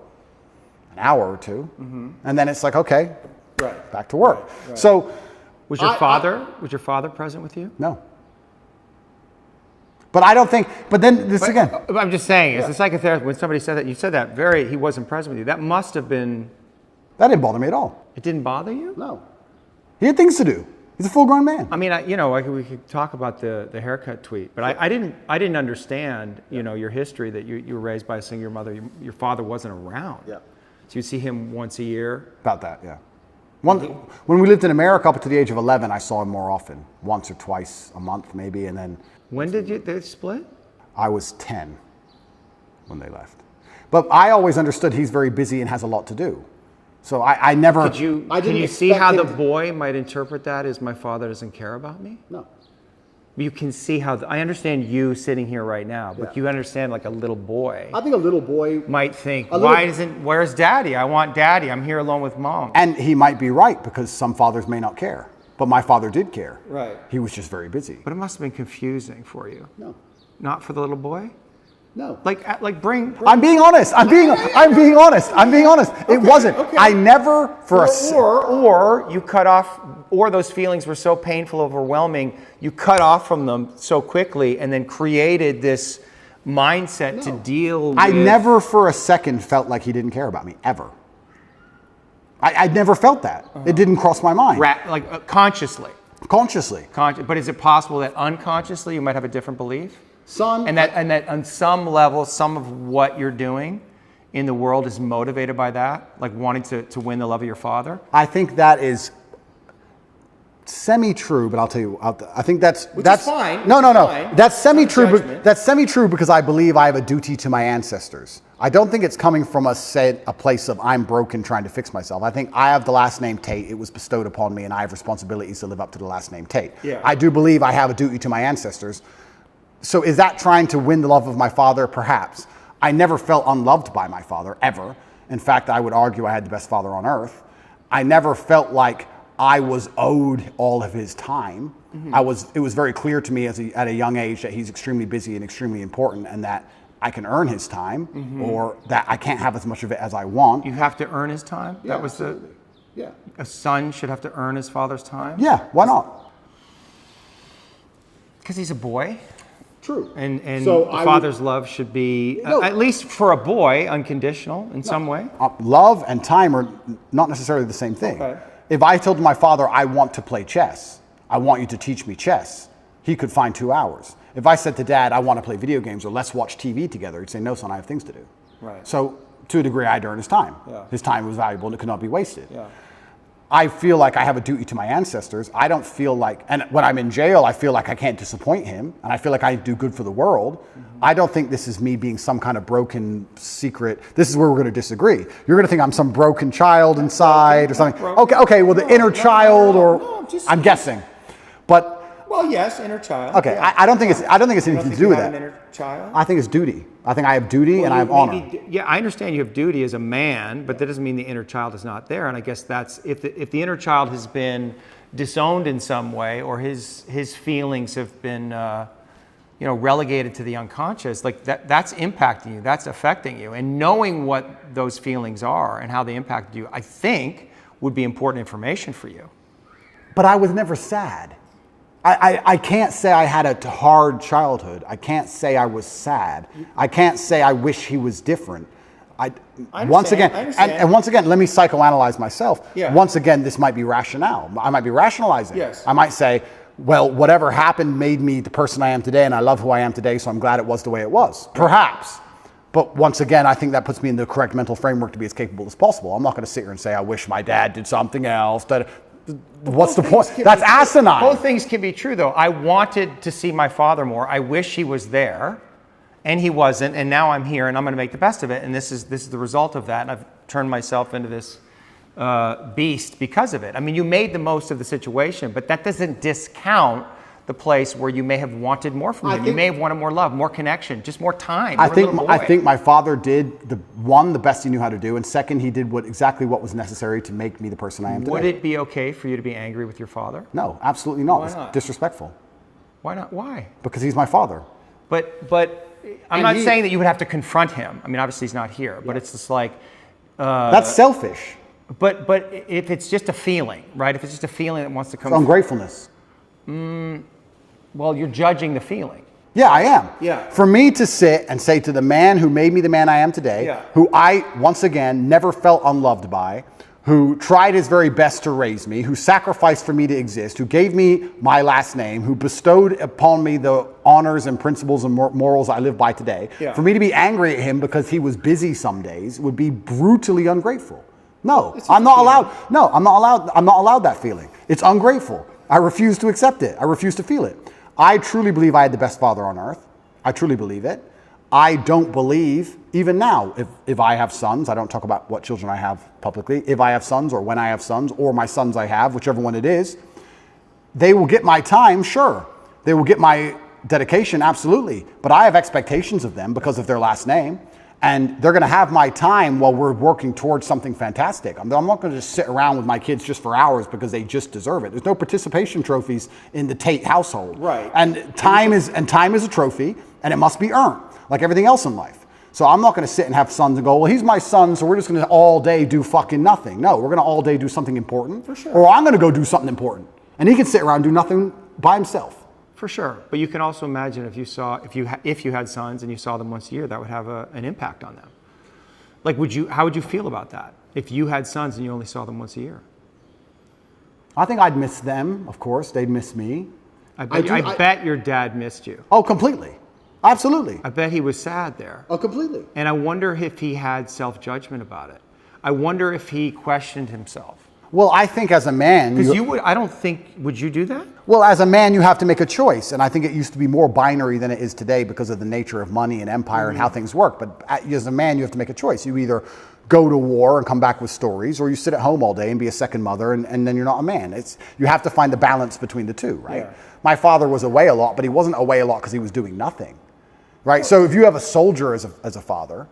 an hour or 2, and then it's like, okay, back to work. Right. So, Was your father present with you? no. But I don't think. But then this again. I'm just saying, as a psychotherapist, when somebody said that, you said that he wasn't present with you. That must have been. That didn't bother me at all. It didn't bother you? No. He had things to do. He's a full-grown man. I mean, we could talk about the haircut tweet, but I didn't understand, your history that you were raised by a single mother. Your father wasn't around. Yeah. So you see him once a year? About that, yeah. When we lived in America up to the age of 11, I saw him more often, once or twice a month maybe, and then When did they split? I was 10 when they left. But I always understood he's very busy and has a lot to do. So I never... Can you see how the boy might interpret that as my father doesn't care about me? No. You can see how, I understand you sitting here right now, but you understand like a little boy I think a little boy... might think, where's daddy? I want daddy. I'm here alone with mom. And he might be right, because some fathers may not care. But my father did care. Right. He was just very busy. But it must have been confusing for you. No. Not for the little boy? No. Like bring I'm being honest. I'm being honest. It wasn't. Okay. I never or you cut off, or those feelings were so painful, overwhelming, you cut off from them so quickly and then created this mindset to deal with. I never for a second felt like he didn't care about me, ever. I never felt that. It didn't cross my mind. Consciously. Consciously. But is it possible that unconsciously you might have a different belief? Son. And that on some level, some of what you're doing in the world is motivated by that, like wanting to win the love of your father? I think that is semi-true, but I'll tell you, I think that's fine. No. Fine. That's semi-true. Judgment. That's semi-true because I believe I have a duty to my ancestors. I don't think it's coming from a place of I'm broken trying to fix myself. I think I have the last name Tate. It was bestowed upon me, and I have responsibilities to live up to the last name Tate. Yeah. I do believe I have a duty to my ancestors. So is that trying to win the love of my father? Perhaps. I never felt unloved by my father, ever. In fact, I would argue I had the best father on earth. I never felt like I was owed all of his time. Mm-hmm. It was very clear to me at a young age that he's extremely busy and extremely important, and that I can earn his time, or that I can't have as much of it as I want. You have to earn his time? Yeah, that was absolutely. Yeah. A son should have to earn his father's time? Yeah, why not? Because he's a boy. True. And so the father's love should be, at least for a boy, unconditional in some way. Love and time are not necessarily the same thing. Okay. If I told my father, I want to play chess, I want you to teach me chess, he could find 2 hours. If I said to Dad, I want to play video games, or let's watch TV together, he'd say, no, son, I have things to do. Right. So to a degree, I'd earn his time. Yeah. His time was valuable and it could not be wasted. Yeah. I feel like I have a duty to my ancestors. I don't feel like, and when I'm in jail, I feel like I can't disappoint him, and I feel like I do good for the world. Mm-hmm. I don't think this is me being some kind of broken secret. This is where we're going to disagree. You're going to think I'm some broken child inside or something. Okay. Well, the inner child, or I'm guessing, but. Well, yes, inner child. Okay, Yeah. I don't think it's anything to do with An that. inner child? I think it's duty. I think I have duty and I have honor. Yeah, I understand you have duty as a man, but that doesn't mean the inner child is not there. And I guess that's, if the inner child has been disowned in some way, or his feelings have been relegated to the unconscious, like that's impacting you, that's affecting you. And knowing what those feelings are and how they impacted you, I think would be important information for you. But I was never sad. I can't say I had a hard childhood. I can't say I was sad. I can't say I wish he was different. Once again, let me psychoanalyze myself. Yeah. Once again, this might be rationale. I might be rationalizing. Yes. I might say, well, whatever happened made me the person I am today, and I love who I am today, so I'm glad it was the way it was. Perhaps. But once again, I think that puts me in the correct mental framework to be as capable as possible. I'm not going to sit here and say, I wish my dad did something else. What's the point? That's asinine. Both things can be true, though. I wanted to see my father more. I wish he was there, and he wasn't. And now I'm here, and I'm going to make the best of it. And this is the result of that. And I've turned myself into this beast because of it. I mean, you made the most of the situation, but that doesn't discount the place where you may have wanted more from him. You may have wanted more love, more connection, just more time. I think my father did the best he knew how to do, and second, he did exactly what was necessary to make me the person I am today. Would it be okay for you to be angry with your father? No, absolutely not. Why not? It's disrespectful. Why not? Why? Because he's my father. But I'm not saying that you would have to confront him. I mean, obviously he's not here, but it's just like that's selfish. But if it's just a feeling, right? If it's just a feeling that wants to come, it's ungratefulness. Well, you're judging the feeling. Yeah, I am. Yeah. For me to sit and say to the man who made me the man I am today, who I, once again, never felt unloved by, who tried his very best to raise me, who sacrificed for me to exist, who gave me my last name, who bestowed upon me the honors and principles and morals I live by today, for me to be angry at him because he was busy some days would be brutally ungrateful. No, I'm not allowed. No, I'm not allowed. I'm not allowed that feeling. It's ungrateful. I refuse to accept it. I refuse to feel it. I truly believe I had the best father on earth. I truly believe it. I don't believe, even now, if I have sons, I don't talk about what children I have publicly, if I have sons or when I have sons or my sons I have, whichever one it is, they will get my time, sure. They will get my dedication, absolutely. But I have expectations of them because of their last name. And they're going to have my time while we're working towards something fantastic. I'm not going to just sit around with my kids just for hours because they just deserve it. There's no participation trophies in the Tate household. Right. And time is a trophy, and it must be earned, like everything else in life. So I'm not going to sit and have sons and go, well, he's my son, so we're just going to all day do fucking nothing. No, we're going to all day do something important. For sure. Or I'm going to go do something important. And he can sit around and do nothing by himself. For sure, but you can also imagine if you had sons and you saw them once a year, that would have an impact on them. Like, how would you feel about that if you had sons and you only saw them once a year? I think I'd miss them, of course. They'd miss me. I bet your dad missed you. Oh, completely. Absolutely. I bet he was sad there. Oh, completely. And I wonder if he had self-judgment about it. I wonder if he questioned himself. Well, I think as a man... Because would you do that? Well, as a man, you have to make a choice. And I think it used to be more binary than it is today because of the nature of money and empire and how things work. But as a man, you have to make a choice. You either go to war and come back with stories, or you sit at home all day and be a second mother, and then you're not a man. You have to find the balance between the two, right? Yeah. My father was away a lot, but he wasn't away a lot because he was doing nothing, right? So if you have a soldier as a father,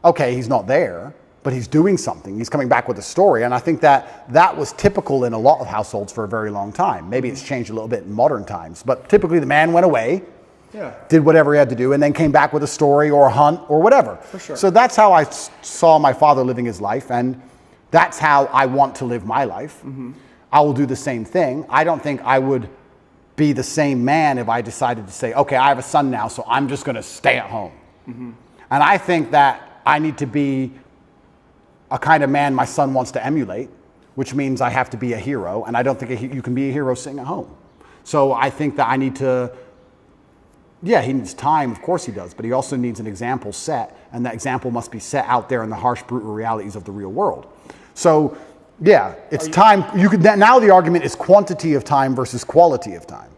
okay, he's not there, but he's doing something. He's coming back with a story. And I think that was typical in a lot of households for a very long time. Maybe it's changed a little bit in modern times. But typically the man went away, did whatever he had to do, and then came back with a story or a hunt or whatever. For sure. So that's how I saw my father living his life. And that's how I want to live my life. Mm-hmm. I will do the same thing. I don't think I would be the same man if I decided to say, okay, I have a son now, so I'm just going to stay at home. Mm-hmm. And I think that I need to be a kind of man my son wants to emulate, which means I have to be a hero, and I don't think you can be a hero sitting at home. So I think that I need to, he needs time, of course he does, but he also needs an example set, and that example must be set out there in the harsh, brutal realities of the real world. So, it's time. Now the argument is quantity of time versus quality of time.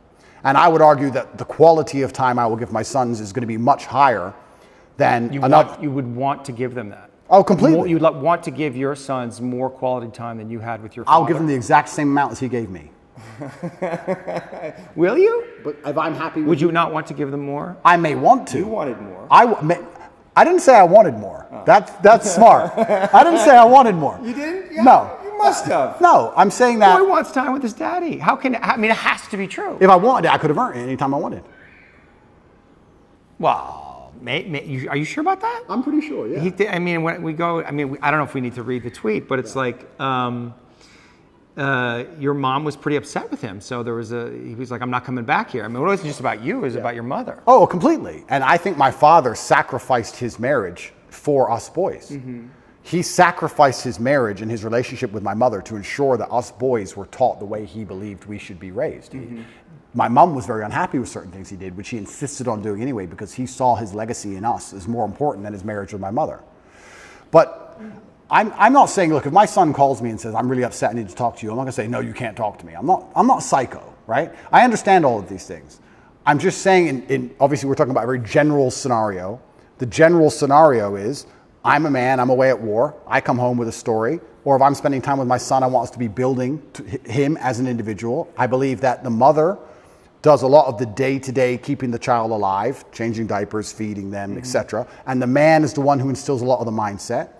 And I would argue that the quality of time I will give my sons is going to be much higher than you would want to give them that. Oh, completely. You'd want to give your sons more quality time than you had with your father. I'll give them the exact same amount as he gave me. Will you? But if I'm happy with Would you not want to give them more? I may want to. You wanted more. I didn't say I wanted more. Oh. That's smart. I didn't say I wanted more. You didn't? Yeah, no. You must have. No, I'm saying that... Boy wants time with his daddy. It has to be true. If I wanted it, I could have earned it anytime I wanted. Well... are you sure about that? I'm pretty sure, yeah. When we go, I don't know if we need to read the tweet, but it's like, your mom was pretty upset with him. So he was like, I'm not coming back here. It wasn't just about you, it was about your mother. Oh, completely. And I think my father sacrificed his marriage for us boys. Mm-hmm. He sacrificed his marriage and his relationship with my mother to ensure that us boys were taught the way he believed we should be raised. Mm-hmm. My mom was very unhappy with certain things he did, which he insisted on doing anyway because he saw his legacy in us as more important than his marriage with my mother. But I'm not saying, look, if my son calls me and says, I'm really upset, I need to talk to you, I'm not going to say, no, you can't talk to me. I'm not psycho, right? I understand all of these things. I'm just saying, obviously we're talking about a very general scenario. The general scenario is, I'm a man, I'm away at war, I come home with a story, or if I'm spending time with my son, I want us to be building him as an individual. I believe that the mother does a lot of the day-to-day keeping the child alive, changing diapers, feeding them, etc. And the man is the one who instills a lot of the mindset.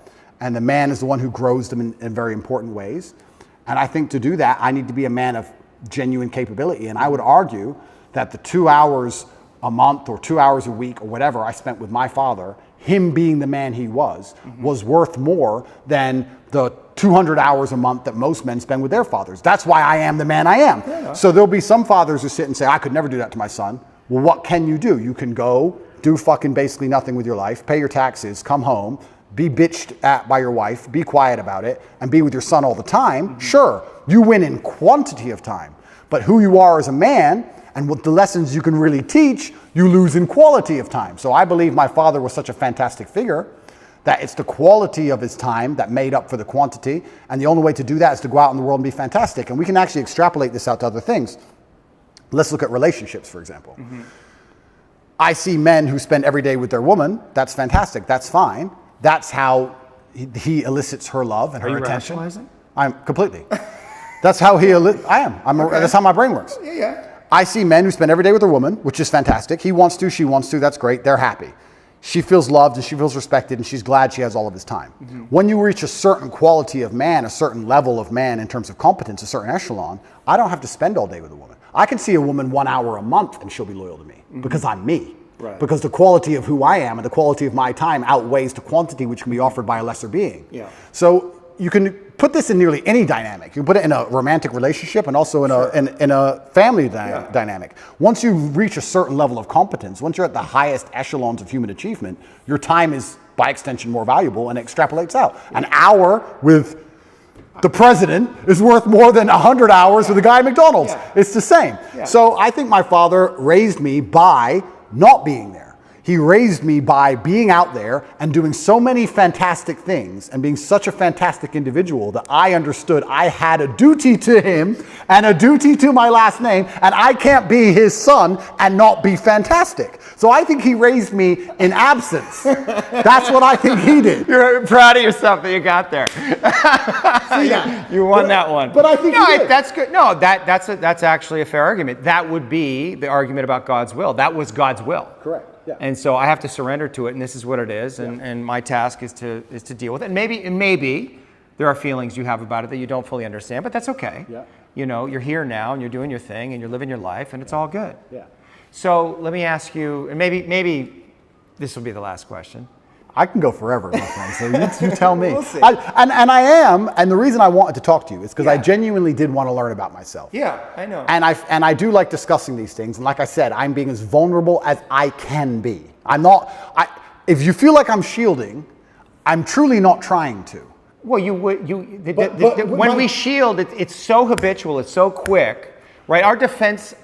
And the man is the one who grows them in very important ways. And I think to do that, I need to be a man of genuine capability. And I would argue that the 2 hours a month or 2 hours a week or whatever I spent with my father, him being the man he was worth more than the 200 hours a month that most men spend with their fathers. That's why I am the man I am. Yeah. So there'll be some fathers who sit and say, I could never do that to my son. Well, what can you do? You can go do fucking basically nothing with your life, pay your taxes, come home, be bitched at by your wife, be quiet about it, and be with your son all the time. Sure, you win in quantity of time. But who you are as a man and what the lessons you can really teach, you lose in quality of time. So I believe my father was such a fantastic figure that it's the quality of his time that made up for the quantity. And the only way to do that is to go out in the world and be fantastic. And we can actually extrapolate this out to other things. Let's look at relationships, for example. I see men who spend every day with their woman. That's fantastic. That's fine. That's how he elicits her love and her attention. Are you rationalizing? I'm completely. That's how I am. That's how my brain works. Yeah. I see men who spend every day with their woman, which is fantastic. He wants to, she wants to, that's great. They're happy. She feels loved and she feels respected and she's glad she has all of his time. When you reach a certain quality of man, a certain level of man in terms of competence, a certain echelon, I don't have to spend all day with a woman. I can see a woman 1 hour a month and she'll be loyal to me because I'm me. Right. Because the quality of who I am and the quality of my time outweighs the quantity which can be offered by a lesser being. Yeah. So you can put this in nearly any dynamic. You can put it in a romantic relationship and also in a family dynamic. Once you reach a certain level of competence, once you're at the highest echelons of human achievement, your time is by extension more valuable and it extrapolates out. An hour with the president is worth more than 100 hours with a guy at McDonald's. Yeah. It's the same. Yeah. So I think my father raised me by not being there. He raised me by being out there and doing so many fantastic things and being such a fantastic individual that I understood I had a duty to him and a duty to my last name, and I can't be his son and not be fantastic. So I think he raised me in absence. That's what I think he did. You're proud of yourself that you got there. You won that one. But I think he did. That's good. No, that's actually a fair argument. That would be the argument about God's will. That was God's will. Correct. Yeah. And so I have to surrender to it, and this is what it is, and my task is to deal with it. And maybe there are feelings you have about it that you don't fully understand, but that's okay. Yeah. You know, you're here now, and you're doing your thing, and you're living your life, and it's all good. Yeah. So let me ask you, and maybe this will be the last question. I can go forever, my friend, so you tell me. We'll see. And I am, and the reason I wanted to talk to you is because I genuinely did want to learn about myself. Yeah, I know. And I do like discussing these things, and like I said, I'm being as vulnerable as I can be. I'm not, if you feel like I'm shielding, I'm truly not trying to. Well, when we shield, it's so habitual, it's so quick, right? Our defense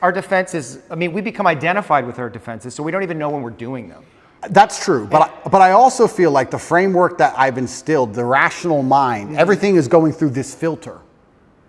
is, we become identified with our defenses, so we don't even know when we're doing them. That's true, but I also feel like the framework that I've instilled, the rational mind, everything is going through this filter.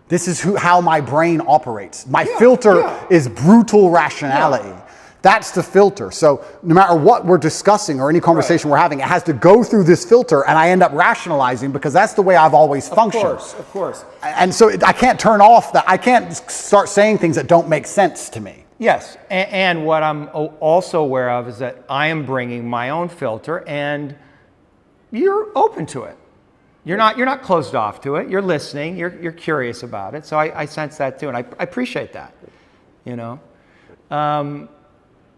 This is how my brain operates. My filter is brutal rationality. That's the filter. So no matter what we're discussing or any conversation we're having, it has to go through this filter, and I end up rationalizing because that's the way I've always functioned. Of course. And so I can't turn off that. I can't start saying things that don't make sense to me. Yes, and what I'm also aware of is that I am bringing my own filter, and you're open to it. You're not closed off to it. You're listening. You're curious about it. So I sense that too, and I appreciate that. You know,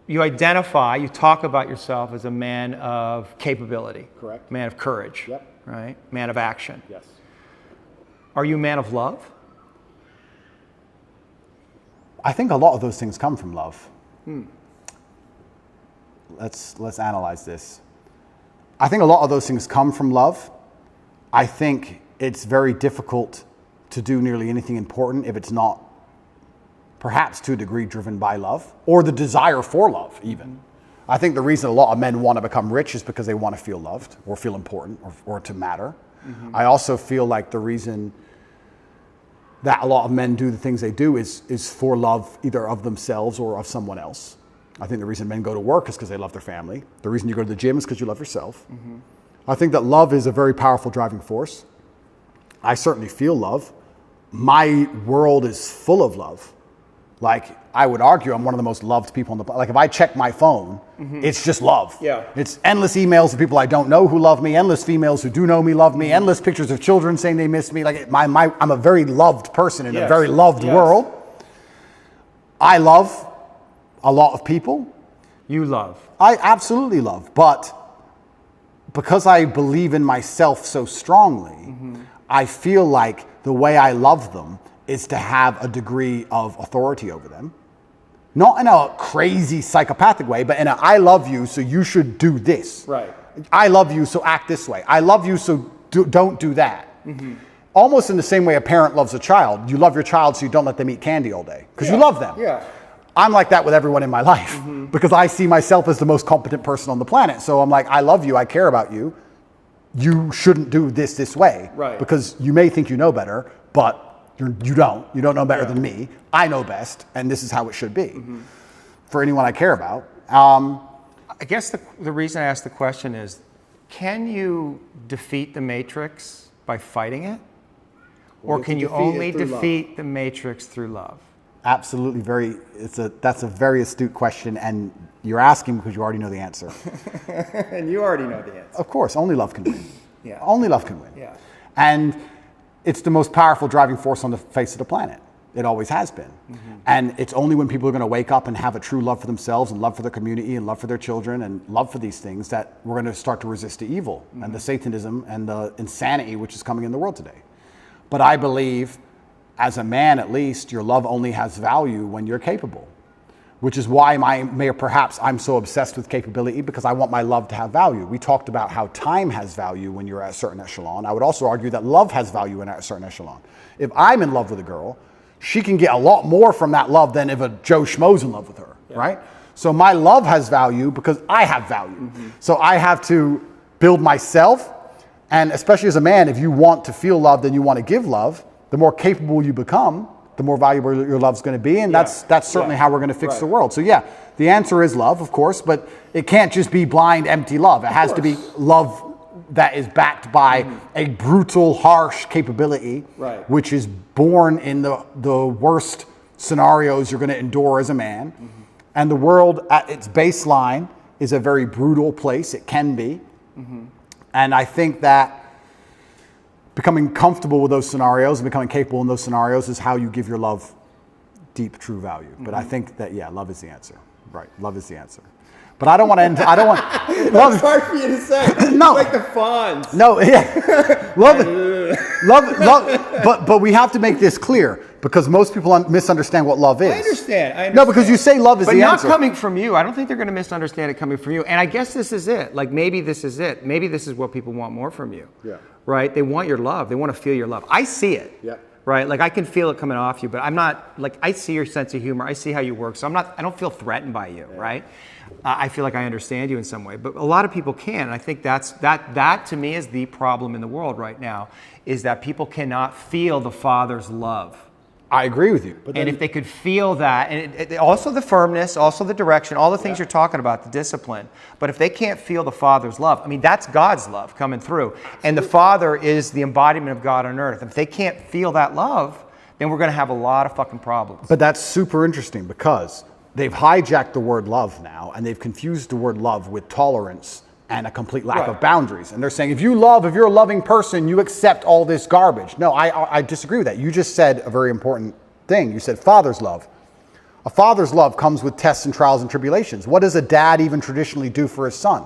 you identify, you talk about yourself as a man of capability. Correct. Man of courage. Yep. Right. Man of action. Yes. Are you a man of love? I think a lot of those things come from love. Let's analyze this. I think a lot of those things come from love. I think it's very difficult to do nearly anything important if it's not perhaps to a degree driven by love or the desire for love even. I think the reason a lot of men want to become rich is because they want to feel loved or feel important or to matter. I also feel like the reason that a lot of men do the things they do is for love either of themselves or of someone else. I think the reason men go to work is because they love their family. The reason you go to the gym is because you love yourself. I think that love is a very powerful driving force. I certainly feel love. My world is full of love. Like, I would argue I'm one of the most loved people on the planet. Like, if I check my phone, it's just love. Yeah. It's endless emails of people I don't know who love me, endless females who do know me love me, endless pictures of children saying they miss me. Like, I'm a very loved person in a very loved world. I love a lot of people. You love. I absolutely love. But because I believe in myself so strongly, I feel like the way I love them is to have a degree of authority over them. Not in a crazy psychopathic way, but in a I love you, so you should do this. Right. I love you, so act this way. I love you, so don't do that. Almost in the same way a parent loves a child. You love your child, so you don't let them eat candy all day, because you love them. Yeah. I'm like that with everyone in my life, because I see myself as the most competent person on the planet. So I'm like, I love you, I care about you. You shouldn't do this way. Right. Because you may think you know better, but you don't. You don't know better than me. I know best, and this is how it should be for anyone I care about. I guess the reason I asked the question is, can you defeat the Matrix by fighting it? Or can you only defeat the Matrix through love? Absolutely, that's a very astute question, and you're asking because you already know the answer. And you already know the answer. Of course, only love can win. Yeah. Only love can win. Yeah. And it's the most powerful driving force on the face of the planet. It always has been. And it's only when people are going to wake up and have a true love for themselves and love for their community and love for their children and love for these things that we're going to start to resist the evil and the Satanism and the insanity which is coming in the world today. But I believe, as a man at least, your love only has value when you're capable. Which is why perhaps I'm so obsessed with capability, because I want my love to have value. We talked about how time has value when you're at a certain echelon. I would also argue that love has value when at a certain echelon. If I'm in love with a girl, she can get a lot more from that love than if a Joe Schmo's in love with her, right? So my love has value because I have value. So I have to build myself, and especially as a man, if you want to feel love, then you want to give love, the more capable you become, the more valuable your love's going to be, and that's certainly how we're going to fix the world. So yeah, the answer is love, of course, but it can't just be blind, empty love. It has to be love that is backed by a brutal, harsh capability, which is born in the worst scenarios you're going to endure as a man. And the world at its baseline is a very brutal place. It can be. And I think that becoming comfortable with those scenarios and becoming capable in those scenarios is how you give your love deep, true value. But I think that, love is the answer. Right, love is the answer. But I don't want to end, love. It's hard for you to say. No. It's like the Fonz. No, yeah. love, but we have to make this clear, because most people misunderstand what love is. I understand. No, because you say love is the answer. But not coming from you. I don't think they're going to misunderstand it coming from you. And I guess this is it. Like, maybe this is it. Maybe this is what people want more from you. Yeah. Right? They want your love. They want to feel your love. I see it. Yeah. Right? Like, I can feel it coming off you, but I'm not, like, I see your sense of humor. I see how you work. So I don't feel threatened by you, right? I feel like I understand you in some way, but a lot of people can. And I think that to me is the problem in the world right now, is that people cannot feel the Father's love. I agree with you. But and if they could feel that, and also the firmness, also the direction, all the things you're talking about, the discipline, but if they can't feel the Father's love, I mean, that's God's love coming through. And the Father is the embodiment of God on earth. If they can't feel that love, then we're going to have a lot of fucking problems. But that's super interesting, because they've hijacked the word love now, and they've confused the word love with tolerance and a complete lack of boundaries. And they're saying, if you're a loving person, you accept all this garbage. No, I disagree with that. You just said a very important thing. You said Father's love. A father's love comes with tests and trials and tribulations. What does a dad even traditionally do for his son?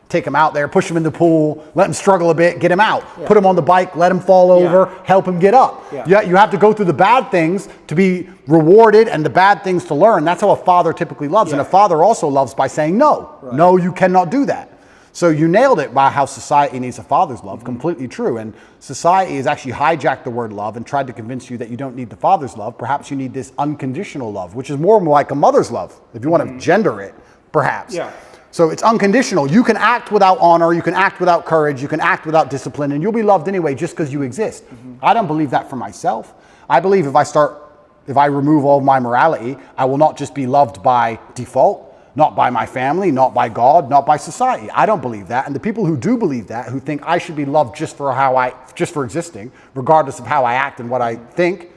Take him out there, push him in the pool, let him struggle a bit, get him out. Put him on the bike, let him fall over, help him get up. You have to go through the bad things to be rewarded and the bad things to learn. That's how a father typically loves. And a father also loves by saying no. No, you cannot do that. So you nailed it by how society needs a father's love. Completely true. And society has actually hijacked the word love and tried to convince you that you don't need the father's love. Perhaps you need this unconditional love, which is more like a mother's love, if you want to gender it, perhaps. Yeah. So it's unconditional. You can act without honor, you can act without courage, you can act without discipline, and you'll be loved anyway just because you exist. I don't believe that for myself. I believe if I remove all of my morality, I will not just be loved by default, not by my family, not by God, not by society. I don't believe that. And the people who do believe that, who think I should be loved just for existing, regardless of how I act and what I think,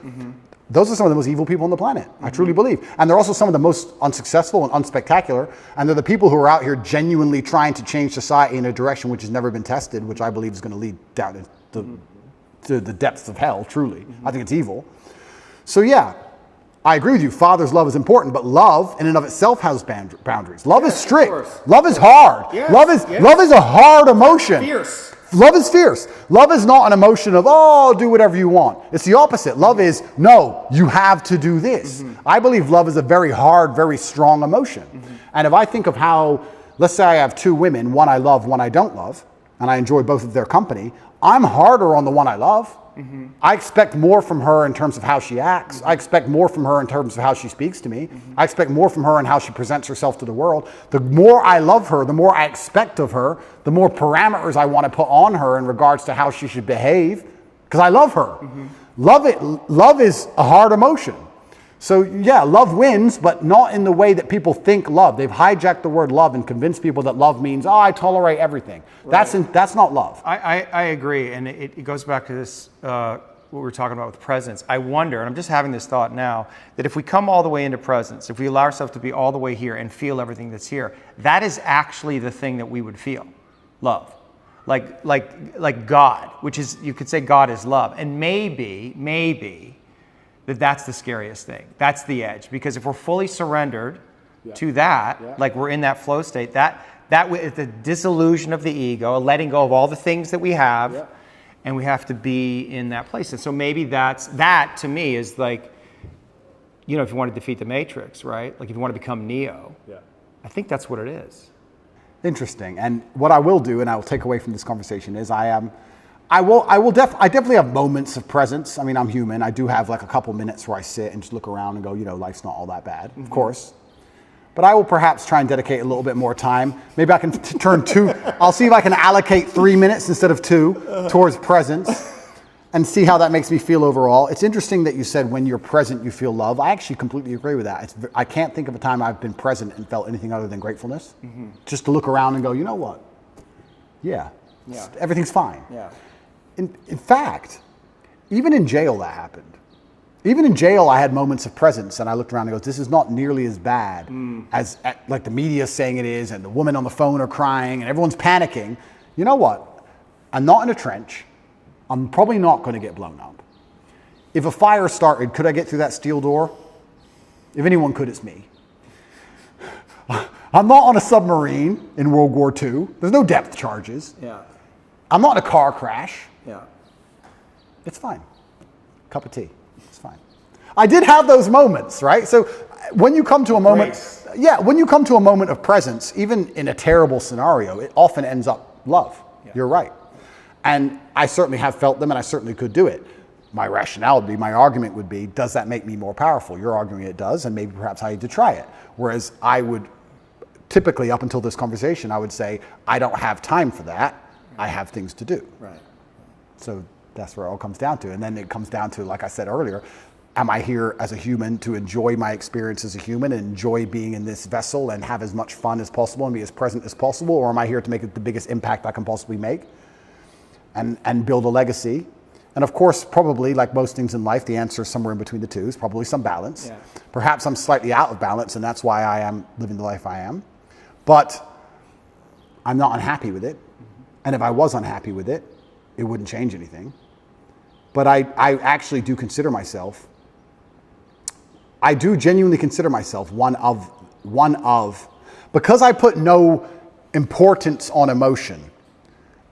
those are some of the most evil people on the planet. I truly believe. And they're also some of the most unsuccessful and unspectacular. And they're the people who are out here genuinely trying to change society in a direction which has never been tested, which I believe is going to lead down to the depths of hell, truly. I think it's evil. So yeah, I agree with you. Father's love is important, but love in and of itself has boundaries. Love is strict. Love is hard. Yes. Love is a hard emotion. Fierce. Love is fierce. Love is not an emotion of, oh, do whatever you want. It's the opposite. Love is, no, you have to do this. I believe love is a very hard, very strong emotion. And if I think of how, let's say I have two women, one I love, one I don't love, and I enjoy both of their company, I'm harder on the one I love. I expect more from her in terms of how she acts. I expect more from her in terms of how she speaks to me. I expect more from her in how she presents herself to the world. The more I love her, the more I expect of her, the more parameters I want to put on her in regards to how she should behave, because I love her. Love is a hard emotion. So yeah, love wins, but not in the way that people think love. They've hijacked the word love and convinced people that love means, oh, I tolerate everything. Right. That's not love. I agree, and it goes back to this, what we were talking about with presence. I wonder, and I'm just having this thought now, that if we come all the way into presence, if we allow ourselves to be all the way here and feel everything that's here, that is actually the thing that we would feel, love. Like God, which is, you could say God is love. And maybe, that's the scariest thing. That's the edge. Because if we're fully surrendered to that, like we're in that flow state, that is the dissolution of the ego, a letting go of all the things that we have, and we have to be in that place. And so maybe that to me is like, you know, if you want to defeat the Matrix, right? Like if you want to become Neo, I think that's what it is. Interesting. And what I will do, and I will take away from this conversation, is I definitely have moments of presence. I mean, I'm human. I do have like a couple minutes where I sit and just look around and go, you know, life's not all that bad, of course. But I will perhaps try and dedicate a little bit more time. Maybe I can I'll see if I can allocate 3 minutes instead of 2 towards presence and see how that makes me feel overall. It's interesting that you said when you're present, you feel love. I actually completely agree with that. I can't think of a time I've been present and felt anything other than gratefulness. Just to look around and go, you know what? Everything's fine. In fact, even in jail that happened. Even in jail, I had moments of presence, and I looked around and go, this is not nearly as bad as like the media is saying it is, and the women on the phone are crying, and everyone's panicking. You know what? I'm not in a trench. I'm probably not going to get blown up. If a fire started, could I get through that steel door? If anyone could, it's me. I'm not on a submarine in World War II. There's no depth charges. I'm not in a car crash. It's fine. Cup of tea. It's fine. I did have those moments, right? So when you come to a moment, when you come to a moment of presence, even in a terrible scenario, it often ends up love. You're right. And I certainly have felt them, and I certainly could do it. My rationale would be, my argument would be, does that make me more powerful? You're arguing it does, and maybe perhaps I need to try it. Whereas I would typically, up until this conversation, I would say, I don't have time for that. I have things to do. So that's where it all comes down to. And then it comes down to, like I said earlier, am I here as a human to enjoy my experience as a human and enjoy being in this vessel and have as much fun as possible and be as present as possible? Or am I here to make the biggest impact I can possibly make and build a legacy? And of course, probably like most things in life, the answer is somewhere in between the two. It's probably some balance. Perhaps I'm slightly out of balance, and that's why I am living the life I am. But I'm not unhappy with it. And if I was unhappy with it, it wouldn't change anything. But I actually do consider myself, I do genuinely consider myself one of, because I put no importance on emotion.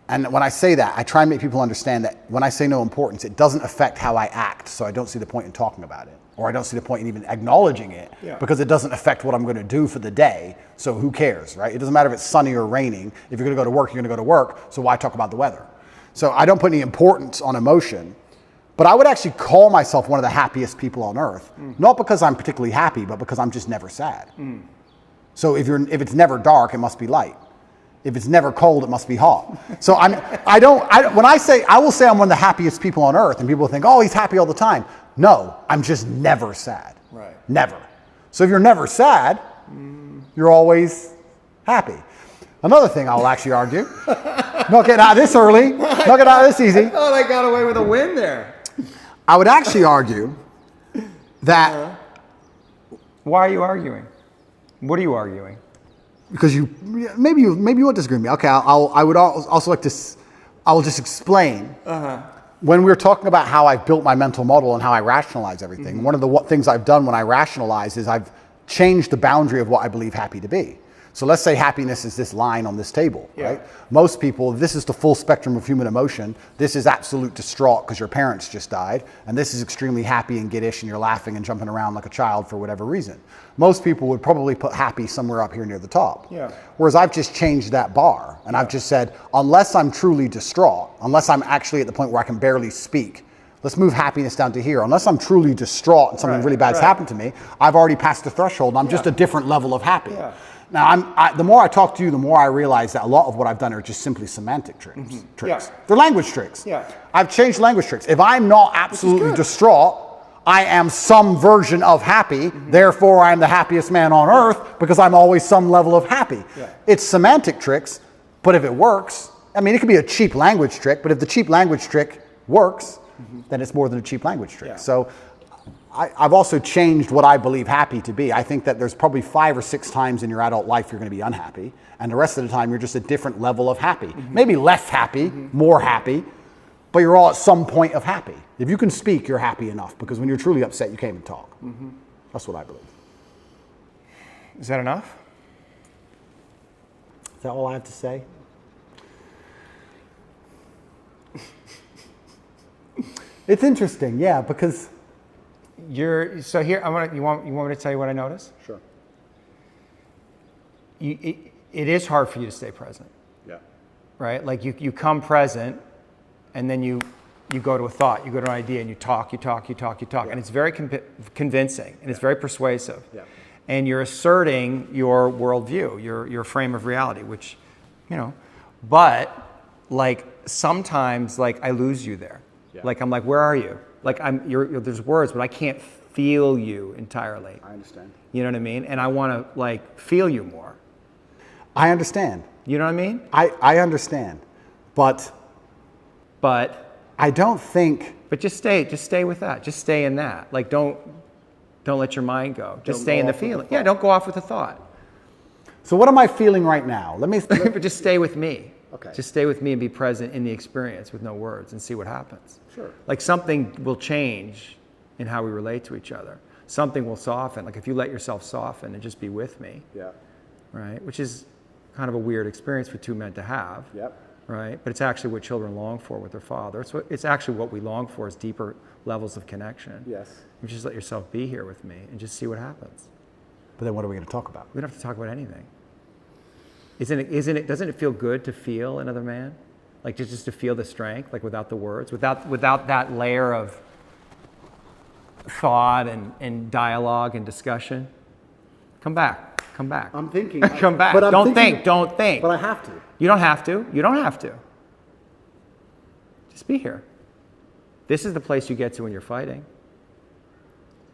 And when I say that, I try and make people understand that when I say no importance, it doesn't affect how I act, so I don't see the point in talking about it. or I don't see the point in even acknowledging it Yeah. because it doesn't affect what I'm going to do for the day. So who cares, right? It doesn't matter if it's sunny or raining. If you're going to go to work, you're going to go to work. So why talk about the weather? So I don't put any importance on emotion, but I would actually call myself one of the happiest people on earth, not because I'm particularly happy, but because I'm just never sad. So if it's never dark, it must be light. If it's never cold, it must be hot. So when I say, I will say I'm one of the happiest people on earth, and people think, oh, he's happy all the time. No, I'm just never sad. Right. Never. So if you're never sad, you're always happy. Another thing I will actually argue, not getting out of this early, not getting out of this easy. Oh, they got away with a win there. I would actually argue that Why are you arguing? What are you arguing? because maybe you won't disagree with me. Okay, I would also like to. I will just explain. When we're talking about how I've built my mental model and how I rationalize everything, one of the things I've done when I rationalize is I've changed the boundary of what I believe happy to be. So let's say happiness is this line on this table, right? Most people, this is the full spectrum of human emotion. This is absolute distraught because your parents just died. And this is extremely happy and giddish and you're laughing and jumping around like a child for whatever reason. Most people would probably put happy somewhere up here near the top. Yeah. Whereas I've just changed that bar. And I've just said, unless I'm truly distraught, unless I'm actually at the point where I can barely speak, let's move happiness down to here. Unless I'm truly distraught and something really bad's happened to me, I've already passed the threshold and I'm just a different level of happy. Yeah. Now, the more I talk to you, the more I realize that a lot of what I've done are just simply semantic tricks. Yeah. They're language tricks. Yeah. I've changed language tricks. If I'm not absolutely distraught, I am some version of happy. Therefore, I'm the happiest man on earth because I'm always some level of happy. Yeah. It's semantic tricks, but if it works, I mean, it could be a cheap language trick, but if the cheap language trick works, then it's more than a cheap language trick. Yeah. So I've also changed what I believe happy to be. I think that there's probably 5 or 6 times in your adult life you're going to be unhappy, and the rest of the time you're just a different level of happy. Maybe less happy, more happy, but you're all at some point of happy. If you can speak, you're happy enough, because when you're truly upset, you can't even talk. That's what I believe. Is that enough? Is that all I have to say? It's interesting, yeah, because... So here, you want me to tell you what I noticed? Sure. It is hard for you to stay present, Yeah. right? Like you come present, and then you go to a thought, you go to an idea, and you talk, and it's very convincing, and it's very persuasive. Yeah. And you're asserting your worldview, your frame of reality, which, but like sometimes like I lose you there. Yeah. Like I'm like, where are you? Like there's words, but I can't feel you entirely. I understand. You know what I mean? And I want to like feel you more. I understand. You know what I mean? I understand. But I don't think... But just stay with that. Just stay in that. Like don't let your mind go. Just Don't stay go in the off with the feeling. thought. Yeah, don't go off with the thought. So what am I feeling right now? But just stay with me. Okay. Just stay with me and be present in the experience with no words and see what happens. Sure. Like something will change in how we relate to each other. Something will soften. Like if you let yourself soften and just be with me, Yeah. right? Which is kind of a weird experience for two men to have. Yep. Right? But it's actually what children long for with their father. It's actually what we long for is deeper levels of connection. Yes. You just let yourself be here with me and just see what happens. But then what are we going to talk about? We don't have to talk about anything. Doesn't it feel good to feel another man? Like just to feel the strength, like without the words, without that layer of thought and dialogue and discussion? Come back. I'm thinking. Come back. But I'm Don't thinking, think. But I have to. You don't have to. Just be here. This is the place you get to when you're fighting.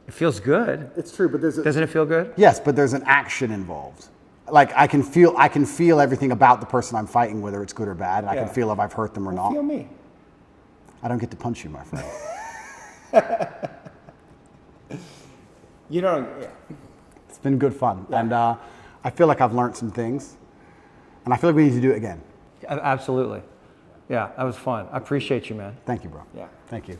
It feels good. It's true, but Doesn't it feel good? Yes, but there's an action involved. Like I can feel everything about the person I'm fighting, whether it's good or bad. And I can feel if I've hurt them or not. Feel me. I don't get to punch you, my friend. You don't. Yeah. It's been good fun, and I feel like I've learned some things, and I feel like we need to do it again. Absolutely. Yeah, that was fun. I appreciate you, man. Thank you, bro. Yeah. Thank you.